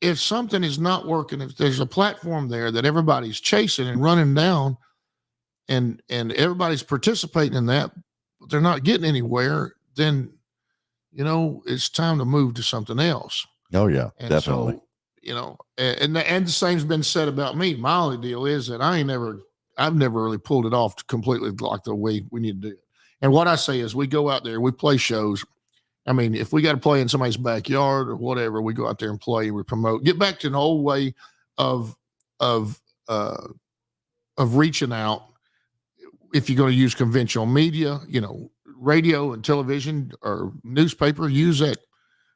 if something is not working, if there's a platform there that everybody's chasing and running down and everybody's participating in that, but they're not getting anywhere, then, it's time to move to something else. Oh yeah, and definitely. So, and the same's been said about me. My only deal is that I've never really pulled it off completely like the way we need to do it. And what I say is we go out there, we play shows. I mean, if we got to play in somebody's backyard or whatever, we go out there and play and we promote, get back to an old way of reaching out. If you're going to use conventional media, radio and television or newspaper, use that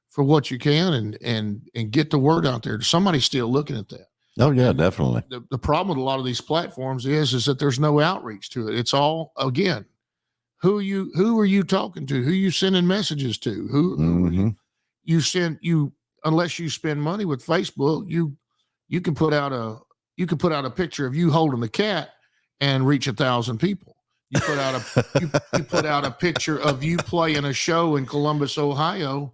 for what you can and get the word out there. Somebody's still looking at that. Oh yeah, definitely. The problem with a lot of these platforms is that there's no outreach to it. It's all, again, who are you talking to? Who you sending messages to? Who unless you spend money with Facebook, you can put out a picture of you holding a cat and reach 1,000 people. You put out you put out a picture of you playing a show in Columbus, Ohio,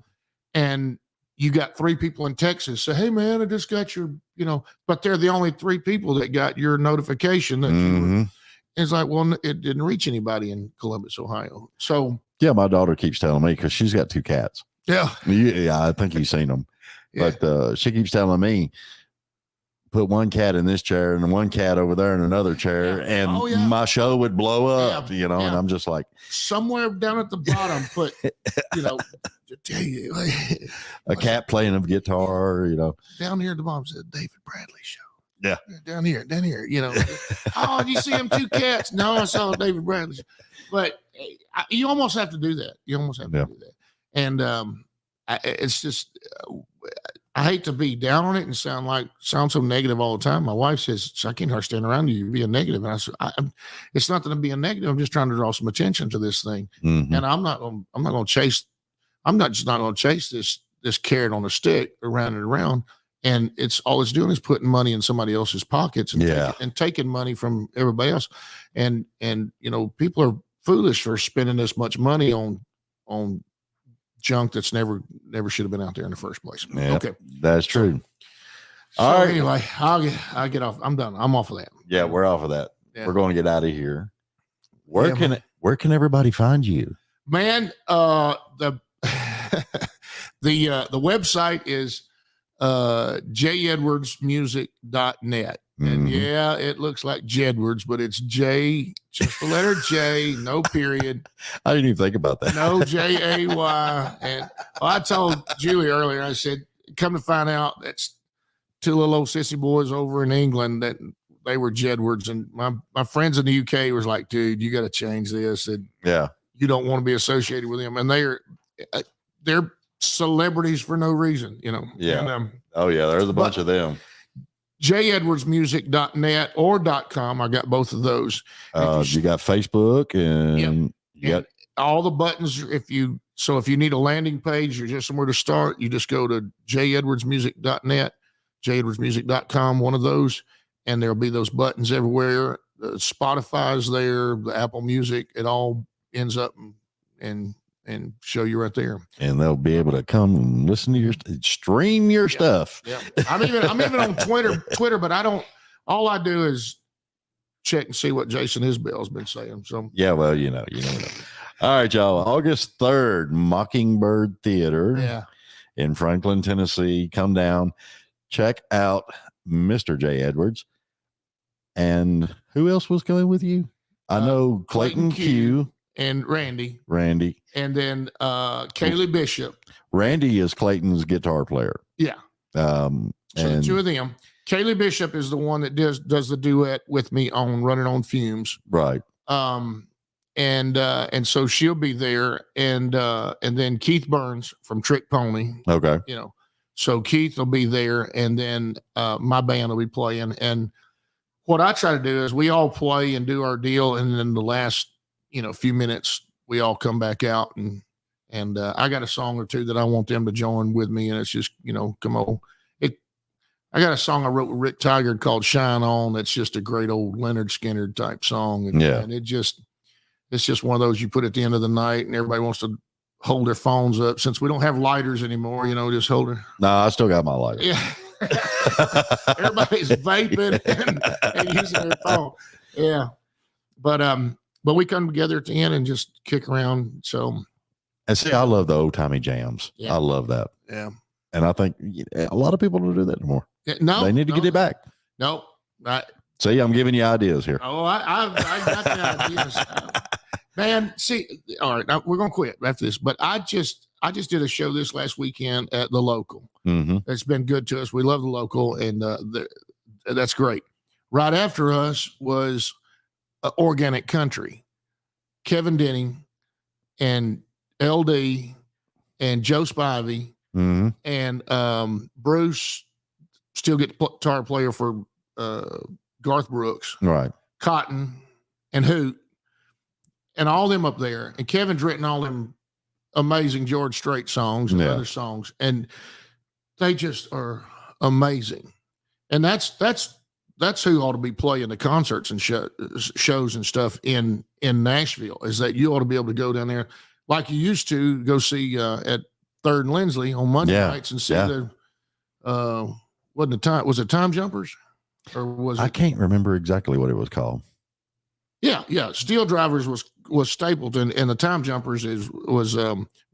and you got 3 people in Texas say, hey man, I just got your, but they're the only 3 people that got your notification that it's like, well, it didn't reach anybody in Columbus, Ohio. So yeah, my daughter keeps telling me, because she's got 2 cats. Yeah. I think you've seen them. Yeah. But she keeps telling me, put one cat in this chair and one cat over there in another chair, and my show would blow up, and I'm just like, somewhere down at the bottom, put, a cat playing a guitar, down here at the bottom said David Bradley show. Yeah. Down here, oh, did you see them 2 cats? No, I saw David Bradley show. But you almost have to do that. You almost have to do that. And it's just, I hate to be down on it and sound so negative all the time. My wife says, I can't hardly stand around you being negative. And I said, it's not that I'm being negative. I'm just trying to draw some attention to this thing. Mm-hmm. And I'm not going to chase this carrot on a stick around and around. And all it's doing is putting money in somebody else's pockets and taking money from everybody else. And people are foolish for spending this much money on junk that's never should have been out there in the first place. Yeah, okay, that's true. All right. Anyway, I'll get off. I'm done. I'm off of that. Yeah, we're off of that. Yeah. We're going to get out of here. Where can everybody find you? Man, the website is jedwardsmusic.net. And yeah, it looks like Jedwards, but it's J, just the letter J, no period. I didn't even think about that. No Jay. And I told Julie earlier, I said, come to find out, that's 2 little old sissy boys over in England that they were Jedwards. And my friends in the UK was like, dude, you got to change this. And you don't want to be associated with them. And they're celebrities for no reason, Yeah. And, there's a bunch of them. jedwardsmusic.net or .com. I got both of those. You got Facebook and you got all the buttons. If you need a landing page or just somewhere to start, you just go to jedwardsmusic.net, jedwardsmusic.com, one of those, and there'll be those buttons everywhere. Spotify's there, the Apple Music, it all ends up and show you right there. And they'll be able to come and listen to stream your stuff. Yeah. I'm even on Twitter, but all I do is check and see what Jason Isbell's been saying. So yeah, well, you know. All right, y'all. August 3rd, Mockingbird Theater in Franklin, Tennessee. Come down, check out Mr. J. Edwards. And who else was going with you? I know Clayton Q. And Randy. And then Kaylee Bishop. Randy is Clayton's guitar player. Yeah. So the 2 of them. Kaylee Bishop is the one that does the duet with me on Running on Fumes. Right. and so she'll be there, and then Keith Burns from Trick Pony, Okay. So Keith will be there, and then my band will be playing. And what I try to do is we all play and do our deal, and then the last few minutes we all come back out, and I got a song or two that I want them to join with me, and it's just come on. I got a song I wrote with Rick Tigard called "Shine On." That's just a great old Leonard Skinner type song, and it's just one of those you put at the end of the night, and everybody wants to hold their phones up since we don't have lighters anymore. Just hold it. No, I still got my lighter. Yeah. Everybody's vaping and using their phone. Yeah. But we come together at the end and just kick around. So, and see, I love the old timey jams. Yeah. I love that. Yeah. And I think a lot of people don't do that anymore. No, they need to get it back. No. See, I'm giving you ideas here. Oh, I got the ideas. Man, see, all right, now we're gonna quit after this. But I just did a show this last weekend at the local. Mm-hmm. It's been good to us. We love the local, and that's great. Right after us was Organic Country, Kevin Denning, and LD, and Joe Spivey, mm-hmm. and Bruce, still get guitar player for Garth Brooks, right? Cotton, and Hoot. And all them up there, and Kevin's written all them amazing George Strait songs and other songs, and they just are amazing. And that's who ought to be playing the concerts and shows and stuff in Nashville. Is that you ought to be able to go down there like you used to go see at Third and Lindsley on Monday nights and see the was it Time Jumpers, or was it? I can't remember exactly what it was called. Yeah. Steel Drivers was Stapleton, and the Time Jumpers was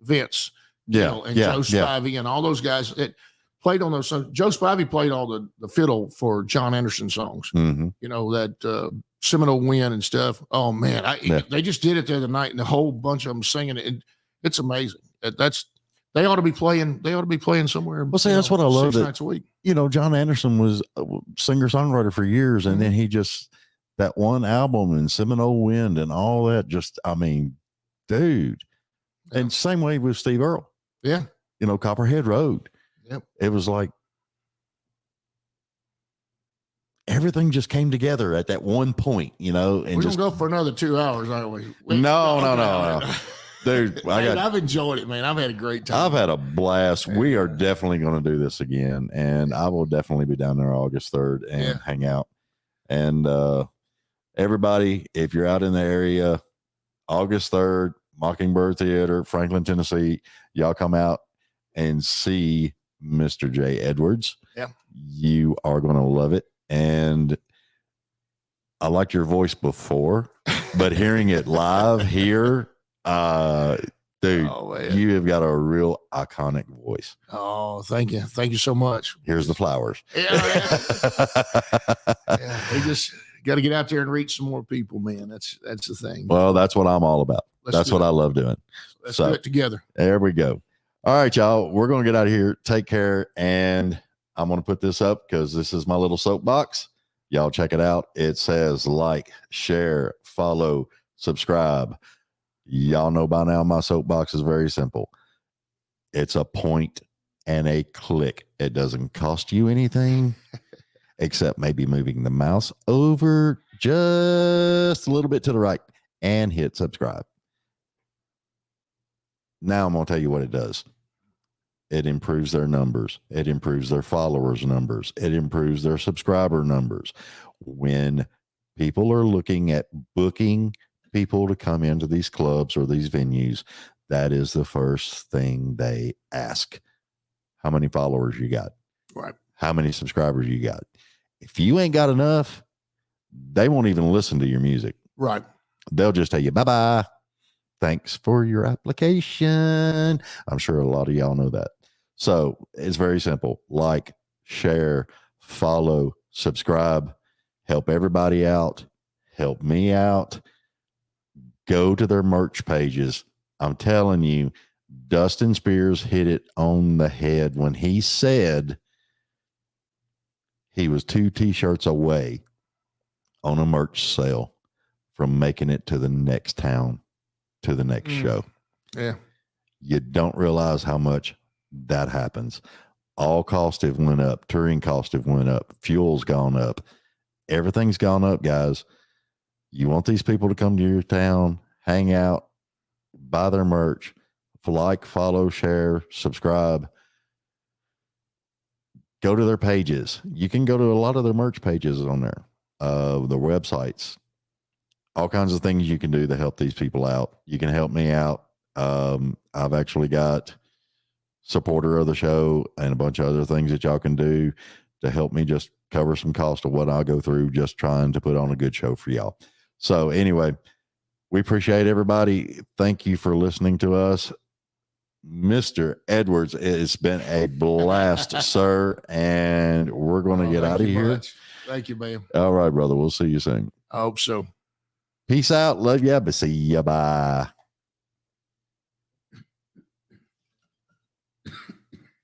Vince, and Joe Spivey and all those guys that played on those songs. Joe Spivey played all the fiddle for John Anderson songs. Mm-hmm. That Seminole Wind and stuff. Oh man, they just did it the other night, and a whole bunch of them singing it. It's amazing. They ought to be playing. They ought to be playing somewhere. Well, see, that's what I love. 6 nights a week. John Anderson was a singer-songwriter for years, and then he just. That one album and Seminole Wind and all that, dude. Yeah. And same way with Steve Earle. Yeah. Copperhead Road. Yep. It was like everything just came together at that one point, and we're just going to go for another 2 hours, aren't we? No. Dude, I've enjoyed it, man. I've had a great time. I've had a blast. We are definitely going to do this again, and I will definitely be down there August 3rd and hang out. And, everybody, if you're out in the area, August 3rd, Mockingbird Theater, Franklin, Tennessee, y'all come out and see Mr. J. Edwards. Yeah. You are going to love it. And I liked your voice before, but hearing it live here, dude, you have got a real iconic voice. Oh, thank you. Thank you so much. Here's the flowers. We just got to get out there and reach some more people, man. That's the thing. Well, that's what I'm all about. That's what I love doing. Let's do it together. There we go. All right, y'all. We're going to get out of here. Take care. And I'm going to put this up because this is my little soapbox. Y'all check it out. It says like, share, follow, subscribe. Y'all know by now my soapbox is very simple. It's a point and a click. It doesn't cost you anything. Except maybe moving the mouse over just a little bit to the right and hit subscribe. Now I'm going to tell you what it does. It improves their numbers. It improves their followers' numbers. It improves their subscriber numbers. When people are looking at booking people to come into these clubs or these venues, that is the first thing they ask. How many followers you got? Right. How many subscribers you got? If you ain't got enough, they won't even listen to your music. Right. They'll just tell you, bye-bye. Thanks for your application. I'm sure a lot of y'all know that. So it's very simple. Like, share, follow, subscribe, help everybody out, help me out. Go to their merch pages. I'm telling you, Dustin Spears hit it on the head when he said he was 2 t-shirts away on a merch sale from making it to the next town, to the next show. Yeah. You don't realize how much that happens. All costs have went up. Touring costs have went up. Fuel's gone up. Everything's gone up, guys. You want these people to come to your town, hang out, buy their merch, like, follow, share, subscribe. Go to their pages. You can go to a lot of their merch pages on there, their websites, all kinds of things you can do to help these people out. You can help me out. I've actually got supporter of the show and a bunch of other things that y'all can do to help me just cover some cost of what I go through just trying to put on a good show for y'all. So anyway, we appreciate everybody. Thank you for listening to us. Mr. Edwards, it's been a blast, sir, and we're going to get out of here. Much. Thank you, man. All right, brother. We'll see you soon. I hope so. Peace out. Love ya. See ya. Bye.